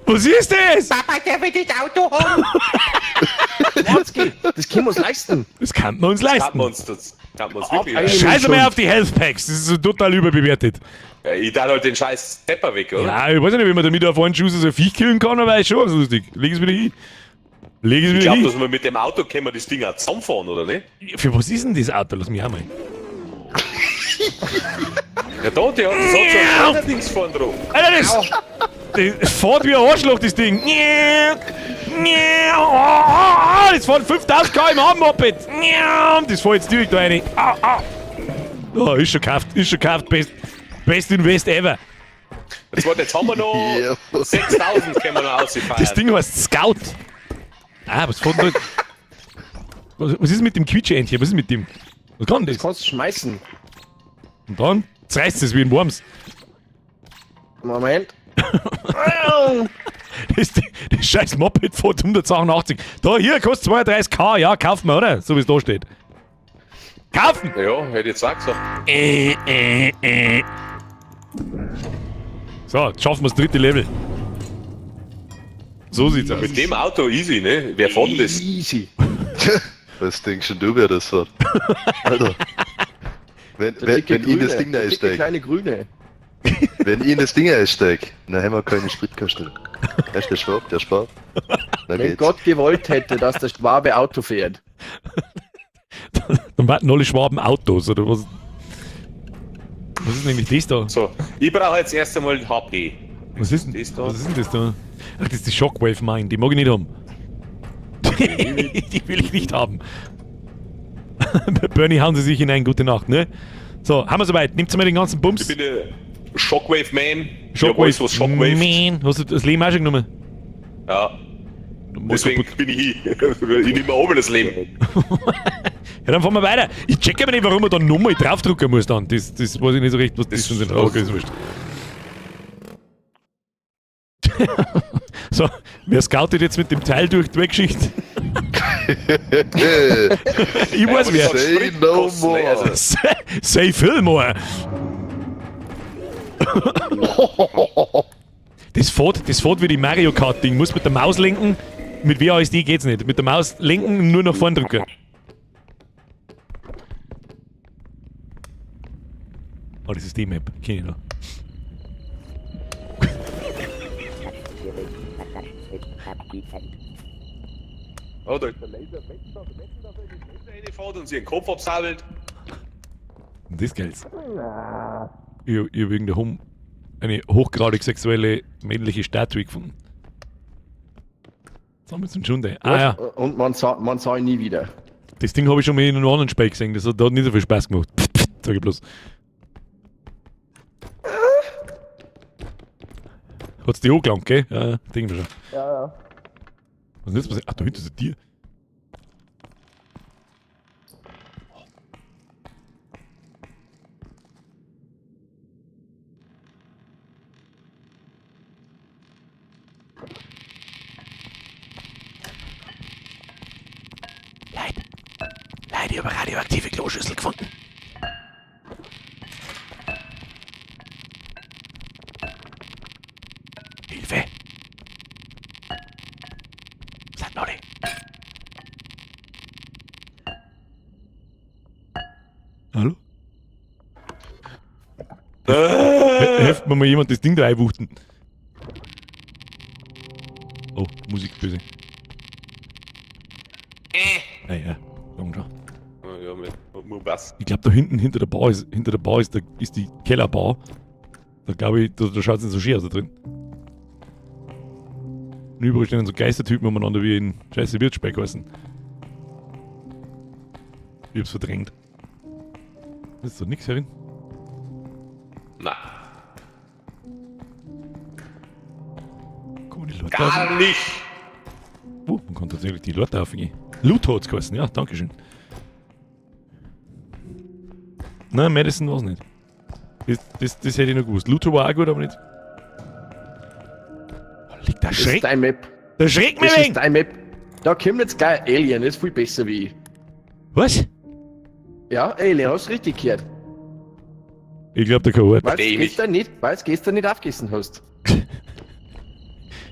Was ist das? Das können wir uns leisten. Das kann man uns kann leisten. man uns wirklich. eine- Scheiße mehr auf die Health Packs. Das ist so total überbewertet. Ja, ich darf halt den scheiß Tepper weg, oder? Ja, ich weiß nicht, wie man damit auf einen Schuss so ein Viech killen kann, aber ist schon was lustig. Leg es wieder hin. Leg es Ich wieder glaube, hin. dass wir mit dem Auto können wir das Ding auch zusammenfahren, oder nicht? Für was ist denn das Auto? Lass mich auch mal. Ja, da, der hat so ein kleiner Dings vorne drauf. Alter, das fährt wie ein Arschloch, das Ding. Das fährt 5000 km/h Moped. Das fährt jetzt direkt da rein. Oh, ist schon gekauft. Best Invest ever. Jetzt, warte, jetzt haben wir noch Ja. 6000 können wir noch ausfeiern. Das Ding heißt Scout. Was fährt da? Was ist mit dem Quietscheentchen? Was ist mit dem? Was kann das? Das kannst du schmeißen. Und dann zerreißt es wie ein Worms. Moment. Das Scheiß Moped fährt 182. Da, hier, kostet 32k. Ja, kaufen wir, oder? So wie es da steht. Kaufen! Ja, hätte ich jetzt auch gesagt. So, jetzt schaffen wir das 3. Level. So sieht's aus. Mit dem Auto easy, ne? Wer fährt denn das? Easy. Was denkst denn du, wer das hat? Alter. Wenn ich in das Ding einsteige, kleine Grüne. wenn ich in das Ding einsteige, dann haben wir keine Spritkosten. Erst der Schwab, der spart. Dann Wenn geht's. Gott gewollt hätte, dass der Schwabe Auto fährt. Dann warten alle Schwaben Autos, oder was? Was ist nämlich das da? So, ich brauche jetzt erst einmal ein HP. Was ist denn das da? Was ist denn das da? Ach, das ist die Shockwave Mine, die mag ich nicht haben. Die will ich nicht haben. Bernie, hauen Sie sich hinein, gute Nacht, ne? So, haben wir soweit. Nimmt mal den ganzen Bums. Ich bin der Shockwave Man. Shockwave Ja, was Shockwave. Man. Hast du das Leben auch schon genommen? Ja. Deswegen bin ich hier. Ich nehme oben das Leben. Ja, dann fahren wir weiter. Ich check aber nicht, warum man da nochmal draufdrücken muss dann. Das weiß ich nicht so recht, was das sind. Okay, ist wurscht. So, wer scoutet jetzt mit dem Teil durch die Weggeschichte? Ich weiß wer. Say no more. Also, Say Fillmore. Das fährt wie die Mario Kart Ding. Muss mit der Maus lenken. Mit WASD geht's nicht. Mit der Maus lenken, nur nach vorn drücken. Oh, das ist die Map. Kenn ich noch. oh, da ist der Laser reingefahren und sie den Kopf absabbelt. Und das geht's. Ich hab wegen der eine hochgradig sexuelle männliche Statue gefunden. Das haben wir jetzt schon da. Ah ja, Und man sah ihn nie wieder. das Ding habe ich schon mal in einem anderen Spiel gesehen. Das hat nicht so viel Spaß gemacht. Sag ich bloß. Hat's die angelangt, gell? Ja, denken wir schon. Ja. Was ist jetzt passiert? Ach, da hinten ist ein Tier. Leute, ich habe eine radioaktive Kloschüssel gefunden. Hilfe! Seid noch nicht. Hallo? Helft mir mal jemand das Ding da einwuchten. Oh, Musik böse. Ja, lang schon. Ja, mit was? Ich glaube da hinten hinter der Bar ist die Kellerbar. Da glaube ich, da schaut es nicht so schön aus da drin. Und überall stehen so Geistertypen umeinander wie in scheiße Wirtsspeck heißen. Ich hab's verdrängt. Ist doch nix herin? Nein, Kann man die Leute gar nicht. Oh, man kann tatsächlich die Leute aufgehen. Loot hat's geheißen, ja, dankeschön. Nein, Madison war's nicht. Das hätte ich noch gewusst. Luther war auch gut, aber nicht. Oh, liegt der Das Schreck? ist dein Map. Der Schreck mir Das weg! ist dein Map. Da kommt jetzt gleich Alien, das ist viel besser wie ich. Was? Ja, Alien, hast du richtig gehört. Ich glaube, der kann Ort. Weil Versteh du ich. gestern nicht aufgegessen hast.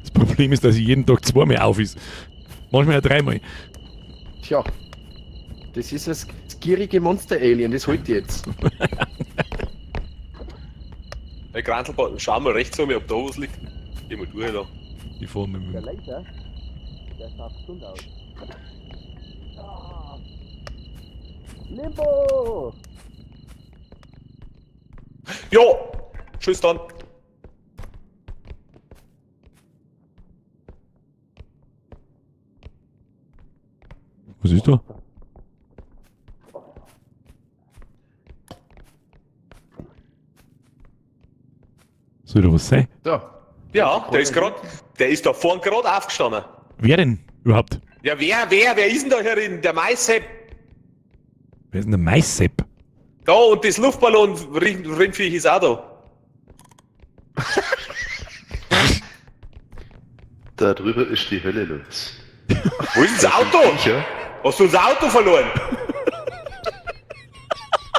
Das Problem ist, dass ich jeden Tag zweimal auf ist. Manchmal auch dreimal. Tja, das ist das gierige Monster-Alien, das holt jetzt. Hey, Grantelbart, schau mal rechts um, ob da was liegt. Geh mal durch da. Ich fahr mit dem. Laser, der schaut gesund aus. Limbo! Ja! Tschüss dann. Was ist da? Soll da was sein? So, Ja, der ist da vorne gerade aufgestanden. Wer denn überhaupt? Ja, wer ist denn da herin? Der Maisepp. Wer ist denn der Maissepp? Da und das Luftballon-Rindviech ist auch da. Da drüber ist die Hölle los. Wo ist das Auto? Sicher? Hast du unser Auto verloren?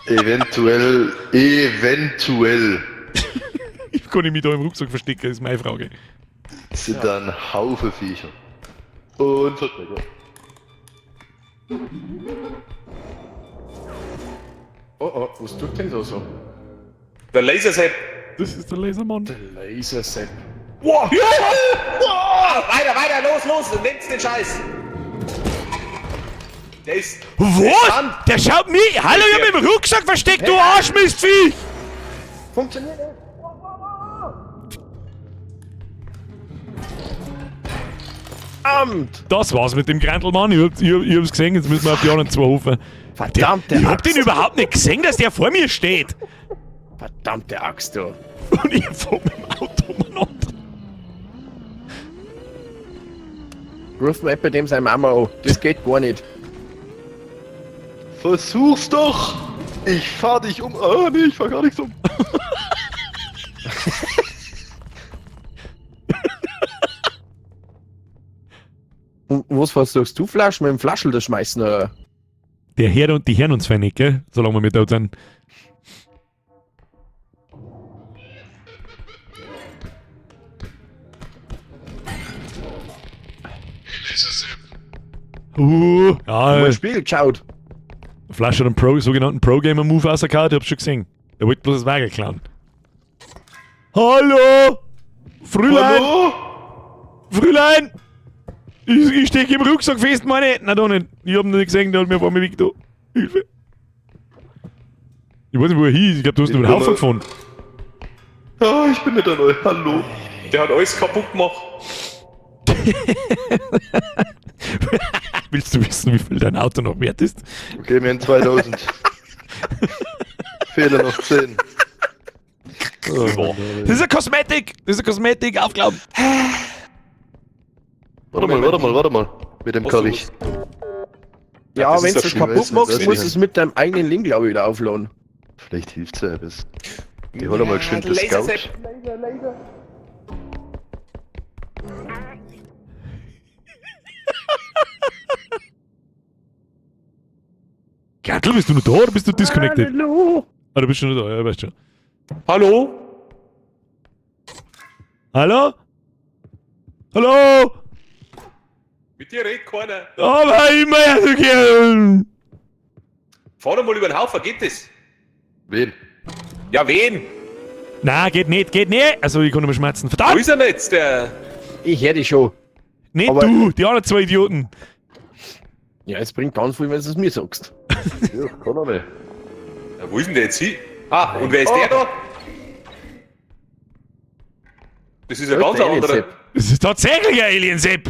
Eventuell. Ich kann mich da im Rucksack verstecken, ist meine Frage. Sind da ein Haufen Viecher. Und Verträger. Oh, was tut denn da so? Der Laserset. Das ist der Lasermann. Der Laserset. Wow. Ja. Wow. Weiter, los, nehmt den Scheiß. Der ist... Was? Der schaut mich! Hallo, ich hab mich im Rucksack versteckt, du Arschmistvieh! Funktioniert nicht. Verdammt! Das war's mit dem Grantelmann. Ich hab's gesehen, jetzt müssen wir auf die anderen zwei Hofen. Verdammte Ich hab Axt. den überhaupt nicht gesehen, dass der vor mir steht. Verdammte Axt, du. Und ich fahr mit dem Auto umeinander. Ruf mal bei dem seine Mama an. Das geht gar nicht. Versuch's doch! Ich fahr dich um. Ah, nee, ich fahr gar nichts um. Und was versuchst du, Flaschen mit dem Flaschel da schmeißen? Oder? Die hören uns nicht, gell? Solange wir mit dort sind. Ja, Mal Spiel geschaut. Flash hat einen sogenannten Pro-Gamer-Move rausgehauen, ich hab's schon gesehen. Er wollte bloß das Wagen klauen. Hallo! Frühlein! Hallo? Frühlein! Ich stecke im Rucksack fest, meine. Nein, da nicht. Ich hab ihn nicht gesehen, der hat mir vor mir weg da. Hilfe! Ich weiß nicht, wo er hieß. Ich glaub, du hast nur einen Haufen gefunden. Ah, ich bin nicht an euch. Hallo. Der hat alles kaputt gemacht. Willst du wissen, wie viel dein Auto noch wert ist? Okay, wir haben 2000. Fehler noch 10. Oh, das ist eine Kosmetik! Das ist eine Kosmetik, aufglauben! Warte mal. Mit dem kann ich. Ja, das wenn ist du ja es schon kaputt wissen, machst, das musst du ist- es mit deinem eigenen Link, glaube ich, wieder aufladen. Vielleicht hilft's ja etwas. Ich hol mal schön das Scout. Laserset. Gertl, bist du noch da oder bist du disconnected? Hallo! Ah, du bist schon noch da, ja, weißt schon. Hallo? Hallo? Hallo? Mit dir redet keiner. Aber immer so gern! Fahr doch mal über den Haufen, geht das? Wen? Ja, wen? Nein, geht nicht. Also, ich kann nur schmerzen. Wo Verdammt! ist er denn jetzt, der... Ich höre dich schon. Nicht aber- du, die anderen zwei Idioten. Ja, es bringt ganz viel, wenn du es mir sagst. Ja, kann er nicht. Ja, wo ist denn der jetzt hin? Ah, und wer ist der da? Das ist ein ganz Der anderer. Alien-Sepp. Das ist tatsächlich ein Alien-Sepp.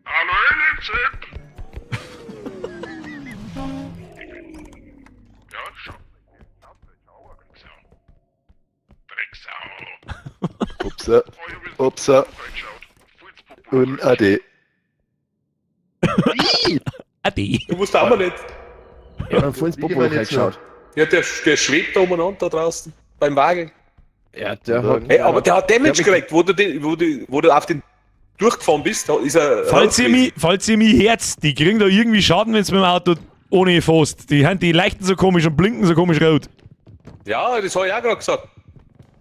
Hallo, Elenzip! Ja, schau. Drecksau. Upsa. Upsa. Und Ade. Ade. Du musst auch mal nicht. Ja, dann vorhin ins Wie Popo gemein jetzt geschaut. Ja, der schwebt da umeinander da draußen. Beim Wagen. Ja, der hat. Hey, aber der hat Damage Ja, gekriegt, wo du auf den durchgefahren bist. Da ist er. Falls ihr mich herzt, die kriegen da irgendwie Schaden, wenn es mit dem Auto ohne fährst. Die leuchten so komisch und blinken so komisch rot. Ja, das habe ich auch gerade gesagt.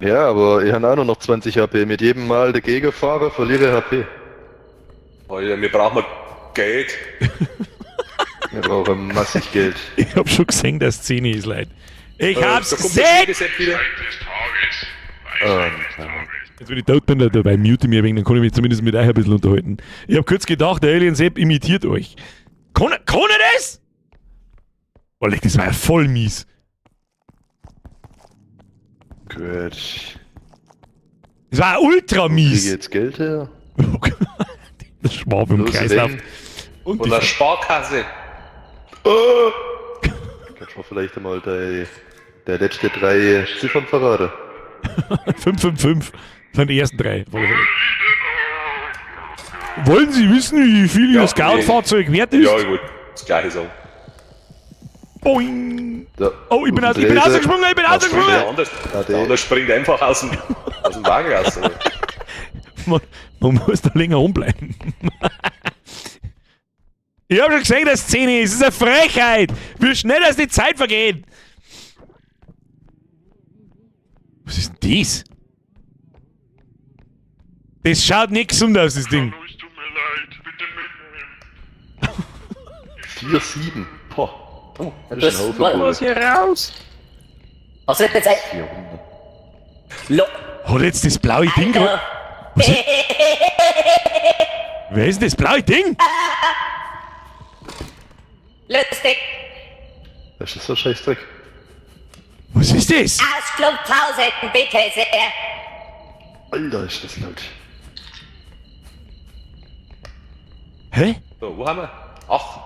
Ja, aber ich habe auch nur noch 20 HP. Mit jedem Mal dagegen fahre, verliere ich HP. Alter, wir brauchen Geld. Wir brauchen massig Geld. Ich hab schon gesehen, der Szene ist leid. Ich hab's Da kommt gesehen! das Set wieder. Des Tages. Ah, Weisheit des Tages. Jetzt, wenn ich tot bin, dabei mute mich ein wenig, dann kann ich mich zumindest mit euch ein bisschen unterhalten. Ich hab kurz gedacht, der Alien-Sepp imitiert euch. Kann er das? Alter, das war ja voll mies. Gut. Das war ultra Kriege ich mies. jetzt Geld her? Das Schwab im Los, Kreislauf. wenn. Und Von der Sparkasse. Kannst du mir vielleicht einmal der letzte 3 Ziffern verraten? 555 sind die ersten 3. Wollen Sie wissen, wie viel Ihr Ja, Scout-Fahrzeug wert ist? Ja, gut. Das gleiche sagen. Boing! Da. Oh, ich bin Laser. ausgesprungen, Der ausgesprungen! andere, der andere springt einfach aus dem Wagen raus. Oder? man muss da länger umbleiben. Ich hab schon gesehen, dass Szene ist. Es ist eine Frechheit. Wie schnell dass die Zeit vergeht. Was ist denn das? Das schaut nicht gesund aus, das Ding. Carlo, es tut mir leid. Bitte mitnehmen. 4-7. Boah. Oh, Das ist ein Haufen los hier raus! Was wird jetzt? 400. Hat jetzt das blaue Ding gerade... Was ist... Wer ist denn das blaue Ding? Lustig. Das ist so ein Scheißdreck. Was ist das? Ausflugpause, bitte sehr. Alter, ist das laut. Hä? So, wo haben wir? 8.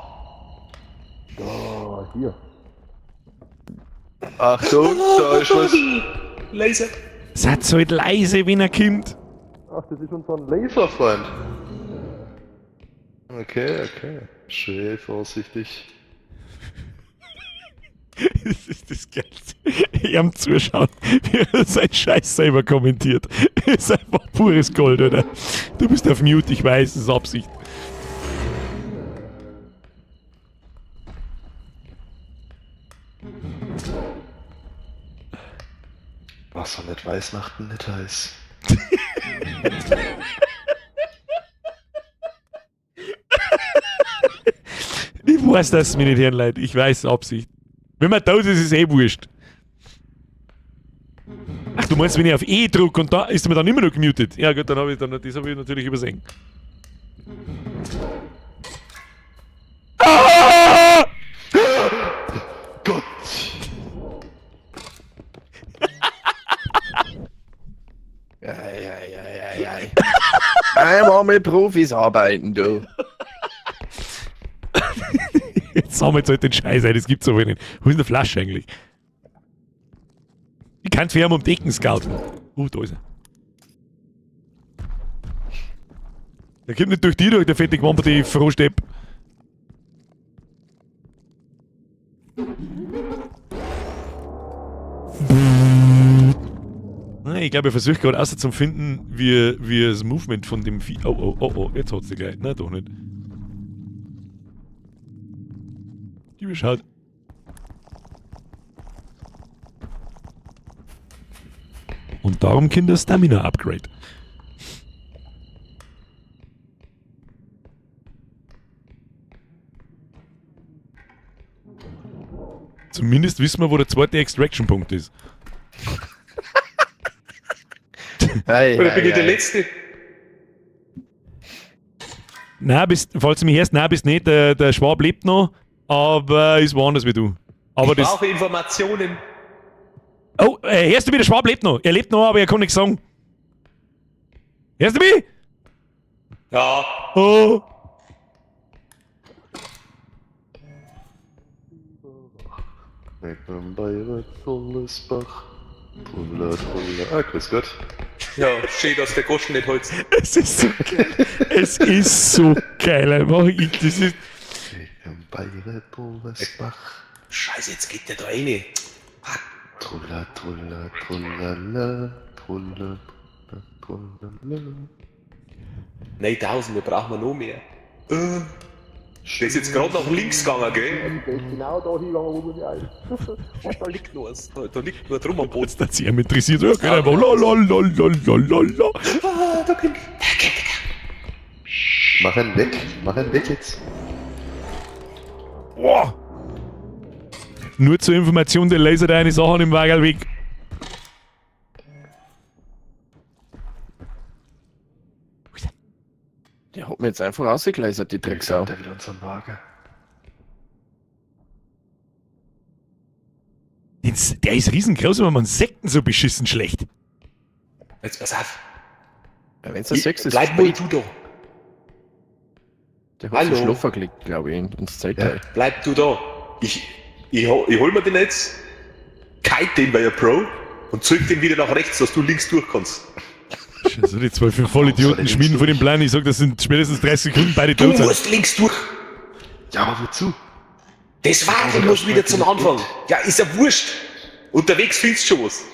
Oh, hier. Achtung, da ist was. Laser. Seid halt leise, wenn er kommt. Ach, das ist unser Laserfreund. Okay. Schön vorsichtig. Das ist das Geilste. Ich am Zuschauen, wie er seinen Scheiß selber kommentiert. Das ist einfach pures Gold, oder? Du bist auf Mute, ich weiß, das ist Absicht. Was er nicht weiß, macht ihn nicht heiß. Ich weiß das, meine Herren, Leute. Ich weiß, Absicht. Wenn man tot ist, ist es eh wurscht. Ach, du meinst, wenn ich auf E drücke und da ist man dann immer noch gemutet? Ja gut, dann habe ich das habe ich natürlich übersehen. Ah! Gott! Ei. Einmal mit Profis arbeiten, du. Jetzt haben wir jetzt halt den Scheiß ein, das gibt's aber nicht. Wo ist denn der Flasche eigentlich? Ich kann für ihn um Decken scouten. Da ist er. Der kommt nicht durch die durch, der fette Gewamper, die Frohstepp. Ich glaube, er versucht gerade außer zu finden, wie das Movement von dem Vieh. Oh, jetzt hat's die gleich. Nein, doch nicht. Die beschaut. Und darum Kinder Stamina Upgrade. Zumindest wissen wir, wo der zweite Extraction-Punkt ist. Oder bin ich der Letzte? Nein, falls du mich hörst, nein, bist nicht. Der Schwab lebt noch, aber ist woanders wie du. Aber Ich brauche Informationen. Oh, hörst du mich? Der Schwab lebt noch. Er lebt noch, aber er kann nichts sagen. Hörst du mich? Ja. Oh. Mit dem Bayreuth Bullesbach. Trulla. Ah, grüß Gott. Ja, schön, dass der Goschen nicht holst. Es ist so geil. Es ist so geil. Einfach. Das ist... Mit dem Bayreuth Bullesbach. Scheiße, jetzt geht der da rein. Trulla. 9000, wir brauchen noch mehr. Der ist jetzt gerade nach links gegangen, gell? Der ist genau da hingegangen, wo wir ein. Da liegt nur was. Da liegt nur drum am Boden. Jetzt hat sie ja interessiert. Ja, genau. Lalalala. Ah, da kommt. Mach ihn weg jetzt. Boah. Nur zur Information, der Laser da eine Sache im Wagel weg. Der hat mir jetzt einfach rausgegleisert, die Drecksau. Der wieder unseren Wagen. Der ist riesengroß, aber man Sekten so beschissen schlecht. Jetzt pass auf. Ja, wenn's der Sex ist, Bleib mal du da. der hat Hallo. sich Schlaffer gelegt, glaube ich, ins Zeitteil. Bleib du da. Ich hol mir den jetzt, kite den bei der Pro und zück den wieder nach rechts, dass du links durch kannst. Also die 12 Vollidioten schmieden von dem Plan. Ich sag, das sind spätestens 30 Sekunden beide Du tot sein. musst links durch. Ja, aber wozu? Das Wagen muss wieder zum Anfang. Ja, ist ja wurscht. Unterwegs findest du schon was.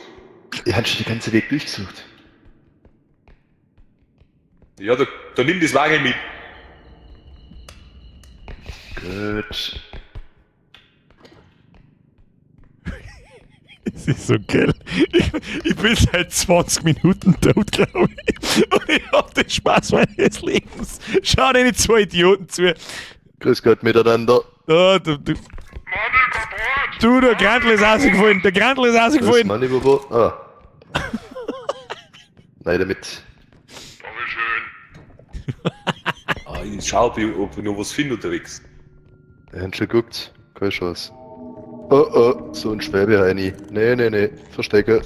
Er hat schon den ganzen Weg durchgesucht. Ja, da nimm das Wagen mit. Gut. Das ist so geil. Ich bin seit 20 Minuten tot, glaube ich. Und ich hab den Spaß meines Lebens. Schau dir die 2 Idioten zu. Grüß Gott miteinander. Oh, du, der Grantl ist rausgefallen. Der Grantl ist Grüß rausgefallen. Mann, wo? Ah. Nein, damit. Ich schau, ob ich noch was finde unterwegs. Er hat schon geguckt. Keine Chance. Oh, so ein Schwäbeheini. Nee. Verstecke.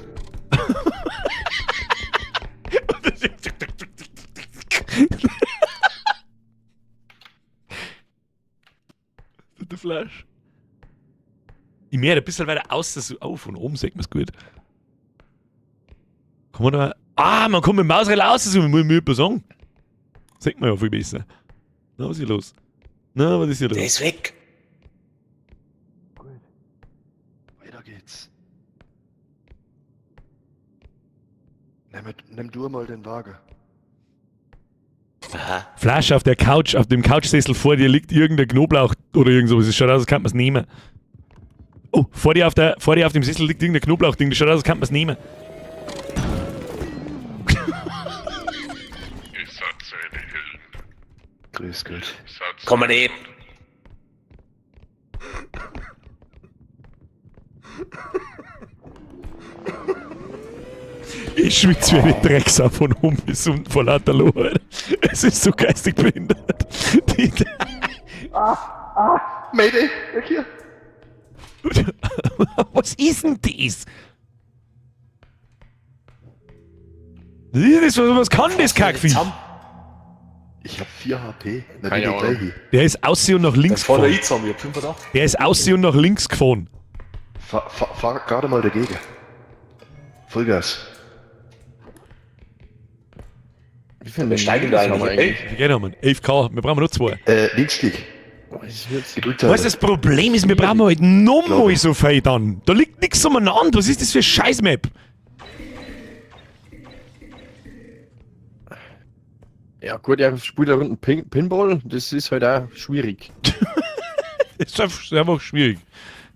Der Flash. Ich mehr ein bisschen weiter aus, so von oben sieht man es gut. Kann man da. Man kann mit dem Mausrad auszoomen, muss ich mir etwas sagen. Sieht man ja viel besser. Na, was ist hier los? Was ist hier los? Der ist weg. Weiter geht's. Nimm du mal den Wagen. Aha. Flash auf der Couch, auf dem Couchsessel vor dir liegt irgendein Knoblauch oder irgend sowas. Es schaut aus, als kann man es nehmen. Oh, vor dir auf dem Sessel liegt irgendein Knoblauchding. Das schaut aus, als kann man es nehmen. Ihr seid seine Helden. Grüß Gott. Komm mal nicht. Ich schwitze wie eine Drecksau von oben bis unten vor lauter Lohr. Es ist so geistig behindert. Mayday, weg hier. Was ist denn das? Was kann das Kackvieh? Ich hab 4 HP. Na, Keine die Ahnung. gleich hin. Der ist aussehen und nach links Das war der gefahren. zusammen, ich hab 85. Der ist aussehen und nach links gefahren. Fahr gerade mal dagegen. Vollgas. Wie viel Wir steigen da eigentlich. Ey, Wie geht man? 11k, wir brauchen noch 2. Linksstieg. Gedrückt Was das Problem ist, wir brauchen halt nochmal so viel dann. Da liegt nichts umeinander. Was ist das für eine Scheiß-Map? Ja gut, er spielt da unten Pinball, das ist halt auch schwierig. Das ist einfach schwierig.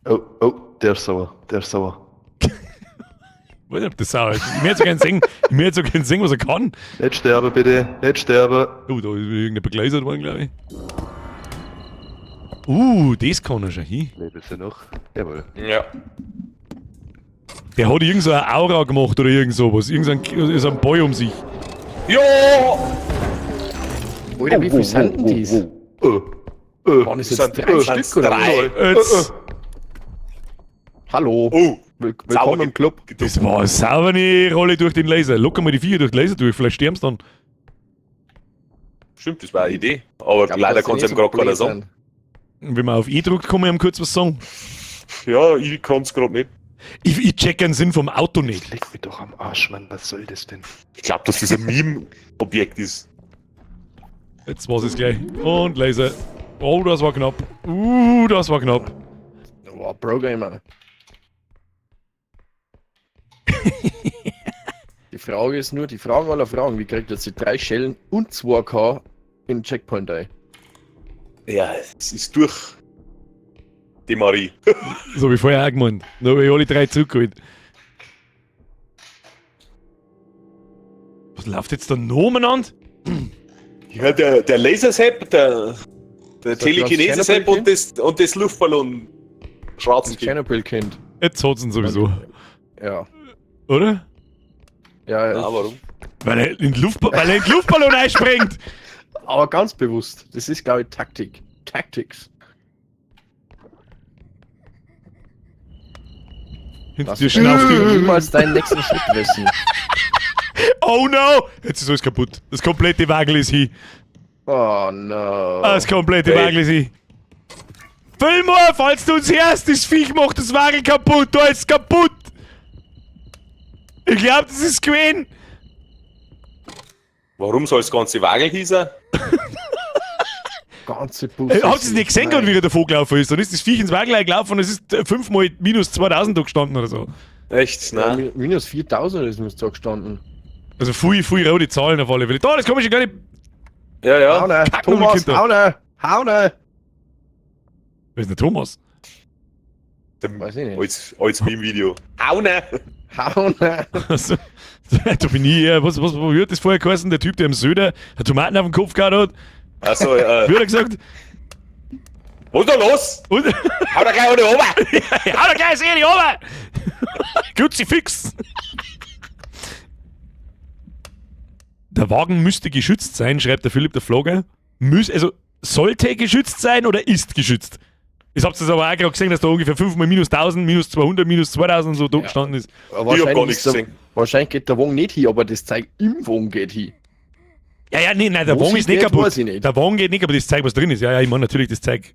Oh, der ist sauer. Ich weiß nicht, ob das sauer ist. Ich möchte so gerne sehen, was er kann. Nicht sterben, bitte. Nicht sterben. Oh, da ist irgendein begleisert worden, glaube ich. Das kann er schon hin. Lebst du noch? Jawohl. ja. Der hat irgend so eine Aura gemacht oder irgend sowas. Irgend so ein Boy um sich. Ja! Alter, wie viel sind denn dies? Waren es jetzt Sind 3 Stück oder was? Jetzt, Hallo. Oh! Willkommen im Club. das war eine saubere Rolle durch den Laser. Locker mal die Viecher durch den Laser durch, vielleicht sterben sie dann. Stimmt, das war eine Idee. Aber glaub, leider dass kann die es nicht ihm so gerade keiner blöd sagen. sind. Wenn man auf E drückt, kann man ihm kurz was sagen. Ja, ich kann es gerade nicht. Ich check den Sinn vom Auto nicht. Leg mich doch am Arsch, Mann. Was soll das denn? Ich glaube, dass das ein Meme-Objekt ist. Jetzt war's es gleich. Und Laser. Oh, das war knapp. Das war knapp. Wow, Pro-Gamer. Die Frage ist nur, die Fragen aller Fragen, wie kriegt er jetzt die 3 Schellen und 2K in Checkpoint ein? Ja, es ist durch. Die Marie. So wie vorher auch gemeint. Da habe ich alle 3 zurückgeholt. Was läuft jetzt da noch umeinander? Ja, der Lasersepp, der Telekinesis-Sepp und das Luftballon. Das Schwarzen Chernobyl-Kind. Jetzt hat's ihn sowieso. Ja. Oder? Ja, Ja, warum? Weil er in den Luftballon einspringt. aber ganz bewusst. Das ist, glaube ich, Taktik. Tactics. Hinter Lass dir mich schnauft die- niemals deinen nächsten Schritt wissen. Oh no! Jetzt ist alles kaputt. Das komplette Wagel ist hin. Oh no. Das komplette Hey. Wagel ist hin. Fillmore, falls du uns hörst, das Viech macht das Wagel kaputt. Da ist kaputt. Ich glaub, das ist Queen. Warum soll das ganze Wagel hießen? Ganze Bus. Habt ihr es nicht gesehen, gerade, wie er davor gelaufen ist? Dann ist das Viech ins Wagel gelaufen und es ist 5 mal minus 2000 da gestanden oder so. Echt? Ja, Nein. minus 4000 ist mir da gestanden. Also viel rote Zahlen auf alle Fälle. Da, das kann ich gar nicht... Ja, ja. Haune, Kack noch mal, Thomas, Kinder. Haune, Haune. Wer ist der Thomas? Weiß ich nicht. Als Meme-Video. Haune! Haune. Also, da bin ich wie hat das vorher geheißen? Der Typ, der im Söder Tomaten auf den Kopf gehauen hat. Achso, Wie hat er gesagt? was ist da los? Und, Hau da gleich eine oben! ja, da gleich sehe ich runter! Kruzifix! Der Wagen müsste geschützt sein, schreibt der Philipp der Vlogger. Also, sollte geschützt sein oder ist geschützt? Ich hab's das aber auch gerade gesehen, dass da ungefähr 5 mal minus 1000, minus 200, minus 2000 so da gestanden ist. Ich hab gar nichts gesehen. Wahrscheinlich geht der Wagen nicht hin, aber das Zeug im Wagen geht hin. Ja, nein, der Wo Wagen sie ist nicht geht, kaputt. weiß ich nicht. Der Wagen geht nicht, aber das Zeug, was drin ist. Ja, ich meine natürlich das Zeug,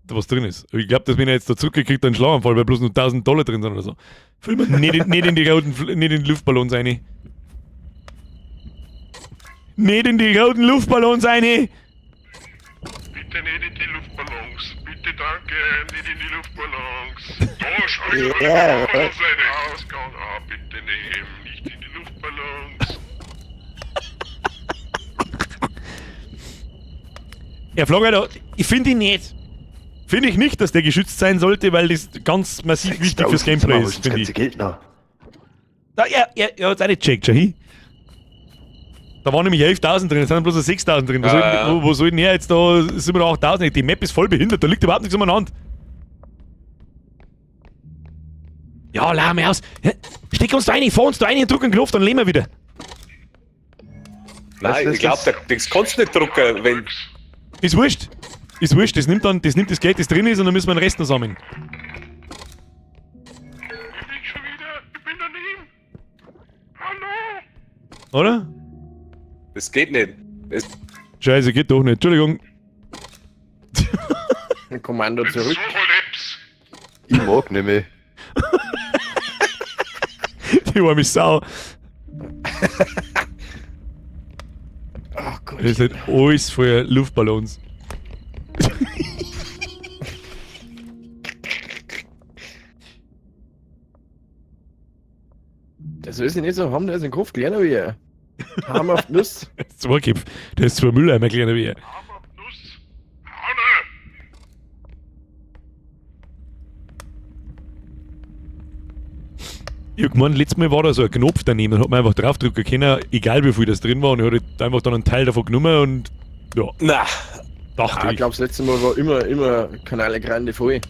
was drin ist. Aber ich glaube, dass wenn er jetzt da zurückgekriegt, einen Schlaganfall, weil bloß nur $1000 drin sind oder so. Füll mir nicht in die roten, nicht in die Luftballons rein. Nicht in die roten Luftballons rein. Bitte nicht in die Luftballons. Bitte danke, nicht in die Luftballons. Da schau ich Ja. Luftballons einen Ausgang. Ah, bitte nehmen, nicht in die Luftballons. Ja, Flogger, ich finde ihn nicht. Finde ich nicht, dass der geschützt sein sollte, weil das ganz massiv wichtig fürs Gameplay ist, finde ich. Geld noch. Da, er hat's auch nicht gecheckt, schon hin. Da waren nämlich 11.000 drin, jetzt sind bloß 6.000 drin. Wo soll denn her jetzt da 7.000 oder 8.000? Die Map ist voll behindert, da liegt überhaupt nichts umeinander. Ja, lass mal aus. Ja, steck uns da rein, fahr uns da rein und drück einen Knopf, dann leben wir wieder. Nein, ich glaube, das kannst du nicht drucken, wenn... Ist wurscht. Ist wurscht, das nimmt das Geld, das drin ist, und dann müssen wir den Rest noch sammeln. Ich lieg schon wieder. Ich bin daneben. Hallo? Oder? Das geht nicht. Das, Scheiße, geht doch nicht. Entschuldigung. Ein Kommando So zurück. verlebst. Ich mag nicht mehr. Die war mich sau. Ach Gott. Das ist halt alles voll Luftballons. Das will ich nicht so haben, der ist im Kopf kleiner wie er. Haben auf die Nuss. Zweikopf. Der ist zwar Mülleimer kleiner wie er. Aber Nuss. Hanne. Ich hab gemeint, letztes Mal war da so ein Knopf daneben, dann hat man einfach draufdrücken können, egal wie viel das drin war, und ich hatte halt einfach dann einen Teil davon genommen und ja, na, dachte Ich ich. glaube, das letzte Mal war immer Kanale Grande voll.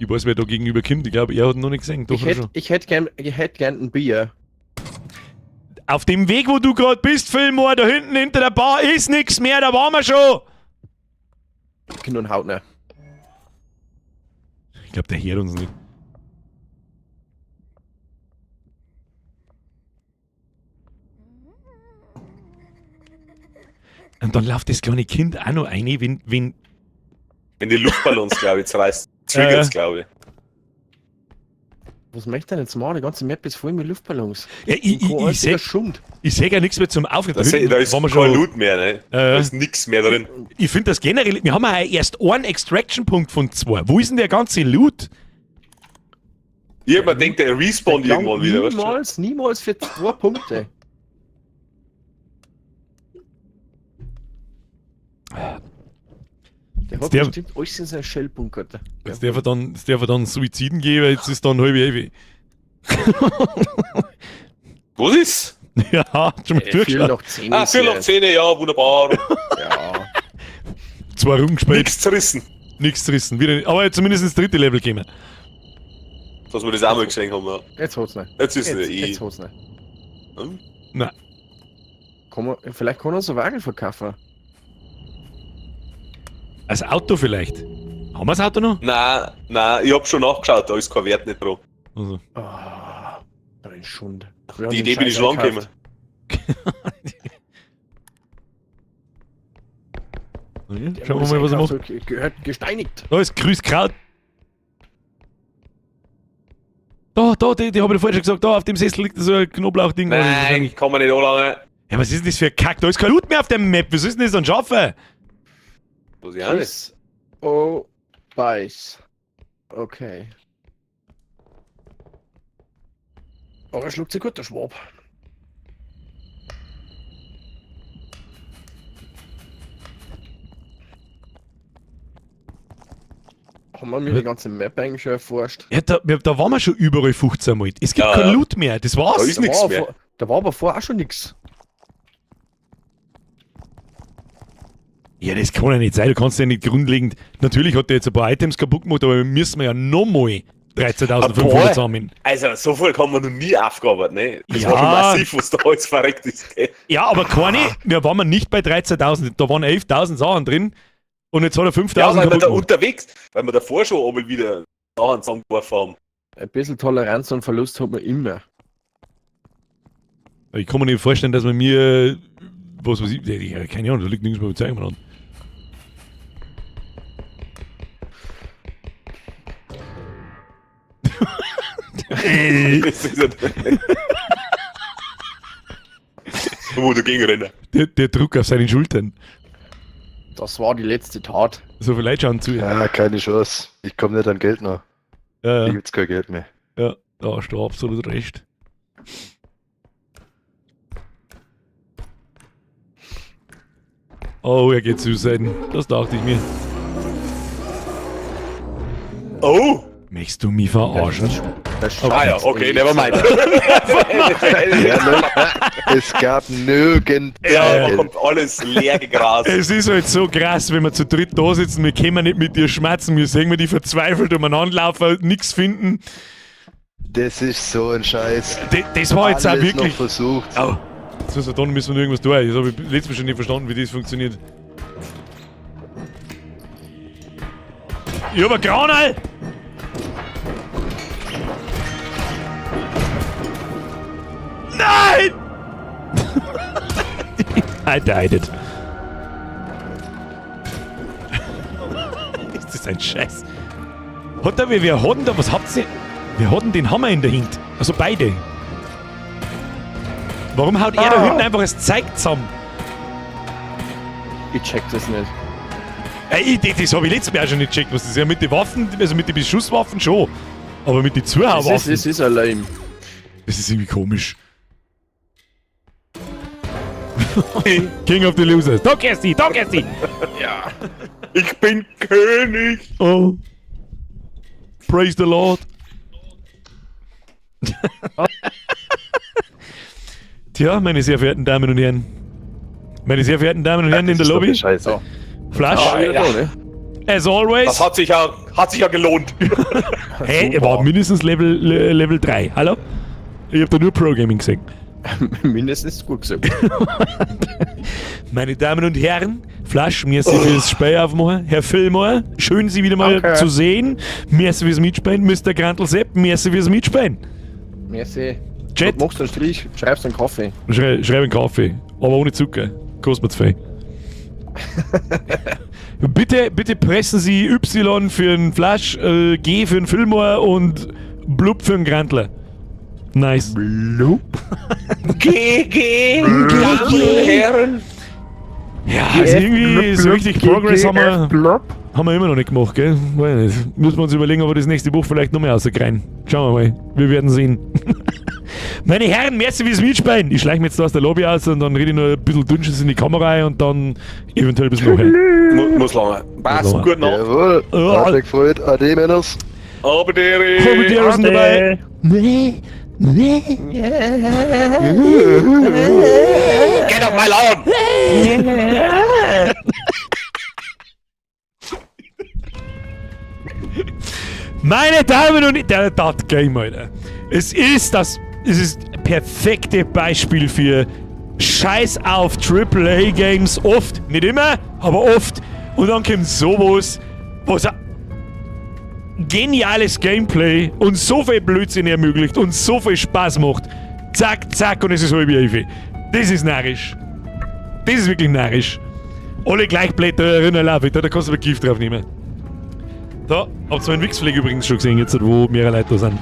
Ich weiß, wer da gegenüber kommt, ich glaube, er hat ihn noch nicht gesehen. Doch schon. Ich hätte gern ein Bier. Auf dem Weg, wo du gerade bist, Fillmore, da hinten hinter der Bar ist nichts mehr, da waren wir schon. Kind und Hautner. Ich glaube, der hört uns nicht. Und dann läuft das kleine Kind auch noch rein, wenn wenn die Luftballons, glaube ich, zerreißt. Triggers, glaube ich. Was möchte er jetzt machen? Die ganze Map ist voll mit Luftballons. ja, ich Schund. sag ja nichts mehr zum Auftritt. Da ist waren wir kein schon, Loot mehr, ne? Da ist nix mehr drin. ich finde das generell, wir haben ja erst einen Extraction-Punkt von 2. Wo ist denn der ganze Loot? Ich hab mir gedacht, der respawnt irgendwann wieder, weißt du? Niemals für 2 Punkte. Der hat Der- bestimmt alles in seinem Shellbunker. Jetzt darf er dann Suiziden gehen, weil jetzt ist dann halb ewig. Was ist? Ja, schon mal Viel durchgeschaut. noch 10 Ah, 4 nach 10, ja, wunderbar. Ja. 2 Runden gespielt, Nichts zerrissen. nichts zerrissen. Wieder, aber zumindest ins 3. Level gekommen. Dass wir das auch mal gesehen haben. Ja. Jetzt hat's nicht. Jetzt ist es Jetzt hat's nicht. Hm? Nein. Vielleicht kann er so Wagen verkaufen. Als Auto vielleicht. Haben wir das Auto noch? Nein, ich hab schon nachgeschaut, da ist kein Wert nicht drauf. Also. Ah, ein Schund. Die Idee bin ich schon angekommen. Schauen wir mal, was er macht. Gehört gesteinigt. Da ist Grüß Kraut. Da, die habe ich vorher schon gesagt, da auf dem Sessel liegt so ein Knoblauchding. Nein, kann man nicht anlangen. Ja, was ist denn das für ein Kack? Da ist kein Loot mehr auf der Map. Wie soll ich denn das dann schaffen? Muss ich auch nicht. Oh, Beiß. Okay. Aber er schluckt sich gut, der Schwab. Haben wir mir die ganze Map eigentlich schon erforscht? Ja, da waren wir schon überall 15 Mal. Es gibt Ja, kein ja. Loot mehr, das war's. Da ist nichts mehr. Da war aber vorher auch schon nichts. Ja, das kann ja nicht sein, du kannst ja nicht grundlegend... Natürlich hat der jetzt ein paar Items kaputt gemacht, aber müssen wir ja nochmal 13.500 sammeln. Also, so viel kann man noch nie aufgearbeitet, ne? Das Ja. war schon massiv, was da alles verreckt ist, gell? Ja, aber keine, wir waren nicht bei 13.000, da waren 11.000 Sachen drin und jetzt hat er 5.000 Ja, weil wir kaputt da gemacht. unterwegs, weil wir davor schon einmal wieder Sachen zusammengeworfen haben. Ein bisschen Toleranz und Verlust hat man immer. Ich kann mir nicht vorstellen, dass man mir... Was weiß ich... Ja, keine Ahnung, da liegt nichts mehr zeigen wir an. Das ist wo du gegenrennen. Der Druck auf seinen Schultern. Das war die letzte Tat. So viel Leute schauen zu. Ja, keine Chance. Ich komme nicht an Geld noch. Ja, Hier ja. gibt's kein Geld mehr. Ja, da hast du absolut recht. Oh, er geht zu sein. Das dachte ich mir. Oh! Möchtest du mich verarschen? Ah ja, okay, never mind. Es gab nirgend. Ja, man kommt alles leer gegrast. Es ist halt so krass, wenn wir zu dritt da sitzen, wir können nicht mit dir schmerzen, wir sehen, wir die verzweifelt umeinander laufen, nichts finden. Das ist so ein Scheiß. Das war jetzt auch Alles wirklich... noch versucht. Oh. So, dann müssen wir noch irgendwas tun. Das habe ich letztes Mal schon nicht verstanden, wie das funktioniert. Ich hab ein Granal! Nein! I died it. Ist das ein Scheiß? Hat da wer hatten da, was habt ihr? Wir hatten den Hammer in der Hand. Also beide. Warum haut er da hinten einfach das Zeug zusammen? Ich check das nicht. Das habe ich letztes Mal auch schon nicht gecheckt, was das ist. Ja, mit den Waffen, also mit den Beschusswaffen schon. Aber mit den Zuhauerwaffen. Es ist ein Lame. Das ist irgendwie komisch. King of the Losers. Da gehst du, da gehst du. Ja. Ich bin König. Oh. Praise the Lord. Tja, meine sehr verehrten Damen und Herren. Meine sehr verehrten Damen und Herren in der Lobby. Scheiße. Flash. Ja. As always. Das hat sich ja gelohnt. Hey, er war mindestens Level 3. Hallo? Ich hab da nur Pro-Gaming gesehen. Mindestens gut gesagt. Meine Damen und Herren, Flash, merci fürs Spiel aufmachen. Herr Fillmore, schön Sie wieder mal Danke. zu sehen. Merci fürs Mitspielen. Mr. Grantl Sepp, merci fürs Mitspielen. Merci. Chat. Machst du einen Strich, schreibst einen Kaffee. Schreib einen Kaffee, aber ohne Zucker. Kostet mir zu viel. bitte pressen Sie Y für einen Flash, G für einen Fillmore und Blub für einen Grantler. Nice. Blub? GG! Herren! Ja, also irgendwie so richtig Progress haben wir immer noch nicht gemacht, gell? Weiß nicht. Müssen wir uns überlegen, ob wir das nächste Buch vielleicht noch mehr rauskriegen. Schauen wir mal. Wir werden sehen. Meine Herren, merci fürs Mitspielen. Ich schleiche mir jetzt da aus der Lobby aus und dann rede ich noch ein bisschen Dünnsches in die Kamera rein und dann eventuell bis nachher. Muss lange. Passt, lange. gut Nacht. Jawohl. Hat mich gefreut. Ade, Männers. Aber der Kommentare sind dabei. Nee. Get off my lawn! Meine Damen und Herren, das Game, Alter. Es ist das perfekte Beispiel für Scheiß auf AAA-Games. Oft, nicht immer, aber oft. Und dann kommt sowas, was ein geniales Gameplay und so viel Blödsinn ermöglicht und so viel Spaß macht. Zack, zack, und es ist halb 11. Das ist narrisch. Das ist wirklich narrisch. Alle gleich Blätter laufen, da kannst du aber Gift drauf nehmen. Da, habt ihr meinen Wixfleck übrigens schon gesehen, jetzt wo mehrere Leute da sind.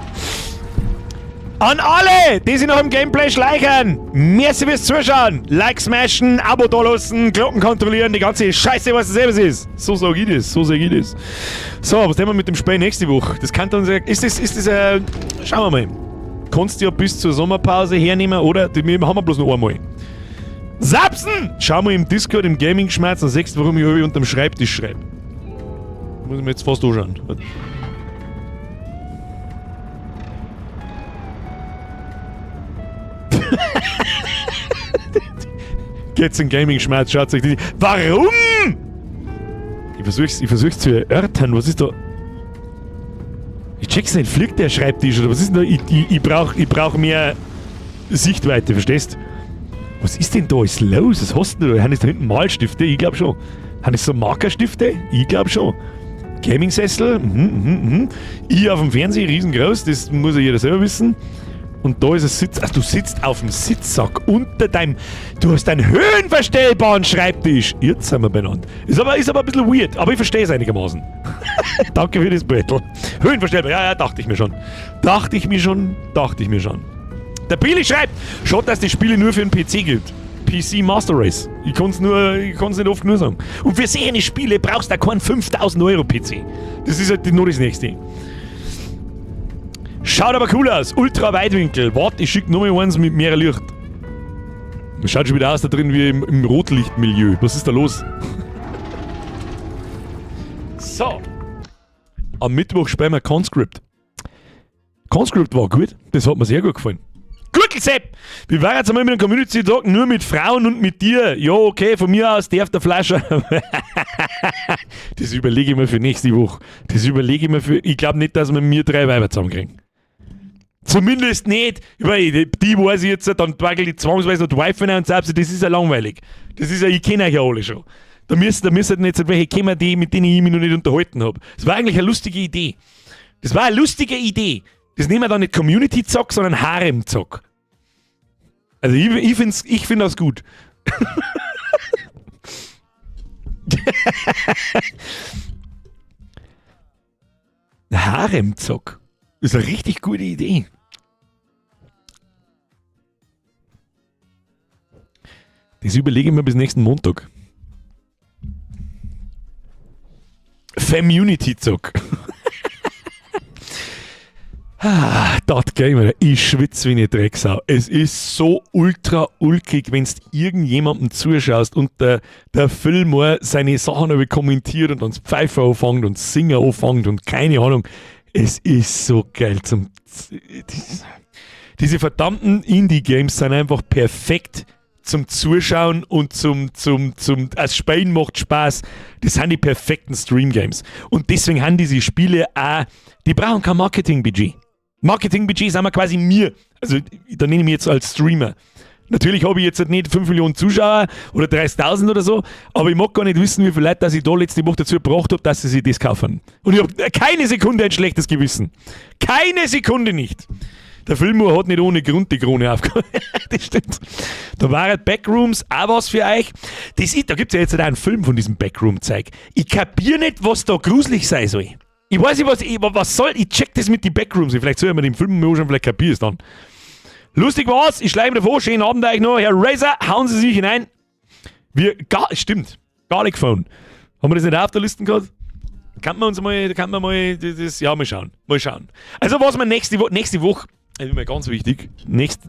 An alle, die sich noch im Gameplay schleichen, merci fürs Zuschauen. Like smashen, Abo da lassen, Glocken kontrollieren, die ganze Scheiße, was das selbst ist. So sag ich das, so sag ich das. So, was haben wir mit dem Spiel nächste Woche? Das kann dann ist das, schauen wir mal. Kannst du ja bis zur Sommerpause hernehmen, oder? Wir haben bloß noch einmal. Sapsen! Schau mal im Discord, im Gaming-Schmerz und siehst, warum ich unterm Schreibtisch schreibe. Muss ich mir jetzt fast anschauen. Geht's in Gaming-Schmerz, schaut euch die. Warum? Ich versuch's zu erörtern, was ist da? Ich check's nicht, fliegt der Schreibtisch oder was ist denn da? Ich brauch mehr Sichtweite, verstehst? Was ist denn da alles los? Was hast du da? Haben das da hinten Malstifte? Ich glaub schon. Haben das so Markerstifte? Ich glaub schon. Gaming-Sessel? Ich auf dem Fernseher, riesengroß, das muss ja jeder selber wissen. Und da ist ein Sitz. Ach, du sitzt auf dem Sitzsack unter deinem. Du hast einen höhenverstellbaren Schreibtisch. Jetzt sind wir benannt. Ist aber ein bisschen weird, aber ich verstehe es einigermaßen. Danke für das Brettel. Höhenverstellbar, ja, dachte ich mir schon. Dachte ich mir schon. Der Billy schreibt, schaut, dass die Spiele nur für den PC gibt. PC Master Race. Ich kann's nicht oft genug sagen. Und für solche Spiele brauchst du keinen 5000 € PC. Das ist halt nur das Nächste. Schaut aber cool aus. Ultra Weitwinkel. Warte, ich schicke nochmal eins mit mehr Licht. Das schaut schon wieder aus da drin wie im Rotlichtmilieu. Was ist da los? So. Am Mittwoch spielen wir Conscript. Conscript war gut. Das hat mir sehr gut gefallen. Gürtelsepp! Wir waren jetzt einmal mit einem Community-Tag nur mit Frauen und mit dir. Ja, okay, von mir aus darf der Flascher. Das überlege ich mir für nächste Woche. Ich glaube nicht, dass wir mir 3 Weiber zusammenkriegen. Zumindest nicht, weil die weiß ich jetzt, dann wackelt die zwangsweise noch die Wife und selbst, das ist ja langweilig. Das ist ja, ich kenne euch ja alle schon. Da müssen jetzt nicht welche kommen, mit denen ich mich noch nicht unterhalten habe. Das war eigentlich eine lustige Idee. Das nehmen wir dann nicht Community-Zock, sondern Harem-Zock. Also ich find das gut. Harem-Zock. Das ist eine richtig gute Idee. Das überlege ich mir bis nächsten Montag. Femunity-Zock. Das Gamer, ich schwitze wie eine Drecksau. Es ist so ultra ulkig, wenn du irgendjemandem zuschaust und der Filmer seine Sachen kommentiert und dann das Pfeife anfängt und das Singen anfängt und keine Ahnung. Es ist so geil diese verdammten Indie-Games sind einfach perfekt zum Zuschauen und als Spielen macht Spaß. Das sind die perfekten Stream-Games. Und deswegen haben diese Spiele auch, die brauchen kein Marketing-Budget. Marketing-Budget sind wir quasi mir. Also, da nenne ich mich jetzt als Streamer. Natürlich habe ich jetzt nicht 5 Millionen Zuschauer oder 30.000 oder so, aber ich mag gar nicht wissen, wie viele Leute, dass ich da letzte Woche dazu gebracht habe, dass sie sich das kaufen. Und ich habe keine Sekunde ein schlechtes Gewissen. Keine Sekunde nicht. Der Filmur hat nicht ohne Grund die Krone aufgehört. Das stimmt. Da waren Backrooms auch was für euch. Da gibt es ja jetzt auch einen Film von diesem Backroom-Zeug. Ich kapiere nicht, was da gruselig sein soll. Ich weiß nicht, was soll. Ich check das mit den Backrooms. Vielleicht soll ich mir den Film mal anschauen, vielleicht kapiere ich es dann. Lustig war's. Ich schlage mir davor. Schönen Abend euch noch. Herr Razer, hauen Sie sich hinein. Stimmt. Garlic Phone. Haben wir das nicht auf der Liste gehabt? Kann man mal das. Ja, mal schauen. Also, was wir nächste Woche. Das ist mir ganz wichtig.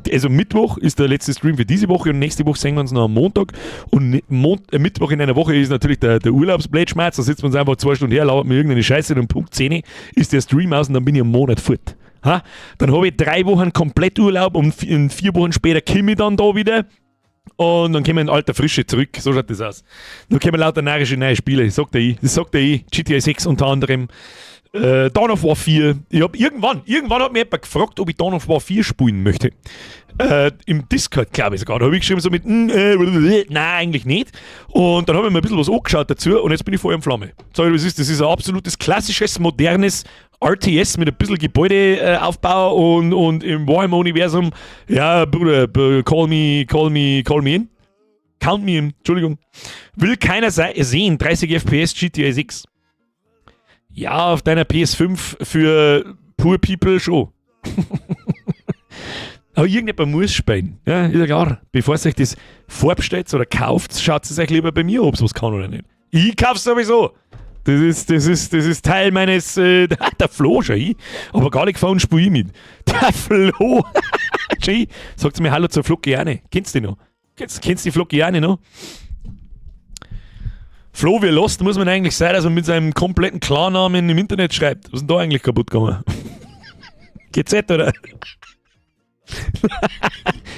Also Mittwoch ist der letzte Stream für diese Woche und nächste Woche sehen wir uns noch am Montag. Und Mittwoch in einer Woche ist natürlich der Urlaubsblätschmerz. Da sitzen wir uns einfach 2 Stunden her, lauert mir irgendeine Scheiße und um Punkt 10 ist der Stream aus und dann bin ich einen Monat fort. Ha? Dann habe ich 3 Wochen komplett Urlaub und in 4 Wochen später komme ich dann da wieder. Und dann kommen wir in alter Frische zurück. So schaut das aus. Dann kommen lauter narische neue Spiele. Das sagt er ich. GTA 6 unter anderem. Dawn of War 4. Irgendwann hat mir jemand gefragt, ob ich Dawn of War 4 spielen möchte. Im Discord, glaube ich sogar. Da habe ich geschrieben so mit, nein, eigentlich nicht. Und dann habe ich mir ein bisschen was angeschaut dazu und jetzt bin ich Feuer und Flamme. Das ist ein absolutes, klassisches, modernes RTS mit ein bisschen Gebäudeaufbau und im Warhammer-Universum, ja, Bruder, call me in. Count me in, Entschuldigung. Will keiner sehen, 30 FPS GTA 6. Ja, auf deiner PS5 für Poor People schon. Aber irgendjemand muss spielen. Ja, ist ja klar. Bevor ihr euch das vorbestellt oder kauft, schaut es euch lieber bei mir, ob es was kann oder nicht. Ich kauf's sowieso. Das ist Teil meines, der Flo schon ich. Aber gar nicht gefahren, spiel ich mit. Der Flo. Sagt mir Hallo zur Flockiane. Kennst du die noch? Kennst du die Flockiane noch? Flo, wie lost muss man eigentlich sein, dass man mit seinem kompletten Klarnamen im Internet schreibt? Was ist denn da eigentlich kaputt gegangen? GZ, oder?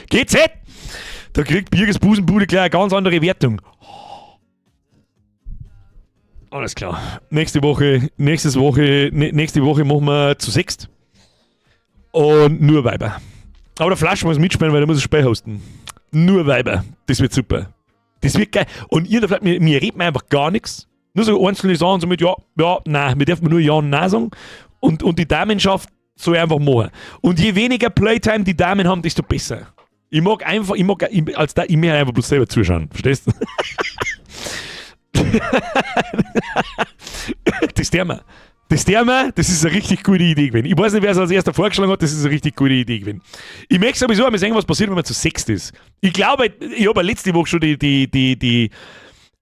GZ! Da kriegt Birgers Busenbude gleich eine ganz andere Wertung. Alles klar. Nächste Woche machen wir zu sechst. Und nur Weiber. Aber der Flasch muss mitspielen, weil der muss das Spiel hosten. Nur Weiber. Das wird super. Das wird geil. Und ihr, mir redet man einfach gar nichts. Nur so einzelne Sachen, so mit ja, nein. Wir dürfen nur ja und nein sagen. Und die Damenschaft soll einfach machen. Und je weniger Playtime die Damen haben, desto besser. Ich möchte einfach bloß selber zuschauen. Verstehst du? Das ist eine richtig gute Idee gewesen. Ich weiß nicht, wer es als erster vorgeschlagen hat, das ist eine richtig gute Idee gewesen. Ich möchte sowieso einmal sehen, was passiert, wenn man zu sechst ist. Ich glaube, ich habe letzte Woche schon die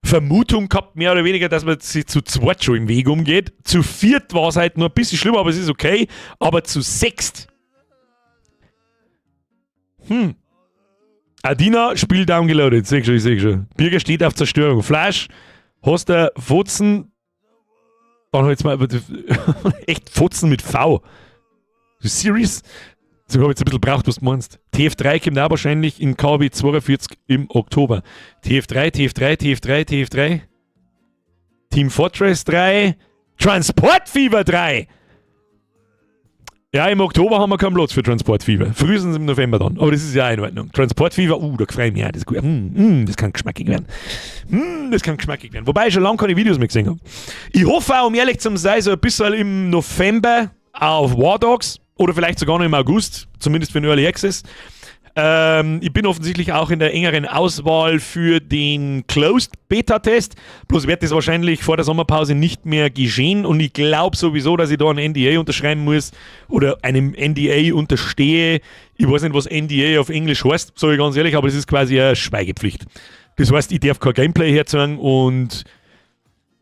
Vermutung gehabt, mehr oder weniger, dass man sich zu zweit schon im Weg umgeht. Zu viert war es halt nur ein bisschen schlimmer, aber es ist okay. Aber zu sechst. Adina, Spiel downgeloadet. Seh schon. Birger steht auf Zerstörung. Flash, hast du Fotzen. Dann halt jetzt mal echt Fotzen mit V. Du serious? So habe ich jetzt ein bisschen braucht, was du meinst. TF3 kommt auch wahrscheinlich in KW 42 im Oktober. TF3. Team Fortress 3. Transport Fever 3. Ja, im Oktober haben wir keinen Platz für Transport Fever. Frühestens im November dann. Aber das ist ja auch in Ordnung. Transport Fever, da freue ich mich auch. Das ist gut. Das kann geschmackig werden. Wobei ich schon lange keine Videos mehr gesehen habe. Ich hoffe auch, um ehrlich zu sein, so ein bisschen im November auf War Dogs oder vielleicht sogar noch im August, zumindest für den Early Access. Ich bin offensichtlich auch in der engeren Auswahl für den Closed Beta-Test. Bloß wird das wahrscheinlich vor der Sommerpause nicht mehr geschehen und ich glaube sowieso, dass ich da ein NDA unterschreiben muss oder einem NDA unterstehe. Ich weiß nicht, was NDA auf Englisch heißt, sage ich ganz ehrlich, aber das ist quasi eine Schweigepflicht. Das heißt, ich darf kein Gameplay herzeigen und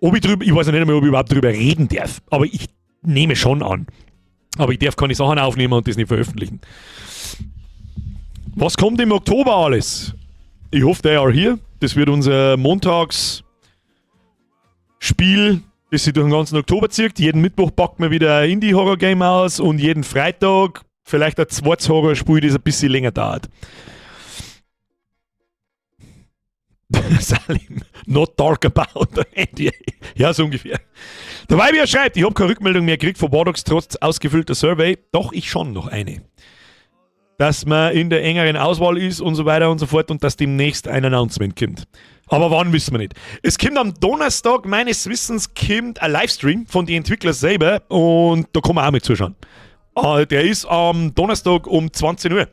ich weiß nicht einmal, ob ich überhaupt darüber reden darf, aber ich nehme schon an. Aber ich darf keine Sachen aufnehmen und das nicht veröffentlichen. Was kommt im Oktober alles? Ich hoffe, they are here. Das wird unser Montagsspiel, das sich durch den ganzen Oktober zieht. Jeden Mittwoch packt man wieder ein Indie-Horror-Game aus und jeden Freitag vielleicht ein zweites Horrorspiel, das ein bisschen länger dauert. Salim, not dark about NDA. Ja, so ungefähr. Der Weibier schreibt, ich habe keine Rückmeldung mehr gekriegt von War Dogs trotz ausgefüllter Survey. Doch, ich schon noch eine. Dass man in der engeren Auswahl ist und so weiter und so fort und dass demnächst ein Announcement kommt. Aber wann, wissen wir nicht. Es kommt am Donnerstag, meines Wissens, kommt ein Livestream von den Entwicklern selber und da kann man auch mit zuschauen. Der ist am Donnerstag um 20 Uhr.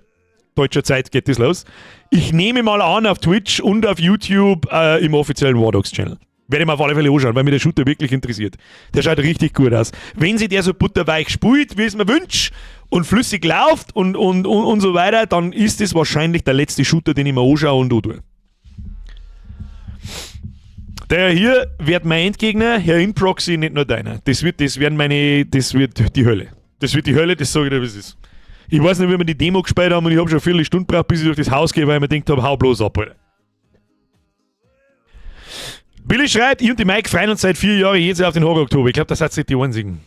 Deutscher Zeit geht das los. Ich nehme mal an auf Twitch und auf YouTube im offiziellen War Dogs Channel. Werde ich mir auf alle Fälle anschauen, weil mich der Shooter wirklich interessiert. Der schaut richtig gut aus. Wenn sich der so butterweich spielt, wie es mir wünscht, und flüssig läuft und so weiter, dann ist das wahrscheinlich der letzte Shooter, den ich mir anschaue und tue. Der hier wird mein Endgegner, Herr Inproxy, nicht nur deiner. Das wird die Hölle. Das wird die Hölle, das sage ich dir, wie es ist. Ich weiß nicht, wie wir die Demo gespielt haben und ich habe schon eine Viertelstunde gebraucht, bis ich durch das Haus gehe, weil ich mir gedacht habe, hau bloß ab, Alter. Billy schreibt, ich und die Mike freuen uns seit 4 Jahren jedes Jahr auf den Horror-Oktober. Ich glaube, das hat nicht die einzigen.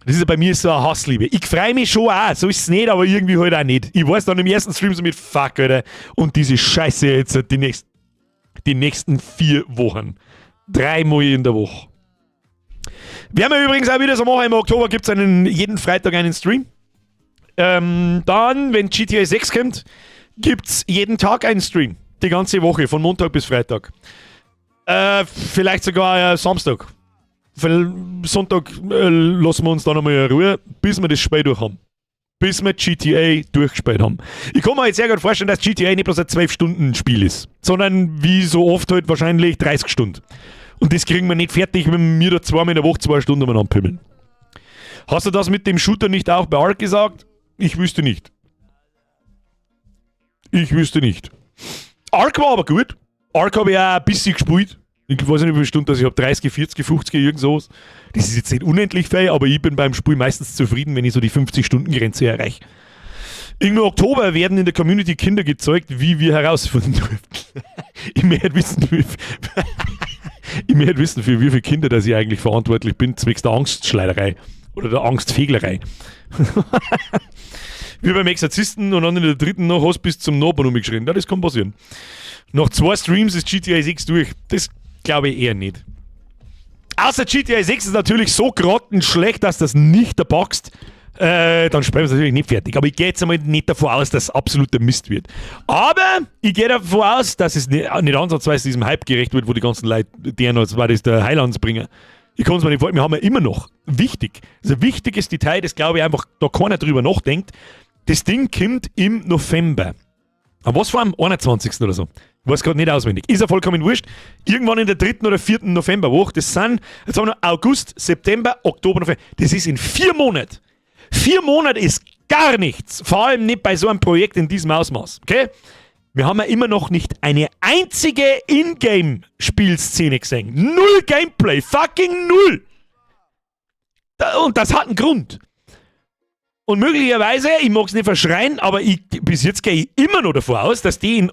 Das ist bei mir so eine Hassliebe. Ich freue mich schon auch, so ist es nicht, aber irgendwie halt auch nicht. Ich weiß dann im ersten Stream so mit Fuck, Alter. Und diese Scheiße jetzt die nächsten 4 Wochen. 3 Mal in der Woche. Werden wir übrigens auch wieder so machen, im Oktober gibt es jeden Freitag einen Stream. Dann, wenn GTA 6 kommt, gibt es jeden Tag einen Stream. Die ganze Woche, von Montag bis Freitag. Vielleicht sogar Samstag. Sonntag lassen wir uns dann einmal in Ruhe, bis wir das Spiel durch haben. Bis wir GTA durchgespielt haben. Ich kann mir jetzt sehr gut vorstellen, dass GTA nicht bloß ein 12-Stunden-Spiel ist, sondern wie so oft halt wahrscheinlich 30 Stunden. Und das kriegen wir nicht fertig, wenn wir da 2 Mal in der Woche 2 Stunden umeinander pimmeln. Hast du das mit dem Shooter nicht auch bei Ark gesagt? Ich wüsste nicht. Ark war aber gut. Ark habe ich auch ein bisschen gespielt. Ich weiß nicht, wie viele Stunden, also ich habe 30, 40, 50, irgend sowas. Das ist jetzt nicht unendlich viel, aber ich bin beim Spiel meistens zufrieden, wenn ich so die 50-Stunden-Grenze erreiche. Im Oktober werden in der Community Kinder gezeigt, wie wir herausfinden dürfen. Ich möchte wissen, Ich möchte wissen, für wie viele Kinder dass ich eigentlich verantwortlich bin, zwecks der Angstschleiderei oder der Angstfeglerei. Wie beim Exorzisten und dann in der dritten noch hast bis zum Nachbarn umgeschrien. Ja, das kann passieren. Nach 2 Streams ist GTA 6 durch. Das glaube ich eher nicht. Außer GTA 6 ist natürlich so grottenschlecht, dass das nicht erpackst. Dann sprechen wir es natürlich nicht fertig. Aber ich gehe jetzt einmal nicht davon aus, dass es absoluter Mist wird. Aber ich gehe davon aus, dass es nicht ansatzweise diesem Hype gerecht wird, wo die ganzen Leute, deren als war das der Highlandsbringer. Ich kann es mir nicht vorstellen, wir haben ja immer noch, wichtig, also ein wichtiges Detail, das glaube ich einfach, da keiner drüber nachdenkt. Das Ding kommt im November. Aber was vor am 21. oder so? Ich weiß gerade nicht auswendig. Ist ja vollkommen wurscht. Irgendwann in der 3. oder 4. Novemberwoche. Das sind, jetzt haben wir August, September, Oktober, November. Das ist in 4 Monaten. 4 Monate ist gar nichts. Vor allem nicht bei so einem Projekt in diesem Ausmaß. Okay? Wir haben ja immer noch nicht eine einzige Ingame-Spielszene gesehen. 0 Gameplay. Fucking 0. Und das hat einen Grund. Und möglicherweise, ich mag es nicht verschreien, aber bis jetzt gehe ich immer noch davon aus, dass die in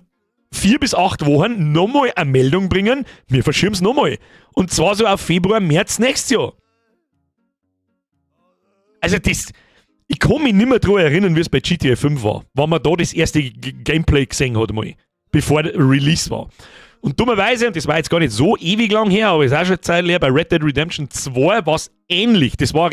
4 bis 8 Wochen nochmal eine Meldung bringen, wir verschieben es nochmal. Und zwar so auf Februar, März nächstes Jahr. Also ich kann mich nicht mehr daran erinnern, wie es bei GTA 5 war, wenn man da das erste Gameplay gesehen hat, mal, bevor der Release war. Und dummerweise, und das war jetzt gar nicht so ewig lang her, aber es ist auch schon eine Zeit her, bei Red Dead Redemption 2 war es ähnlich. Das war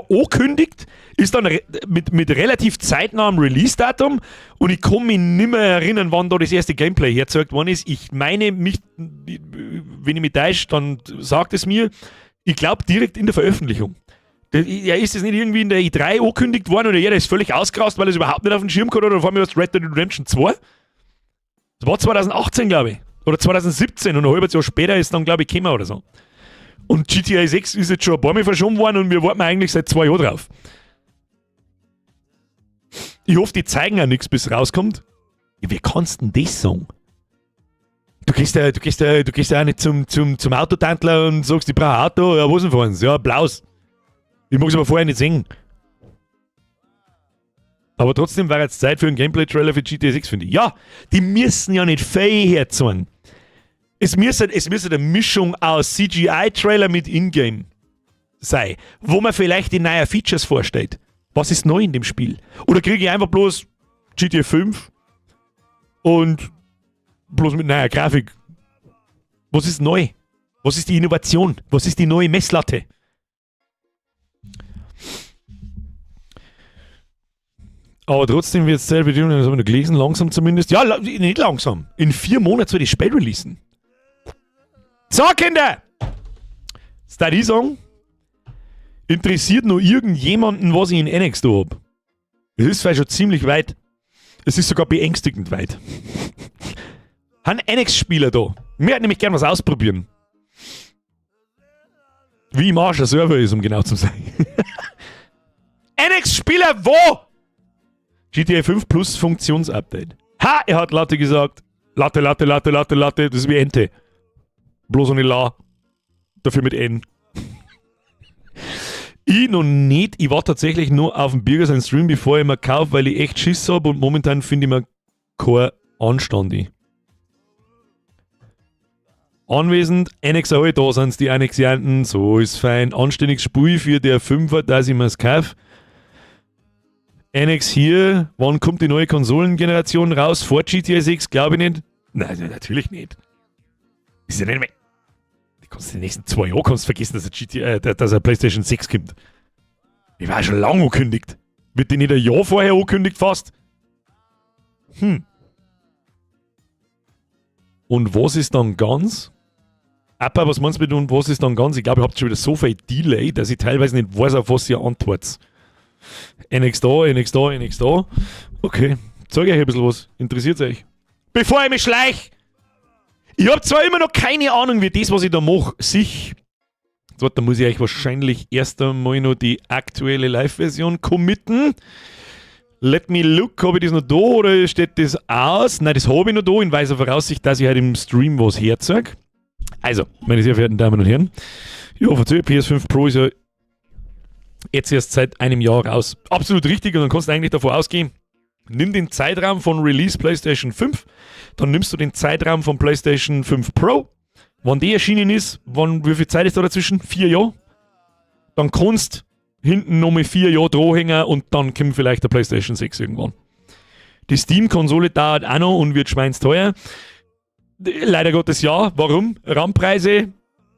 angekündigt, ist dann mit relativ zeitnahem Release-Datum und ich kann mich nicht mehr erinnern, wann da das erste Gameplay hergezeigt worden ist. Ich meine, wenn ich mich täusche, dann sagt es mir, ich glaube direkt in der Veröffentlichung. Ja, ist das nicht irgendwie in der E3 angekündigt worden oder jeder ist völlig ausgerast, weil er es überhaupt nicht auf dem Schirm gehabt oder vor allem was Red Dead Redemption 2? Das war 2018, glaube ich. Oder 2017 und ein halbes Jahr später ist dann, glaube ich, gekommen oder so. Und GTA 6 ist jetzt schon ein paar Mal verschoben worden und wir warten eigentlich seit 2 Jahren drauf. Ich hoffe, die zeigen auch nichts, bis es rauskommt. Ja, wie kannst du denn das sagen? Du gehst ja auch nicht zum Autotantler und sagst, ich brauche ein Auto, ja, was denn für eins? Ja, blaues. Ich mag es aber vorher nicht sehen. Aber trotzdem war jetzt Zeit für einen Gameplay-Trailer für GTA 6, finde ich. Ja, die müssen ja nicht viel herzeigen. Es müsste eine Mischung aus CGI-Trailer mit Ingame sein, wo man vielleicht die neuen Features vorstellt. Was ist neu in dem Spiel? Oder kriege ich einfach bloß GTA 5 und bloß mit neuer Grafik? Was ist neu? Was ist die Innovation? Was ist die neue Messlatte? Aber trotzdem wird es Zeit, das haben wir noch gelesen, langsam zumindest. Ja, nicht langsam. In 4 Monaten soll die Spiel releasen. So, Kinder! Steady Song. Interessiert nur irgendjemanden, was ich in Annex da hab? Es ist vielleicht schon ziemlich weit. Es ist sogar beängstigend weit. Haben Annex-Spieler da? Wir hätten nämlich gern was ausprobieren. Wie im Arsch der Server ist, um genau zu sein. Annex-Spieler, wo? GTA 5 Plus Funktionsupdate. Ha, er hat Latte gesagt. Latte, das ist wie Ente. Bloß ohne La. Dafür mit N. Ich noch nicht. Ich war tatsächlich nur auf dem Bürger seinen Stream, bevor ich mir kaufe, weil ich echt Schiss habe und momentan finde ich mir kein Anstand. Anwesend, Annexer halt, da sind die Annexianten, so ist fein. Anständiges Spiel für der 5er, dass ich mir es kaufe. Annex hier, wann kommt die neue Konsolengeneration raus? Vor GTA 6? Glaube ich nicht. Nein, natürlich nicht. Ist ja nicht mehr. Du kannst die nächsten 2 Jahre kannst vergessen, dass eine PlayStation 6 kommt. Die war schon lange angekündigt. Wird die nicht ein Jahr vorher angekündigt fast? Und was ist dann ganz? Appa, was meinst du mit und was ist dann ganz? Ich glaube, ihr habt schon wieder so viel Delay, dass ich teilweise nicht weiß, auf was ihr antwortet. NX da. Okay, zeige euch ein bisschen was. Interessiert euch? Bevor ich mich schleich! Ich habe zwar immer noch keine Ahnung, wie das, was ich da mache, sich... So, da muss ich euch wahrscheinlich erst einmal noch die aktuelle Live-Version committen. Let me look, habe ich das noch da oder steht das aus? Nein, das habe ich noch da, in weiser Voraussicht, dass ich halt im Stream was herzeige. Also, meine sehr verehrten Damen und Herren, ja, verzögert PS5 Pro ist ja jetzt erst seit einem Jahr raus. Absolut richtig und dann kannst du eigentlich davon ausgehen, nimm den Zeitraum von Release PlayStation 5, dann nimmst du den Zeitraum von PlayStation 5 Pro, wenn die erschienen ist, wie viel Zeit ist da dazwischen? 4 Jahre? Dann kannst hinten nochmal 4 Jahre dranhängen und dann kommt vielleicht der PlayStation 6 irgendwann. Die Steam-Konsole dauert auch noch und wird schweinsteuer. Leider Gottes ja. Warum? RAM-Preise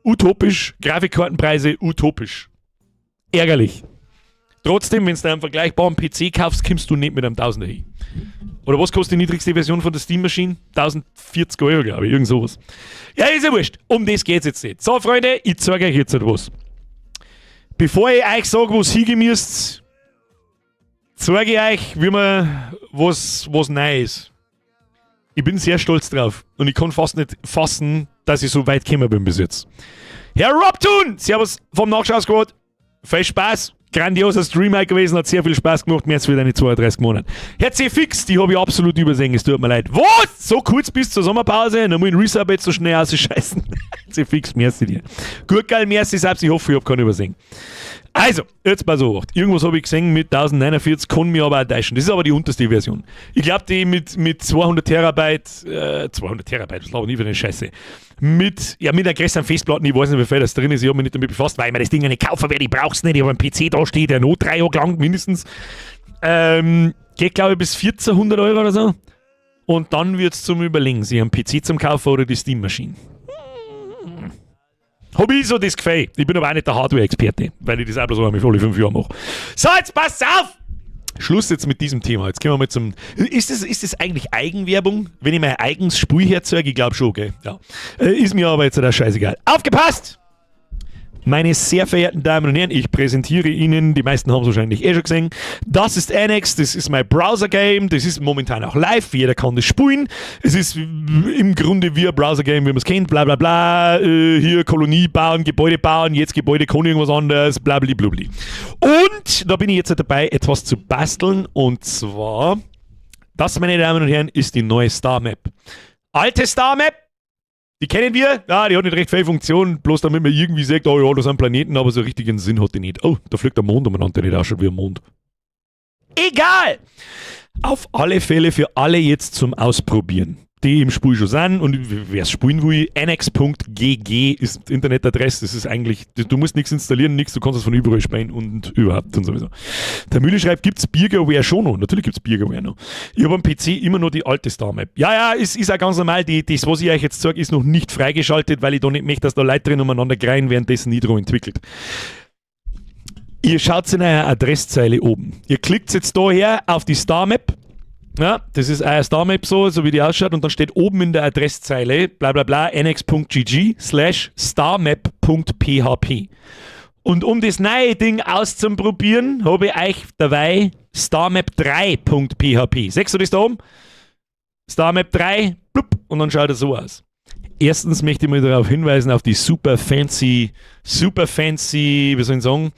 utopisch, Grafikkartenpreise utopisch. Ärgerlich. Trotzdem, wenn du einen vergleichbaren PC kaufst, kommst du nicht mit einem 1000er hin. Oder was kostet die niedrigste Version von der Steam-Maschine? 1040 €, glaube ich, irgend sowas. Ja, ist ja wurscht. Um das geht es jetzt nicht. So, Freunde, ich zeige euch jetzt etwas. Bevor ich euch sage, wo es hingehen müsst, zeige ich euch, wie man was neu ist. Ich bin sehr stolz drauf und ich kann fast nicht fassen, dass ich so weit gekommen bin bis jetzt. Herr Robtun, servus vom Nachschau-Squad. Viel Spaß. Grandioser Stream gewesen, hat sehr viel Spaß gemacht, mehr als für deine 32 Monate. Herr C. Fix, die habe ich absolut übersehen, es tut mir leid. Was? So kurz bis zur Sommerpause? Dann muss ich den Resub jetzt so schnell ausscheißen. C. Fix, merci dir. Gut, geil, merci selbst, ich hoffe, ich habe keinen übersehen. Also, jetzt mal so. Irgendwas habe ich gesehen mit 1049, kann mich aber auch täuschen. Das ist aber die unterste Version. Ich glaube, die mit 200 Terabyte, 200 Terabyte, was glaube ich nie für eine Scheiße. Mit einer größeren Festplatte, ich weiß nicht, wie viel das drin ist, ich habe mich nicht damit befasst, weil ich mir das Ding nicht kaufen werde, ich brauche es nicht, ich habe einen PC da steht, der noch 3 Jahre lang mindestens. Geht, glaube ich, bis 1400 € oder so. Und dann wird es zum Überlegen, sich einen PC zum kaufen oder die Steam-Maschine. Habe ich so das Gefühl. Ich bin aber auch nicht der Hardware-Experte, weil ich das auch bloß alle 5 Jahre mache. So, jetzt passt auf! Schluss jetzt mit diesem Thema. Jetzt gehen wir mal zum... Ist das eigentlich Eigenwerbung? Wenn ich mein eigenes Spiel herzeuge? Ich glaube schon, gell? Ja. Ist mir aber jetzt auch scheißegal. Aufgepasst! Meine sehr verehrten Damen und Herren, ich präsentiere Ihnen, die meisten haben es wahrscheinlich schon gesehen, das ist Annex, das ist mein Browser-Game, das ist momentan auch live, jeder kann das spielen. Es ist im Grunde wie ein Browser-Game, wie man es kennt, bla bla bla, hier Kolonie bauen, Gebäude bauen, jetzt Gebäude kann irgendwas anderes, bla bla bla bla. Und da bin ich jetzt dabei, etwas zu basteln, und zwar, das, meine Damen und Herren, ist die neue Star Map. Alte Star Map, die kennen wir, ja, die hat nicht recht viele Funktionen, bloß damit man irgendwie sagt, oh ja, das sind Planeten, aber so richtigen Sinn hat die nicht. Oh, da fliegt der Mond umeinander, der nicht ausschaut wie ein Mond. Egal! Auf alle Fälle für alle jetzt zum Ausprobieren, die im Spiel schon sind, und wer es spielen will, annex.gg ist die Internetadresse, das ist eigentlich, du musst nichts installieren, nichts, du kannst es von überall spielen und überhaupt und sowieso. Der Mühle schreibt, gibt es Biergeware schon noch? Natürlich gibt es Biergeware noch. Ich habe am PC immer noch die alte Star Map. Ja, ist auch ganz normal, das, was ich euch jetzt sage, ist noch nicht freigeschaltet, weil ich da nicht möchte, dass da Leute drin umeinander kreien, währenddessen Nitro entwickelt. Ihr schaut in einer Adresszeile oben. Ihr klickt jetzt daher auf die Star Map. Ja, das ist eine Star Map so wie die ausschaut, und dann steht oben in der Adresszeile bla bla bla annex.gg/starmap.php. Und um das neue Ding auszuprobieren, habe ich euch dabei starmap3.php. Siehst du das da oben? Starmap 3, blub, und dann schaut er so aus. Erstens möchte ich mal darauf hinweisen, auf die super fancy, wie soll ich sagen,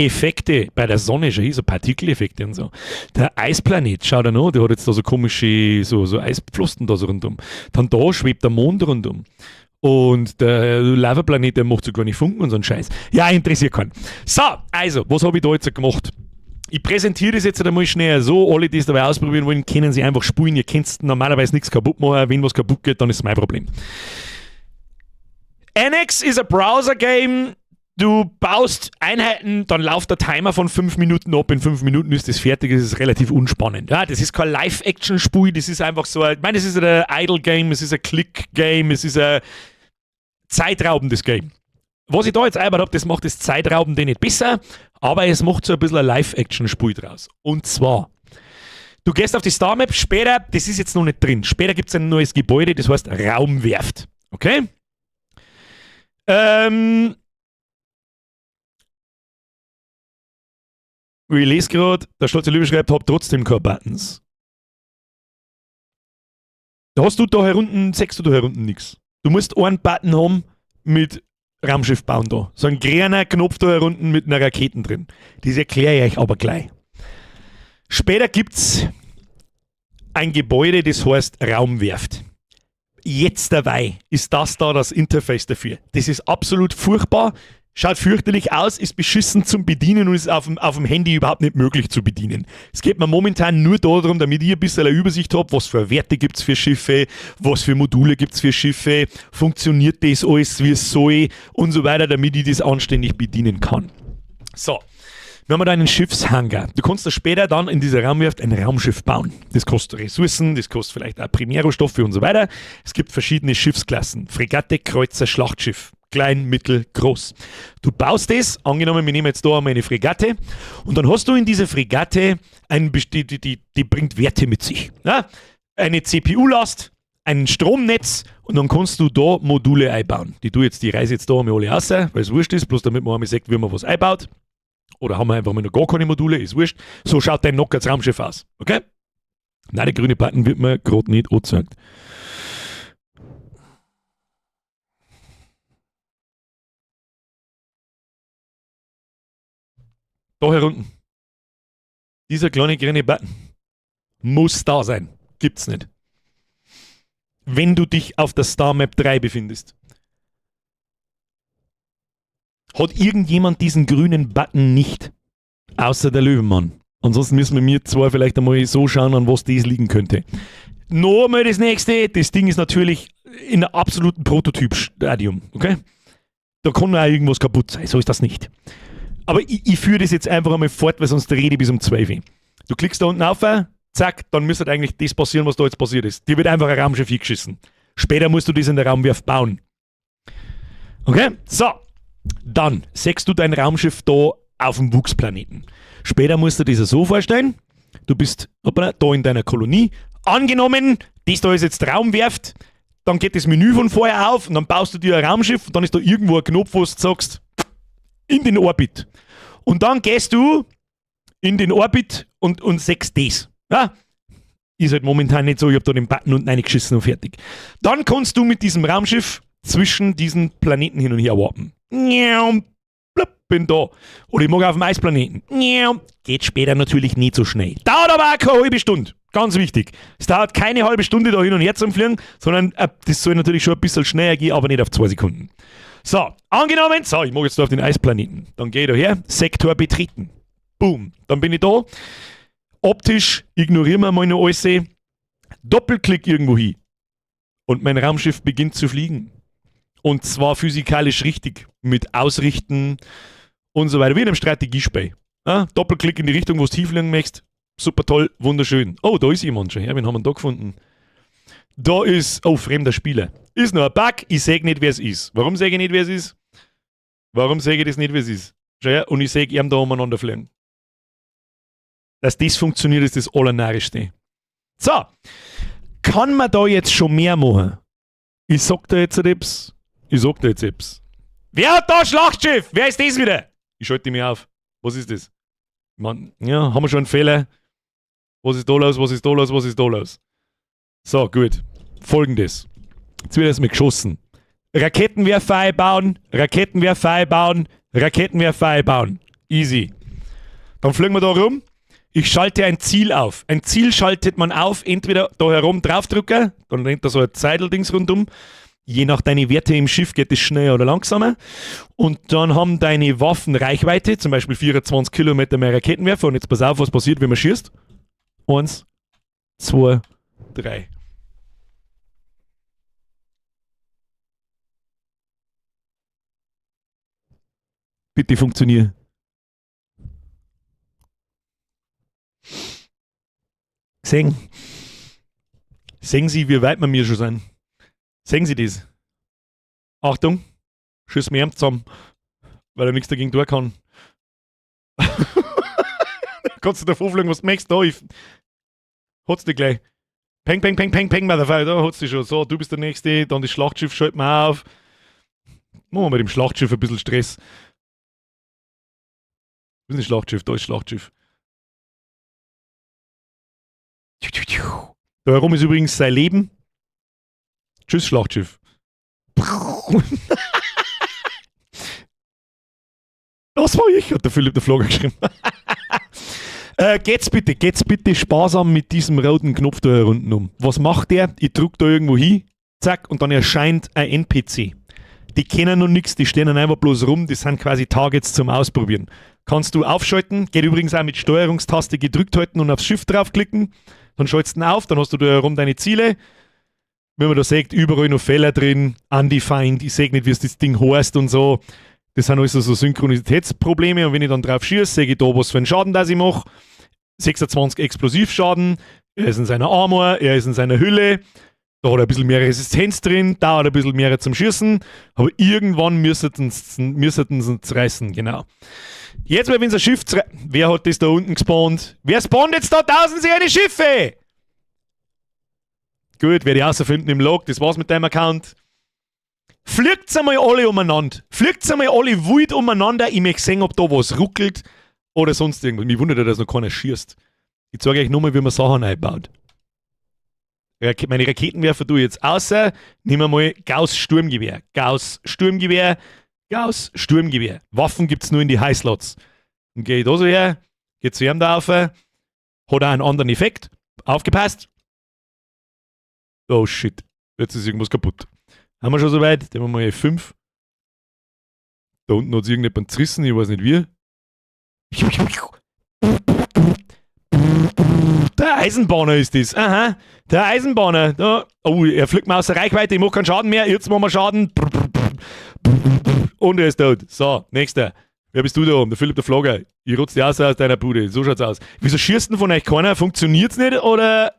Effekte bei der Sonne schon, so Partikeleffekte und so. Der Eisplanet, schau da noch, der hat jetzt da so komische, so Eispflosten da so rundum. Dann da schwebt der Mond rundum. Und der Lavaplanet, der macht so gar nicht Funken und so einen Scheiß. Ja, interessiert keinen. So, also, was habe ich da jetzt gemacht? Ich präsentiere das jetzt einmal schnell so. Alle, die es dabei ausprobieren wollen, können sie einfach spielen. Ihr könnt normalerweise nichts kaputt machen. Wenn was kaputt geht, dann ist es mein Problem. Annex ist ein Browser-Game. Du baust Einheiten, dann läuft der Timer von 5 Minuten ab. In 5 Minuten ist das fertig, das ist relativ unspannend. Ja, das ist kein Live-Action-Spiel, das ist einfach so, ich meine, das ist ein Idle-Game, es ist ein Click-Game, es ist ein zeitraubendes Game. Was ich da jetzt eingebaut habe, das macht das Zeitraubende nicht besser, aber es macht so ein bisschen ein Live-Action-Spiel draus. Und zwar, du gehst auf die Star Map, später, das ist jetzt noch nicht drin, später gibt es ein neues Gebäude, das heißt Raumwerft. Okay? Ich lese gerade, der Stolze Lübe schreibt, hab trotzdem keine Buttons. Hast du da herunten, siehst du da herunten nichts. Du musst einen Button haben mit Raumschiff bauen da. So ein grüner Knopf da herunten mit einer Raketen drin. Das erkläre ich euch aber gleich. Später gibt es ein Gebäude, das heißt Raumwerft. Jetzt dabei ist das da das Interface dafür. Das ist absolut furchtbar. schaut fürchterlich aus, ist beschissen zum Bedienen und ist auf dem Handy überhaupt nicht möglich zu bedienen. Es geht mir momentan nur darum, damit ich ein bisschen eine Übersicht habe, was für Werte gibt es für Schiffe, was für Module gibt es für Schiffe, funktioniert das alles, wie es soll und so weiter, damit ich das anständig bedienen kann. So, wir haben da einen Schiffshangar. Du kannst da später dann in dieser Raumwerft ein Raumschiff bauen. Das kostet Ressourcen, das kostet vielleicht auch Primärrohstoffe und so weiter. Es gibt verschiedene Schiffsklassen. Fregatte, Kreuzer, Schlachtschiff. Klein, mittel, groß. Du baust das, angenommen, wir nehmen jetzt da einmal eine Fregatte und dann hast du in dieser Fregatte, die bringt Werte mit sich. Ja? Eine CPU-Last, ein Stromnetz und dann kannst du da Module einbauen. Die reise jetzt da einmal alle raus, weil es wurscht ist, bloß damit man einmal sagt, wie man was einbaut. Oder haben wir einfach mal noch gar keine Module, ist wurscht. So schaut dein Knockerts Raumschiff aus. Okay? Nein, der grüne Button wird mir gerade nicht angezeigt. Da herunten. Dieser kleine grüne Button muss da sein. Gibt's nicht. Wenn du dich auf der Star Map 3 befindest. Hat irgendjemand diesen grünen Button nicht? Außer der Löwenmann. Ansonsten müssen wir zwei vielleicht einmal so schauen, an was das liegen könnte. Noch einmal das nächste. Das Ding ist natürlich in einem absoluten Prototyp-Stadium. Okay? Da kann auch irgendwas kaputt sein. So ist das nicht. Aber ich führe das jetzt einfach einmal fort, weil sonst rede ich bis um 12 Uhr. Du klickst da unten auf, zack, dann müsste eigentlich das passieren, was da jetzt passiert ist. Dir wird einfach ein Raumschiff hingeschissen. Später musst du das in der Raumwerft bauen. Okay? So. Dann sägst du dein Raumschiff da auf dem Wuchsplaneten. Später musst du dir das so vorstellen, du bist da in deiner Kolonie. Angenommen, das da ist jetzt Raumwerft, dann geht das Menü von vorher auf und dann baust du dir ein Raumschiff und dann ist da irgendwo ein Knopf, wo du sagst, in den Orbit. Und dann gehst du in den Orbit und sägst das. Ja? Ist halt momentan nicht so, ich habe da den Button unten reingeschissen und fertig. Dann kannst du mit diesem Raumschiff zwischen diesen Planeten hin und her warpen. Bin da. Oder ich mag auf dem Eisplaneten. Geht später natürlich nicht so schnell. Dauert aber auch keine halbe Stunde. Ganz wichtig. Es dauert keine halbe Stunde da hin und her zum Fliegen, sondern das soll natürlich schon ein bisschen schneller gehen, aber nicht auf 2 Sekunden. So, angenommen, ich mag jetzt da auf den Eisplaneten. Dann gehe ich da her, Sektor betreten. Boom. Dann bin ich da. Optisch ignorieren wir mal noch alles. Doppelklick irgendwo hin. Und mein Raumschiff beginnt zu fliegen. Und zwar physikalisch richtig. Mit Ausrichten und so weiter. Wie in einem Strategiespiel. Ja, Doppelklick in die Richtung, wo du hinfliegen möchtest. Super toll, wunderschön. Oh, da ist jemand schon. Ja, wen haben wir da gefunden? Da ist, fremder Spieler. Ist noch ein Bug, ich sage nicht, wer es ist. Warum sage ich nicht, wer es ist? Warum sage ich das nicht, wer es ist? Schau her, und ich sage ihm da umeinander fliegen. Dass das funktioniert, ist das Allernarischste. So, kann man da jetzt schon mehr machen? Ich sag da jetzt etwas. Wer hat da ein Schlachtschiff? Wer ist das wieder? Ich schalte mich auf. Was ist das? Mann, ja, haben wir schon einen Fehler? Was ist da los? So, gut. Folgendes. Jetzt wird erstmal geschossen. Raketenwerfer einbauen. Easy. Dann fliegen wir da rum. Ich schalte ein Ziel auf. Ein Ziel schaltet man auf, entweder da herum draufdrücken, dann rennt da so ein Zeideldings rundum. Je nach deine Werte im Schiff geht es schneller oder langsamer. Und dann haben deine Waffen Reichweite, zum Beispiel 24 Kilometer mehr Raketenwerfer. Und jetzt pass auf, was passiert, wenn man schießt. 1, 2, 3. Bitte funktioniert. Sehen Sie, wie weit wir mir schon sind? Sehen Sie das? Achtung, schieß mir zusammen, weil er nichts dagegen tun kann. Kannst du da vorfliegen, was du möchtest? Da, hat's dich gleich. Peng, Motherfucker, da hat's dich schon. So, du bist der Nächste, dann das Schlachtschiff schalten wir auf. Machen wir mit dem Schlachtschiff ein bisschen Stress. Das ist ein Schlachtschiff, da ist Schlachtschiff. Da herum ist übrigens sein Leben. Tschüss, Schlachtschiff. Das war ich, hat der Philipp der Flogger geschrieben. Geht's bitte sparsam mit diesem roten Knopf da herunten um. Was macht der? Ich drücke da irgendwo hin, zack, und dann erscheint ein NPC. die kennen noch nichts, die stehen dann einfach bloß rum, die sind quasi Targets zum Ausprobieren. Kannst du aufschalten, geht übrigens auch mit Steuerungstaste gedrückt halten und aufs Schiff draufklicken, dann schaltest du ihn auf, dann hast du da herum deine Ziele. Wenn man da sieht, überall noch Fehler drin, undefined, ich sehe nicht, wie es das Ding heißt und so. Das sind also so Synchronizitätsprobleme und wenn ich dann drauf schieße, sehe ich da, was für einen Schaden das ich mache. 26 Explosivschaden, er ist in seiner Armor, er ist in seiner Hülle, da hat er ein bisschen mehr Resistenz drin, dauert ein bisschen mehr zum Schießen, aber irgendwann müssten sie reißen, genau. Jetzt, wenn ein Schiff, wer hat das da unten gespawnt? Wer spawnt jetzt da 1000 seine Schiffe? Gut, werde ich rausfinden im Log, das war's mit deinem Account. Fliegt's einmal alle umeinander. Fliegt's einmal alle wild umeinander. Ich möchte sehen, ob da was ruckelt oder sonst irgendwas. Mich wundert ja, dass noch keiner schießt. Ich zeige euch nochmal, wie man Sachen einbaut. Meine Raketenwerfer tue ich jetzt außer. Nehmen wir mal Gauss-Sturmgewehr. Gauss-Sturmgewehr. Gauss-Sturmgewehr. Waffen gibt's nur in die Highslots. Dann gehe ich da so her, gehe zu ihm da rauf. Hat auch einen anderen Effekt. Aufgepasst. Oh shit. Jetzt ist irgendwas kaputt. Haben wir schon soweit? Nehmen wir mal F5. Da unten hat es irgendjemand zerrissen, ich weiß nicht wie. Der Eisenbahner ist das. Aha, der Eisenbahner. Da. Oh, er fliegt mir aus der Reichweite, ich mache keinen Schaden mehr. Jetzt machen wir Schaden. Und er ist tot. So, nächster. Wer bist du da oben? Der Philipp der Flogger. Ich rutze dich aus deiner Bude. So schaut's aus. Wieso schießt denn von euch keiner? Funktioniert's nicht oder...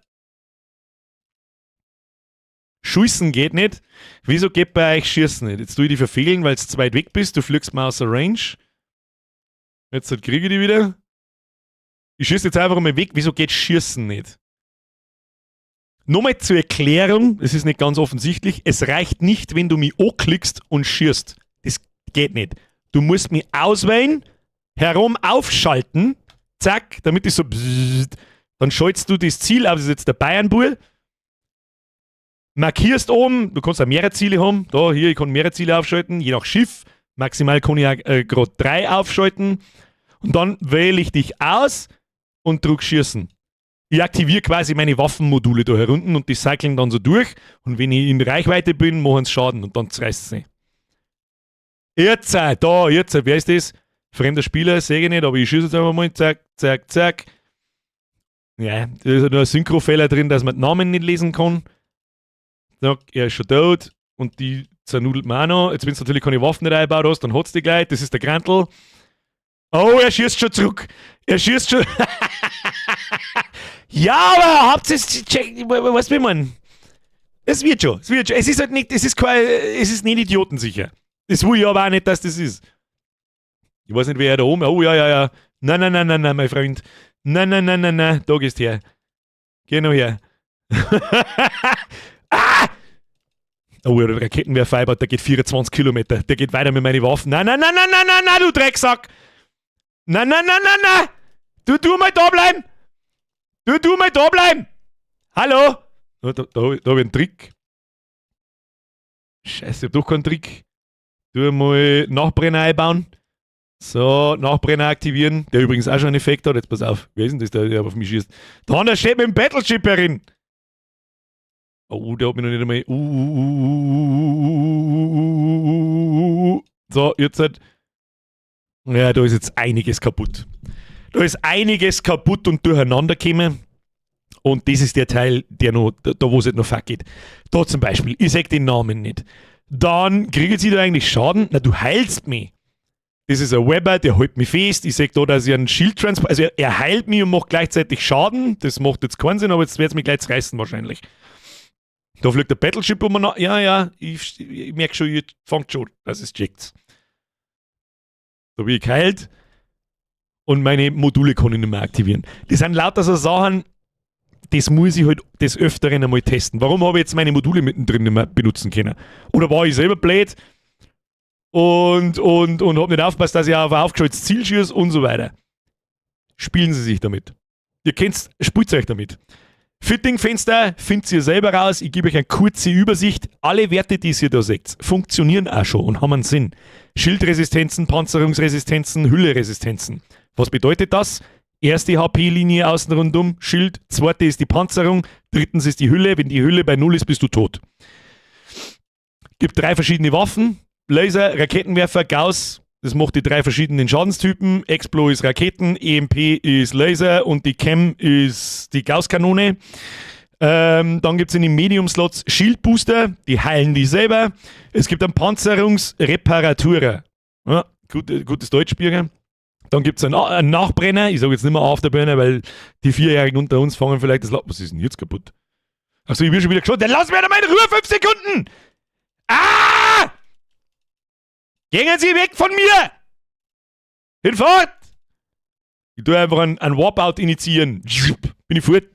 Schießen geht nicht. Wieso geht bei euch Schießen nicht? Jetzt tue ich die verfehlen, weil du zu weit weg bist. Du fliegst mal aus der Range. Jetzt kriege ich die wieder. Ich schieße jetzt einfach mal weg. Wieso geht Schießen nicht? Nochmal zur Erklärung. Es ist nicht ganz offensichtlich. Es reicht nicht, wenn du mich anklickst und schießt. Das geht nicht. Du musst mich auswählen, herum aufschalten. Zack, damit ich so... Bzzzt, dann schaltest du das Ziel auf. Das ist jetzt der Bayernbull. Markierst oben, du kannst auch mehrere Ziele haben. Da, hier, ich kann mehrere Ziele aufschalten, je nach Schiff. Maximal kann ich auch gerade 3 aufschalten. Und dann wähle ich dich aus und drücke Schießen. Ich aktiviere quasi meine Waffenmodule da herunten und die cyclen dann so durch. Und wenn ich in Reichweite bin, machen sie Schaden und dann zerreißt es nicht. Jetzt, wer ist das? Fremder Spieler, sehe ich nicht, aber ich schieße jetzt einfach mal. Zack, zack, zack. Ja, da ist noch ein Synchrofehler drin, dass man den Namen nicht lesen kann. Sag, er ist schon tot und die zernudelt mir auch noch. Jetzt, wenn du natürlich keine Waffen nicht eingebaut hast, dann hat's die gleich. Das ist der Grantl. Oh, er schießt schon zurück. Er schießt schon. Ja, aber habt ihr es was will man? Es wird schon. Es ist halt nicht, es ist nicht idiotensicher. Das will ich aber auch nicht, dass das ist. Ich weiß nicht, wer da oben. Oh, ja. Nein, mein Freund. Nein. Da gehst du her. Geh noch her. Ah! Oh, der Raketenwerfer einbaut, der geht 24 Kilometer. Der geht weiter mit meinen Waffen. Nein, du Drecksack! Nein! Du mal da bleiben! Du mal da bleiben! Hallo? Da habe ich einen Trick. Scheiße, ich hab doch keinen Trick. Tu mal Nachbrenner einbauen. So, Nachbrenner aktivieren. Der übrigens auch schon einen Effekt hat. Jetzt pass auf. Wer ist denn das, der auf mich schießt? Der andere steht mit dem Battleship herin. Oh, der hat mich noch nicht einmal... So, jetzt halt... Ja, da ist jetzt einiges kaputt. Da ist einiges kaputt und durcheinander gekommen. Und das ist der Teil, der noch, da wo es halt noch fuck geht. Da zum Beispiel, ich sag den Namen nicht. Dann kriegt sie da eigentlich Schaden. Na, du heilst mich. Das ist ein Webber, der hält mich fest. Ich sag da, dass ich einen Shield transport... Also er heilt mich und macht gleichzeitig Schaden. Das macht jetzt keinen Sinn, aber jetzt wird es mich gleich reißen wahrscheinlich. Da fliegt der Battleship um. Ja, ich merke schon, ihr fangt schon, dass es checkt. Da bin ich geheilt und meine Module kann ich nicht mehr aktivieren. Das sind lauter so Sachen, das muss ich halt des Öfteren einmal testen. Warum habe ich jetzt meine Module mittendrin nicht mehr benutzen können? Oder war ich selber blöd und habe nicht aufgepasst, dass ich auf ein aufgeschaltetes Ziel schieße und so weiter. Spielen Sie sich damit. Ihr kennt, spielt euch damit. Fitting-Fenster findet ihr selber raus. Ich gebe euch eine kurze Übersicht. Alle Werte, die ihr da seht, funktionieren auch schon und haben einen Sinn. Schildresistenzen, Panzerungsresistenzen, Hülleresistenzen. Was bedeutet das? Erste HP-Linie außen rundum, Schild. Zweite ist die Panzerung. Drittens ist die Hülle. Wenn die Hülle bei 0 ist, bist du tot. Gibt 3 verschiedene Waffen. Laser, Raketenwerfer, Gauss. Das macht die 3 verschiedenen Schadenstypen. Explo ist Raketen, EMP ist Laser und die Chem ist die Gausskanone. Dann gibt es in den Medium-Slots Shield Booster, die heilen die selber. Es gibt einen Panzerungsreparaturer. Ja, gutes Deutschbürger. Dann gibt es einen Nachbrenner. Ich sage jetzt nicht mehr Afterburner, weil die 4-Jährigen unter uns fangen vielleicht das Was ist denn jetzt kaputt? Achso, ich bin schon wieder geschaut. Dann lass mir doch meine Ruhe 5 Sekunden! Ah! Gehen Sie weg von mir! Hinfort! Ich tue einfach einen Warp-Out initiieren. Bin ich fort.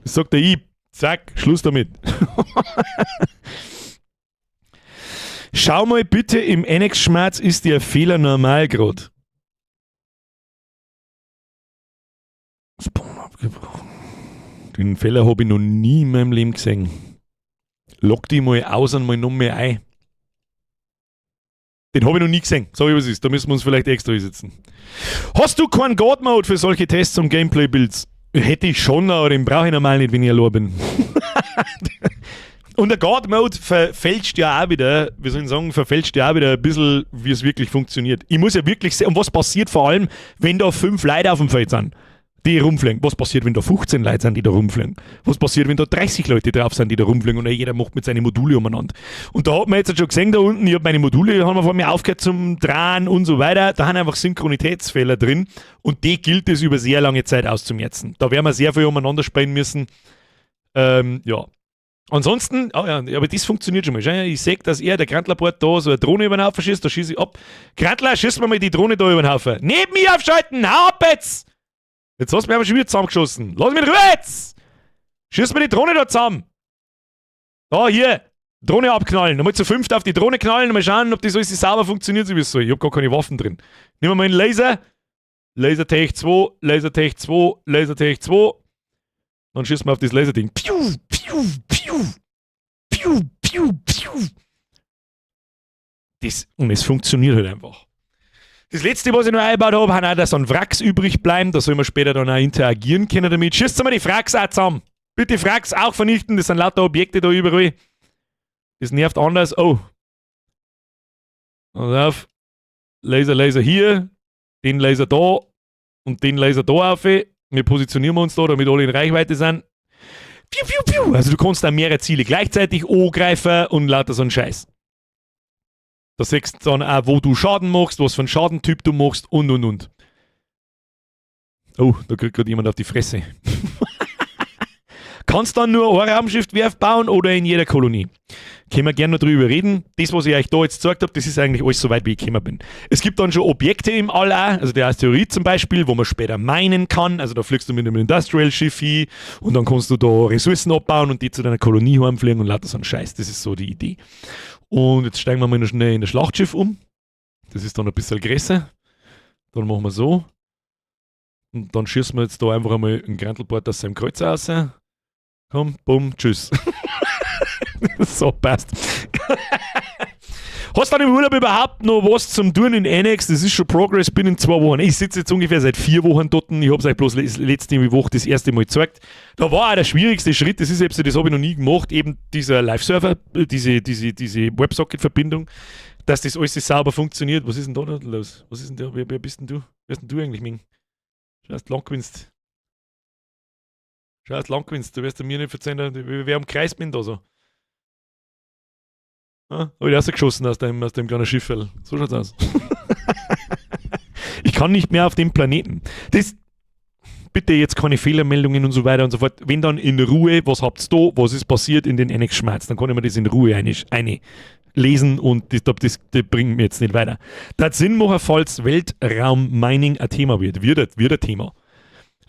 Das sagt der I. Zack, Schluss damit. Schau mal bitte, im NX-Schmerz ist der Fehler normal gerade. Spawn abgebrochen. Den Fehler habe ich noch nie in meinem Leben gesehen. Lock die mal aus und mal noch mehr ein. Den habe ich noch nie gesehen. Sag ich, was ist. Da müssen wir uns vielleicht extra hinsetzen. Hast du keinen God-Mode für solche Tests und Gameplay-Builds? Hätte ich schon, aber den brauche ich normal nicht, wenn ich allein bin. Und der God-Mode verfälscht ja auch wieder, wie soll ich sagen, verfälscht ja auch wieder ein bisschen, wie es wirklich funktioniert. Ich muss ja wirklich sehen, und was passiert vor allem, wenn da 5 Leute auf dem Feld sind, die rumfliegen. Was passiert, wenn da 15 Leute sind, die da rumfliegen? Was passiert, wenn da 30 Leute drauf sind, die da rumfliegen und jeder macht mit seinen Module umeinander? Und da hat man jetzt schon gesehen, da unten, ich habe meine Module, haben wir vor mir aufgehört zum Drehen und so weiter. Da haben einfach Synchronitätsfehler drin und die gilt es über sehr lange Zeit auszumerzen. Da werden wir sehr viel umeinander sprechen müssen. Ja. Ansonsten, aber das funktioniert schon mal. Ich sehe, dass der Grantler-Bord da so eine Drohne über den Haufen schießt, da schieße ich ab. Grantler, schießt mir mal die Drohne da über den Haufen. Neben mir aufschalten, hau ab jetzt! Jetzt hast du mir aber schon wieder zusammengeschossen. Lass mich in Ruhe jetzt! Schieß mir die Drohne da zusammen. Da, hier. Drohne abknallen. Nochmal zu 5 auf die Drohne knallen und mal schauen, ob das alles sauber funktioniert, so wie es soll. Ich hab gar keine Waffen drin. Nehmen wir mal einen Laser. Lasertech 2, Lasertech 2, Lasertech 2. Dann schießen wir auf das Laserding. Piu, piu, piu. Piu, piu, piu. Und es funktioniert halt einfach. Das letzte, was ich noch eingebaut habe, haben auch, dass dann Wracks übrig bleiben. Da soll man später dann auch interagieren können damit. Schießt mal die Wracks auch zusammen. Bitte Wracks auch vernichten. Das sind lauter Objekte da überall. Das nervt anders. Oh. Pass auf. Laser hier. Den Laser da. Und den Laser da auf. Wir positionieren uns da, damit alle in Reichweite sind. Piu, piu, piu. Also du kannst da mehrere Ziele gleichzeitig angreifen und lauter so einen Scheiß. Da siehst du dann auch, wo du Schaden machst, was für einen Schadentyp du machst und. Oh, da kriegt gerade jemand auf die Fresse. Kannst dann nur eine Raumschiffwerft bauen oder in jeder Kolonie? Können wir gerne noch drüber reden. Das, was ich euch da jetzt gezeigt habe, das ist eigentlich alles so weit, wie ich gekommen bin. Es gibt dann schon Objekte im All auch, also der Asteroid zum Beispiel, wo man später minen kann. Also da fliegst du mit einem Industrial-Schiff hin und dann kannst du da Ressourcen abbauen und die zu deiner Kolonie heimfliegen und lauter so einen Scheiß. Das ist so die Idee. Und jetzt steigen wir mal noch schnell in das Schlachtschiff um. Das ist dann ein bisschen größer. Dann machen wir so. Und dann schießen wir jetzt da einfach einmal einen Grantelbord aus seinem Kreuz raus. Komm, bumm, tschüss. So, passt. Hast du dann im Urlaub überhaupt noch was zum Tun in NX? Das ist schon Progress binnen 2 Wochen. Ich sitze jetzt ungefähr seit 4 Wochen dort. Ich habe es euch bloß letzte Woche das erste Mal gezeigt. Da war auch der schwierigste Schritt, das habe ich noch nie gemacht, eben dieser Live-Server, diese WebSocket-Verbindung, dass das alles sauber funktioniert. Was ist denn da los? Was ist denn da? Wer bist denn du? Wer ist denn du eigentlich, Ming? Schaust langgewinnst. Du wirst mir nicht verzeihen, wer umkreist mich da so? Ah, habe ich rausgeschossen aus dem kleinen Schiffel. So schaut's aus. Ich kann nicht mehr auf dem Planeten. Das, bitte jetzt keine Fehlermeldungen und so weiter und so fort. Wenn dann in Ruhe, was habt's da, was ist passiert in den NX-Schmerz, dann kann ich mir das in Ruhe eine lesen und das bringt mir jetzt nicht weiter. Das Sinn machen, falls Weltraum-Mining ein Thema wird ein Thema.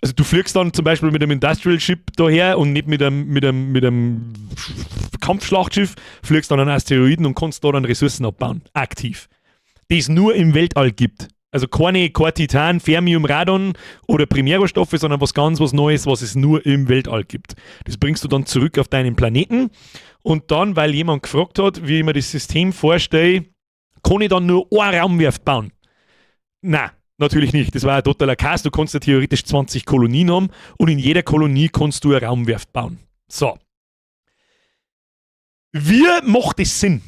Also du fliegst dann zum Beispiel mit einem Industrial Ship daher und nicht mit einem Kampfschlachtschiff, fliegst dann einen Asteroiden und kannst da dann Ressourcen abbauen. Aktiv. Die es nur im Weltall gibt. Also kein Titan, Fermium, Radon oder Primärrohstoffe, sondern was Neues, was es nur im Weltall gibt. Das bringst du dann zurück auf deinen Planeten und dann, weil jemand gefragt hat, wie ich mir das System vorstelle, kann ich dann nur eine Raumwerft bauen. Nein. Natürlich nicht. Das war ein totaler Chaos. Du kannst ja theoretisch 20 Kolonien haben und in jeder Kolonie kannst du eine Raumwerft bauen. So. Wie macht es Sinn?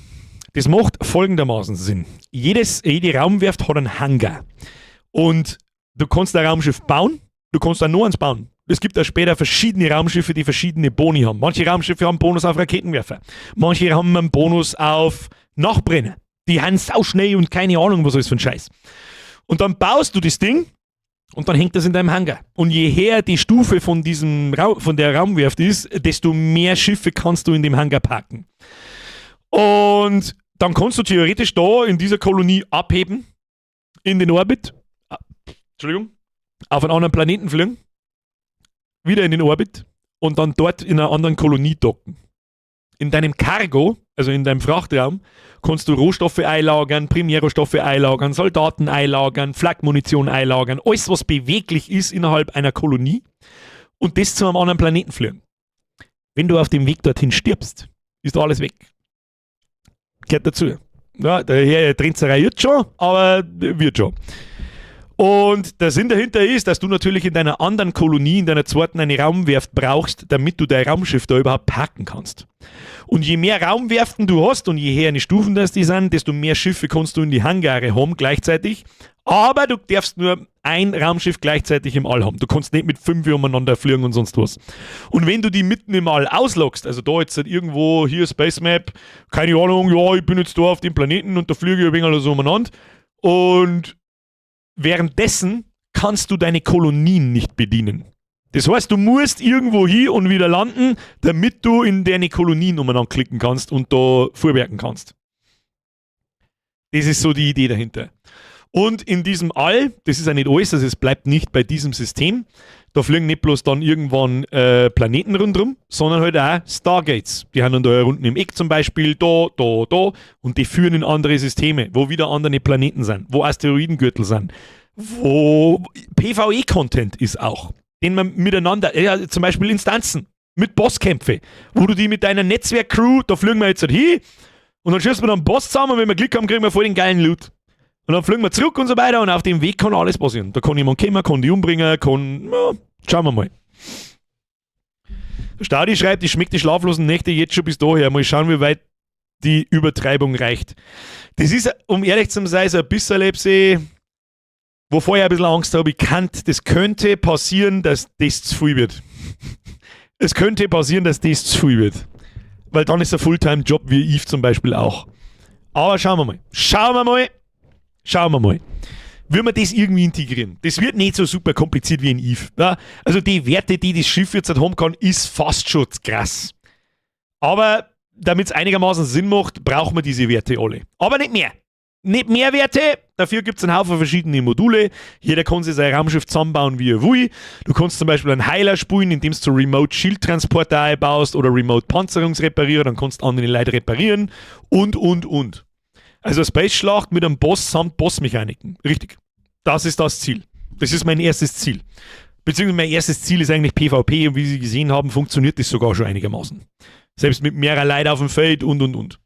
Das macht folgendermaßen Sinn. Jede Raumwerft hat einen Hangar. Und du kannst ein Raumschiff bauen, du kannst auch nur eins bauen. Es gibt auch später verschiedene Raumschiffe, die verschiedene Boni haben. Manche Raumschiffe haben einen Bonus auf Raketenwerfer. Manche haben einen Bonus auf Nachbrenner. Die haben sauschnell und keine Ahnung, was alles für ein Scheiß. Und dann baust du das Ding und dann hängt das in deinem Hangar. Und je höher die Stufe von der Raumwerft ist, desto mehr Schiffe kannst du in dem Hangar parken. Und dann kannst du theoretisch da in dieser Kolonie abheben, in den Orbit, auf einen anderen Planeten fliegen, wieder in den Orbit und dann dort in einer anderen Kolonie docken. In deinem Cargo, also in deinem Frachtraum, kannst du Rohstoffe einlagern, Primärrohstoffe einlagern, Soldaten einlagern, Flakmunition einlagern, alles was beweglich ist innerhalb einer Kolonie und das zu einem anderen Planeten fliegen. Wenn du auf dem Weg dorthin stirbst, ist alles weg. Gehört dazu. Ja, der Trenzerei wird schon, aber wird schon. Und der Sinn dahinter ist, dass du natürlich in deiner anderen Kolonie, in deiner zweiten, eine Raumwerft brauchst, damit du dein Raumschiff da überhaupt parken kannst. Und je mehr Raumwerften du hast und je höher die Stufen das die sind, desto mehr Schiffe kannst du in die Hangare haben gleichzeitig. Aber du darfst nur ein Raumschiff gleichzeitig im All haben. Du kannst nicht mit 5 umeinander fliegen und sonst was. Und wenn du die mitten im All auslockst, also da jetzt irgendwo, hier Space Map, keine Ahnung, ja, ich bin jetzt da auf dem Planeten und da fliege ich ein wenig alles umeinander und währenddessen kannst du deine Kolonien nicht bedienen. Das heißt, du musst irgendwo hin und wieder landen, damit du in deine Kolonien umeinander klicken kannst und da vorwerken kannst. Das ist so die Idee dahinter. Und in diesem All, das ist ja nicht alles, also es bleibt nicht bei diesem System, da fliegen nicht bloß dann irgendwann Planeten rundherum, sondern halt auch Stargates. Die haben dann da unten im Eck zum Beispiel, da, und die führen in andere Systeme, wo wieder andere Planeten sind, wo Asteroidengürtel sind, wo PvE-Content ist auch, den man miteinander, ja, zum Beispiel Instanzen, mit Bosskämpfe, wo du die mit deiner Netzwerk-Crew, da fliegen wir jetzt halt hin, und dann schießen wir dann einen Boss zusammen, und wenn wir Glück haben, kriegen wir voll den geilen Loot. Und dann fliegen wir zurück und so weiter und auf dem Weg kann alles passieren. Da kann jemand kommen, kann die umbringen, ja, schauen wir mal. Staudi schreibt, ich schmecke die schlaflosen Nächte jetzt schon bis daher. Mal schauen, wie weit die Übertreibung reicht. Das ist, um ehrlich zu sein, so ein bisschen, wovor ich ein bisschen Angst habe, das könnte passieren, dass das zu viel wird. Es könnte passieren, dass das zu viel wird. Weil dann ist ein Fulltime-Job wie Eve zum Beispiel auch. Aber schauen wir mal. Schauen wir mal, wie wir das irgendwie integrieren. Das wird nicht so super kompliziert wie in Eve. Ja? Also die Werte, die das Schiff jetzt haben kann, ist fast schon krass. Aber damit es einigermaßen Sinn macht, brauchen wir diese Werte alle. Aber nicht mehr. Nicht mehr Werte. Dafür gibt es einen Haufen verschiedene Module. Jeder kann sich sein Raumschiff zusammenbauen, wie er will. Du kannst zum Beispiel einen Heiler spielen, indem du Remote Schildtransporter einbaust oder Remote Panzerungsreparierer, dann kannst du andere Leute reparieren und. Also Space-Schlacht mit einem Boss samt Bossmechaniken. Richtig. Das ist das Ziel. Das ist mein erstes Ziel. Beziehungsweise mein erstes Ziel ist eigentlich PvP und wie Sie gesehen haben, funktioniert das sogar schon einigermaßen. Selbst mit mehrerer Leuten auf dem Feld und.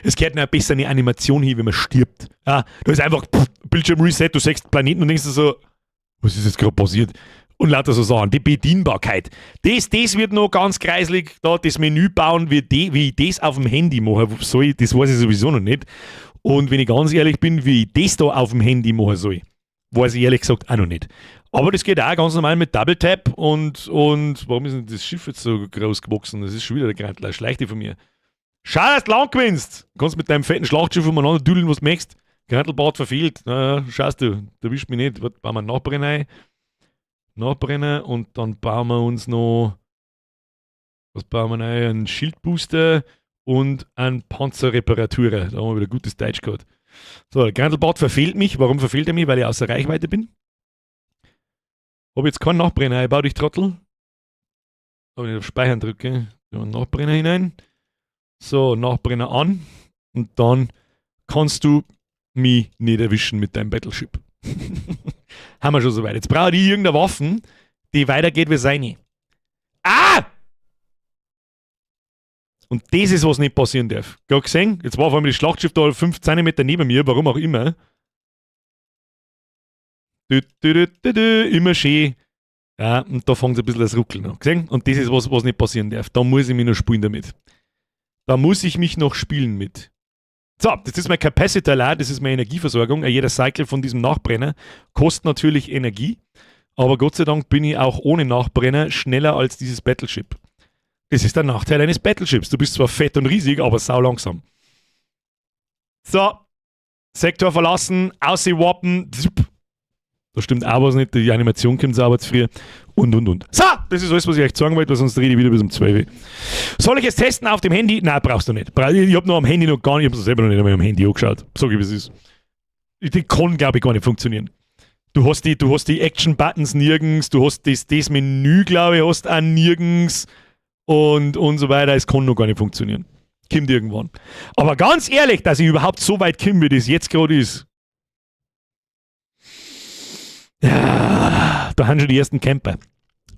Es gehört noch besser eine Animation hin, wenn man stirbt. Ja, da ist einfach Bildschirm-Reset, du siehst Planeten und denkst dir so, was ist jetzt gerade passiert? Und lauter so Sachen. Die Bedienbarkeit. Das wird noch ganz kreislig, da das Menü bauen, wie ich das auf dem Handy machen soll, das weiß ich sowieso noch nicht. Und wenn ich ganz ehrlich bin, wie ich das da auf dem Handy machen soll, weiß ich ehrlich gesagt auch noch nicht. Aber das geht auch ganz normal mit Double Tap und warum ist denn das Schiff jetzt so groß gewachsen? Das ist schon wieder der Grantler, schleicht die von mir. Schau, dass du lang gewinnst! Du kannst mit deinem fetten Schlachtschiff umeinander düdeln, was du möchtest. Grantelbad verfehlt. Na, schaust du, da erwischt mich nicht. Warte, bauen wir einen Nachbrenner und dann bauen wir uns noch, was bauen wir rein? Einen Schildbooster und einen Panzerreparaturer. Da haben wir wieder gutes Deutsch gehabt. So, der Grantelbad verfehlt mich. Warum verfehlt er mich? Weil ich außer Reichweite bin. Habe jetzt keinen Nachbrenner eingebaut, ich Trottel. Aber wenn ich auf Speichern drücke, einen Nachbrenner hinein. So, Nachbrenner an. Und dann kannst du mich nicht erwischen mit deinem Battleship. Haben wir schon soweit. Jetzt brauche ich irgendeine Waffen, die weitergeht wie seine. Ah! Und das ist, was nicht passieren darf. Gerade gesehen? Jetzt war vor allem das Schlachtschiff da 5 cm neben mir, warum auch immer. Immer schön. Ja, und da fängt es ein bisschen das Ruckeln an. Gesehen? Und das ist, was nicht passieren darf. Da muss ich mich noch spielen damit. Da muss ich mich noch spielen mit. So, das ist mein Capacitor leer, das ist meine Energieversorgung. Jeder Cycle von diesem Nachbrenner kostet natürlich Energie, aber Gott sei Dank bin ich auch ohne Nachbrenner schneller als dieses Battleship. Das ist der Nachteil eines Battleships. Du bist zwar fett und riesig, aber sau langsam. So, Sektor verlassen, auswappen. Da stimmt auch was nicht, die Animation kommt sauber zu früh. Und. So, das ist alles, was ich euch sagen wollte, weil sonst rede ich wieder bis um 12 Uhr. Soll ich es testen auf dem Handy? Nein, brauchst du nicht. Ich habe noch am Handy noch gar nicht, ich habe es selber noch nicht einmal am Handy angeschaut. Sag ich, wie es ist. Die kann, glaube ich, gar nicht funktionieren. Du hast die Action-Buttons nirgends, du hast das Menü, glaube ich, hast auch nirgends und so weiter. Es kann noch gar nicht funktionieren. Kommt irgendwann. Aber ganz ehrlich, dass ich überhaupt so weit komme, wie das jetzt gerade ist. Ja, da haben schon die ersten Camper.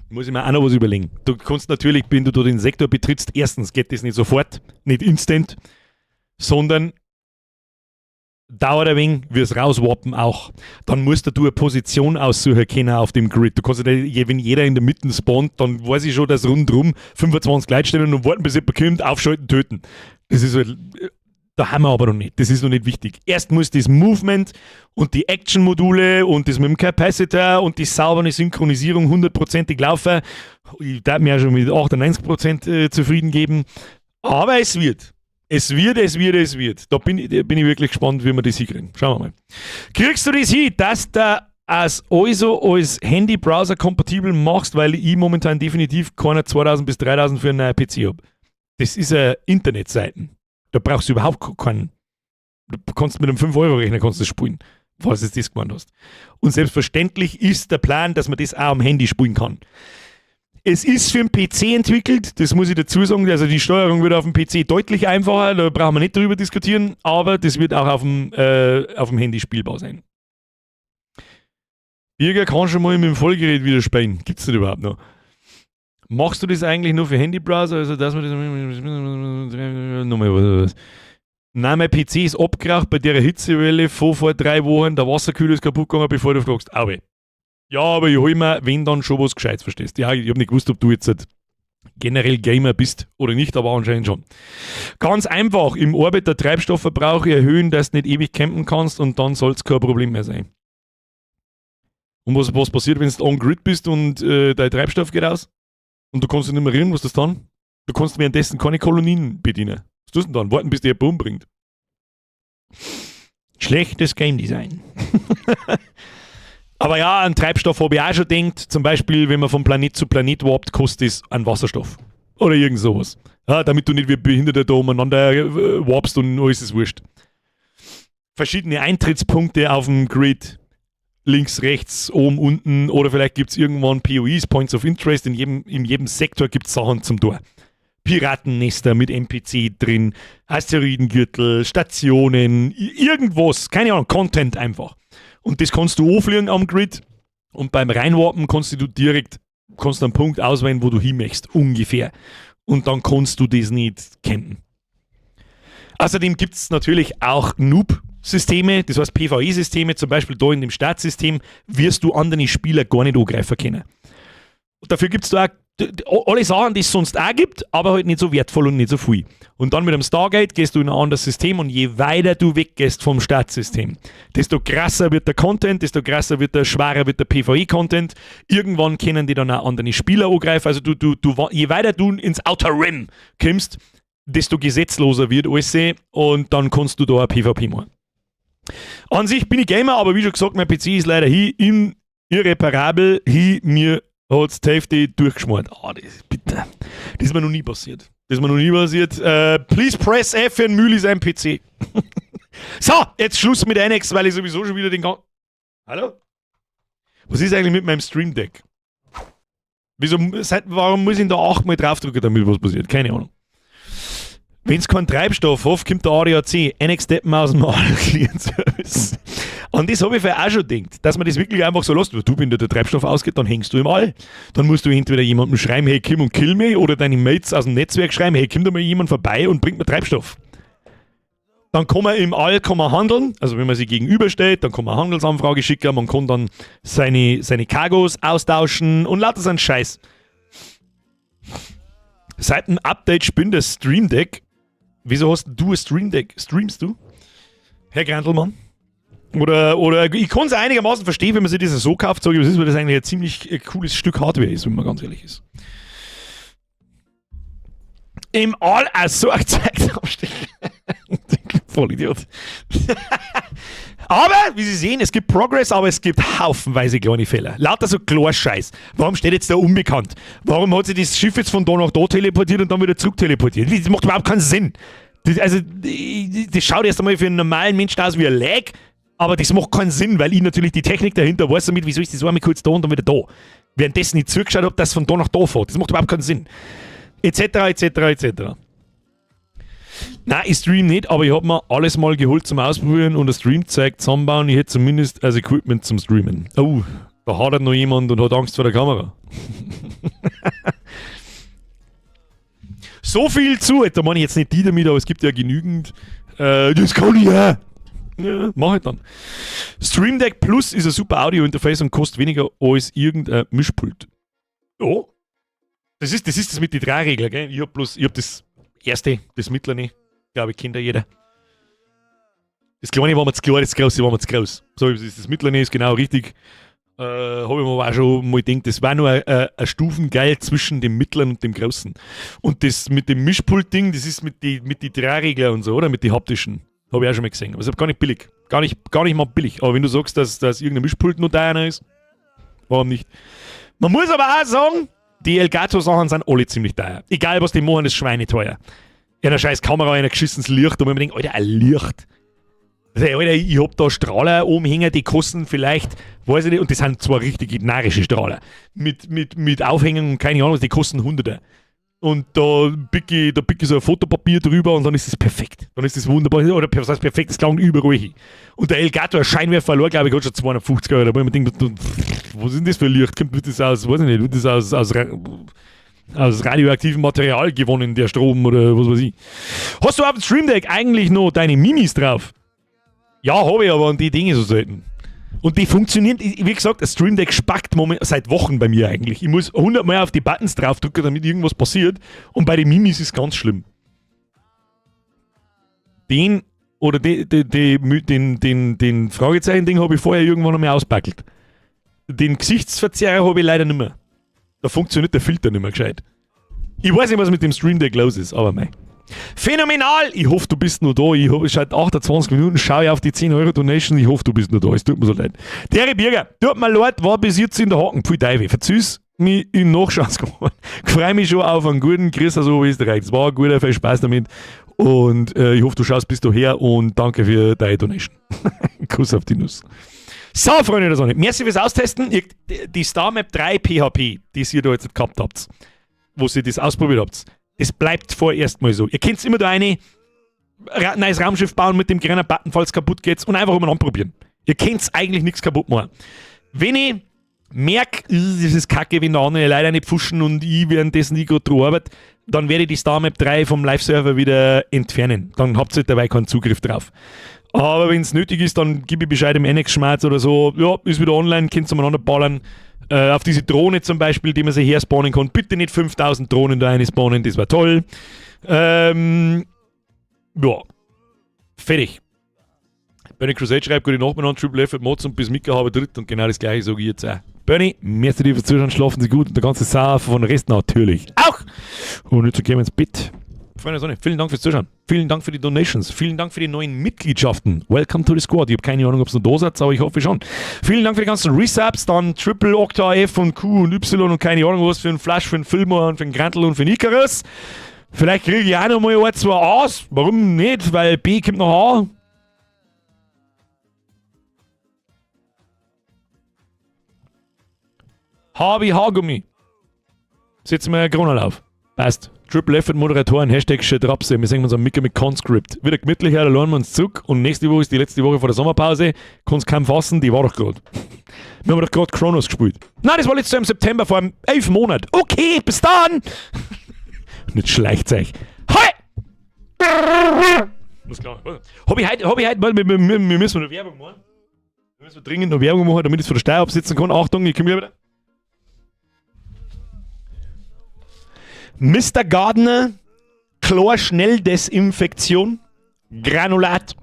Muss ich mir auch noch was überlegen. Du kannst natürlich, wenn du den Sektor betrittst, erstens geht das nicht sofort, nicht instant, sondern dauert ein wenig, wirst rauswappen auch. Dann musst du eine Position aussuchen können auf dem Grid. Du kannst nicht, wenn jeder in der Mitte spawnt, dann weiß ich schon, dass rundherum 25 Leute stehen und warten, bis jemand kommt, aufschalten, töten. Das ist halt, da haben wir aber noch nicht. Das ist noch nicht wichtig. Erst muss das Movement und die Action-Module und das mit dem Capacitor und die saubere Synchronisierung 100%ig laufen. Ich darf mir ja schon mit 98% zufrieden geben. Aber es wird. Es wird. Da bin ich wirklich gespannt, wie wir das hinkriegen. Schauen wir mal. Kriegst du das hin, dass du als Handy-Browser kompatibel machst, weil ich momentan definitiv keine 2000 bis 3000 für einen neuen PC habe. Das ist eine Internetseite. Da brauchst du überhaupt keinen. Du kannst mit einem 5-Euro-Rechner das spielen, falls du das gemeint hast. Und selbstverständlich ist der Plan, dass man das auch am Handy spielen kann. Es ist für den PC entwickelt, das muss ich dazu sagen, also die Steuerung wird auf dem PC deutlich einfacher, da brauchen wir nicht drüber diskutieren, aber das wird auch auf dem Handy spielbar sein. Birger kann schon mal mit dem Vollgerät wieder spielen. Gibt es das überhaupt noch? Machst du das eigentlich nur für Handybrowser? Also, dass man das. Nochmal was. Nein, mein PC ist abgeraucht bei der Hitzewelle vor 3 Wochen. Der Wasserkühler ist kaputt gegangen, bevor du fragst. Aber. Ja, aber ich hole mir, wenn dann schon was Gescheites, verstehst du? Ja, ich habe nicht gewusst, ob du jetzt generell Gamer bist oder nicht, aber anscheinend schon. Ganz einfach, im Orbit der Treibstoffverbrauch erhöhen, dass du nicht ewig campen kannst und dann soll es kein Problem mehr sein. Und was passiert, wenn du on-grid bist und dein Treibstoff geht aus? Und du kannst dich nicht mehr rühren, was das dann? Du kannst währenddessen keine Kolonien bedienen. Was tust du denn dann? Warten, bis der Boom bringt. Schlechtes Game Design. Aber ja, an Treibstoff habe ich auch schon gedacht. Zum Beispiel, wenn man von Planet zu Planet warpt, kostet es an Wasserstoff. Oder irgend sowas. Ja, damit du nicht wie Behinderte da umeinander warpst und alles ist wurscht. Verschiedene Eintrittspunkte auf dem Grid. Links, rechts, oben, unten. Oder vielleicht gibt es irgendwann POIs, Points of Interest. In jedem Sektor gibt es Sachen zum Tor. Piratennester mit NPC drin, Asteroidengürtel, Stationen, irgendwas. Keine Ahnung, Content einfach. Und das kannst du anfliegen am Grid und beim Reinwarpen kannst du direkt einen Punkt auswählen, wo du hin möchtest, ungefähr. Und dann kannst du das nicht campen. Außerdem gibt es natürlich auch Noob-Systeme, das heißt PvE-Systeme, zum Beispiel da in dem Startsystem wirst du andere Spieler gar nicht angreifen können. Und dafür gibt es da auch alle Sachen, die es sonst auch gibt, aber halt nicht so wertvoll und nicht so viel. Und dann mit dem Stargate gehst du in ein anderes System und je weiter du weggehst vom Startsystem, desto krasser wird der Content, desto krasser wird der schwerer wird der PvE-Content. Irgendwann können die dann auch andere Spieler angreifen. Also je weiter du ins Outer Rim kommst, desto gesetzloser wird alles und dann kannst du da ein PvP machen. An sich bin ich Gamer, aber wie schon gesagt, mein PC ist leider irreparabel, mir hat die Hälfte durchgeschmort. Das ist bitter. Das ist mir noch nie passiert. Please press F für ein Müll ist ein PC. So, jetzt Schluss mit NX, weil ich sowieso schon wieder den ganzen... Hallo? Was ist eigentlich mit meinem Stream Deck? Warum muss ich da 8-mal draufdrücken, damit was passiert? Keine Ahnung. Wenn es keinen Treibstoff hat, kommt der ADAC, NX-Deppen aus dem Client-Service. An das habe ich vorher auch schon gedacht, dass man das wirklich einfach so lässt. Du, wenn dir der Treibstoff ausgeht, dann hängst du im All. Dann musst du entweder jemandem schreiben, hey, komm und kill me, oder deine Mates aus dem Netzwerk schreiben, hey, komm da mal jemand vorbei und bringt mir Treibstoff. Dann kann man im All handeln, also wenn man sich gegenübersteht, dann kann man eine Handelsanfrage schicken, man kann dann seine Cargos austauschen und lauter so einen Scheiß. Seit dem Update spinnt das Stream Deck. Wieso hast du ein Stream Deck? Streamst du? Herr Grantelmann. Oder ich kann es einigermaßen verstehen, wenn man sich das so kauft, sage ich, weil das eigentlich ein ziemlich cooles Stück Hardware ist, wenn man ganz ehrlich ist. Im All so gezeigt aufstehen. Vollidiot. Aber, wie Sie sehen, es gibt Progress, aber es gibt haufenweise kleine Fehler. Lauter so Klarscheiß. Warum steht jetzt da unbekannt? Warum hat sich das Schiff jetzt von da nach da teleportiert und dann wieder zurück teleportiert? Das macht überhaupt keinen Sinn. Das schaut erst einmal für einen normalen Menschen aus wie ein Lag, aber das macht keinen Sinn, weil ich natürlich die Technik dahinter weiß, damit, wieso ist das einmal kurz da und dann wieder da. Währenddessen ich zugeschaut habe, dass es von da nach da fährt. Das macht überhaupt keinen Sinn. Etc., etc., etc. Nein, ich stream nicht, aber ich habe mir alles mal geholt zum Ausprobieren und ein Stream zeigt zusammenbauen. Ich hätte zumindest als Equipment zum Streamen. Oh, da hat noch jemand und hat Angst vor der Kamera. So viel zu, da meine ich jetzt nicht die damit, aber es gibt ja genügend. Das kann ich ja. Ja, mach ich dann. Stream Deck Plus ist ein super Audio-Interface und kostet weniger als irgendein Mischpult. Oh. Das ist das mit den 3 Regeln, gell? Ich hab das erste, das mittlere, glaube ich, kennt ja jeder. Das kleine war mir zu klein, das große war mir zu groß. So, das mittlere ist genau richtig. Habe ich mir aber auch schon mal gedacht, das war nur ein Stufengeil zwischen dem mittleren und dem großen. Und das mit dem Mischpult-Ding, das ist mit die 3 Regeln und so, oder? Mit den haptischen. Habe ich auch schon mal gesehen. Also gar nicht billig. Gar nicht mal billig. Aber wenn du sagst, dass irgendein Mischpult noch teurer ist, warum nicht? Man muss aber auch sagen, die Elgato-Sachen sind alle ziemlich teuer. Egal was die machen, das Schweine teuer. Ja, eine scheiß Kamera, ein geschissenes Licht, und man denkt, Alter, ein Licht. Also, Alter, ich hab da Strahler oben hängen, die kosten vielleicht, weiß ich nicht, und das sind zwar richtig narische Strahler. Mit Aufhängung und keine Ahnung, die kosten Hunderte. Und da pick ich so ein Fotopapier drüber und dann ist das perfekt. Dann ist das wunderbar. Oder was heißt perfekt, das klang überall hin. Und der Elgato, ein Scheinwerfer verloren, glaube ich, hat schon 250 Euro. Da wo ich mir denke, was ist denn das für ein Licht? Wird das aus, weiß ich nicht, wird das aus radioaktivem Material gewonnen, der Strom oder was weiß ich. Hast du auf dem Stream Deck eigentlich noch deine Minis drauf? Ja, habe ich, aber an die Dinge so selten. Und die funktionieren, wie gesagt, das Stream Deck spackt seit Wochen bei mir eigentlich. Ich muss 100 Mal auf die Buttons draufdrücken, damit irgendwas passiert. Und bei den Minis ist es ganz schlimm. Den Fragezeichen-Ding habe ich vorher irgendwann einmal auspackelt. Den Gesichtsverzerrer habe ich leider nicht mehr. Da funktioniert der Filter nicht mehr gescheit. Ich weiß nicht, was mit dem Stream Deck los ist, aber mei. Phänomenal! Ich hoffe, du bist noch da. Ich habe seit 28 Minuten, schaue ich auf die 10 Euro Donation. Ich hoffe, du bist noch da. Es tut mir so leid. Terry Birger, tut mir leid, war bis jetzt in der Haken. Pfui Teufel. Verzüß mich in Nachschauen geworden. Ich freue mich schon auf einen guten Chris aus Österreich. Es war ein guter, viel Spaß damit. Und ich hoffe, du schaust bis daher und danke für deine Donation. Kuss auf die Nuss. So, Freunde der Sonne. Merci fürs Austesten. Die StarMap 3 PHP, die ihr da jetzt gehabt habt, wo ihr das ausprobiert habt, das bleibt vorerst mal so. Ihr könnt immer da ein neues Raumschiff bauen mit dem grünen Button, falls es kaputt geht, und einfach mal anprobieren. Ihr könnt eigentlich nichts kaputt machen. Wenn ich merke, das ist kacke, wenn der andere leider nicht pfuschen und ich währenddessen nicht gerade dran arbeite, dann werde ich die StarMap 3 vom Live-Server wieder entfernen. Dann habt ihr dabei keinen Zugriff drauf. Aber wenn es nötig ist, dann gebe ich Bescheid im NX-Schmerz oder so. Ja, ist wieder online, könnt ihr miteinander ballern. Auf diese Drohne zum Beispiel, die man sich her spawnen kann. Bitte nicht 5000 Drohnen da eine spawnen, das war toll. Ja. Fertig. Bernie Crusade schreibt, gute Nacht miteinander, Triple F, Mods und bis Mika habe dritt, und genau das gleiche sage ich jetzt auch. Bernie, merci dir fürs Zuschauen, schlafen Sie gut und der ganze Sau von der Rest natürlich auch. Und jetzt gehen wir ins Bett. Freunde der Sonne, vielen Dank fürs Zuschauen. Vielen Dank für die Donations. Vielen Dank für die neuen Mitgliedschaften. Welcome to the Squad. Ich habe keine Ahnung, ob es noch da seid, aber ich hoffe schon. Vielen Dank für die ganzen Resubs, dann Triple, Octa, F und Q und Y und keine Ahnung was für einen Flash, für einen Filmer und für einen Grantl und für einen Icarus. Vielleicht kriege ich auch noch mal ein, zwei A's. Warum nicht? Weil B kommt noch A. H wie Haargummi. Setzen wir einen Kronenlauf. Passt. Triple F und Moderatoren, Hashtag Shadrapse. Wir sehen uns am Micker mit Conscript. Wieder gemütlich, da lernen wir uns zurück. Und nächste Woche ist die letzte Woche vor der Sommerpause. Kannst kaum fassen, die war doch gerade. Wir haben doch gerade Chronos gespielt. Nein, das war letztes Jahr im September, vor einem 11 Monaten. Okay, bis dann! Und jetzt schleicht euch. Hi! Muss klar. Hab ich heute, wir müssen noch Werbung machen. Wir müssen dringend noch Werbung machen, damit ich es von der Steuer absitzen kann. Achtung, ich komme hier wieder. Mr. Gardner, Chlorschnelldesinfektion, Granulat,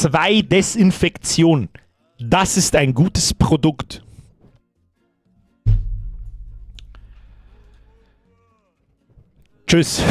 2 Desinfektion. Das ist ein gutes Produkt. Tschüss.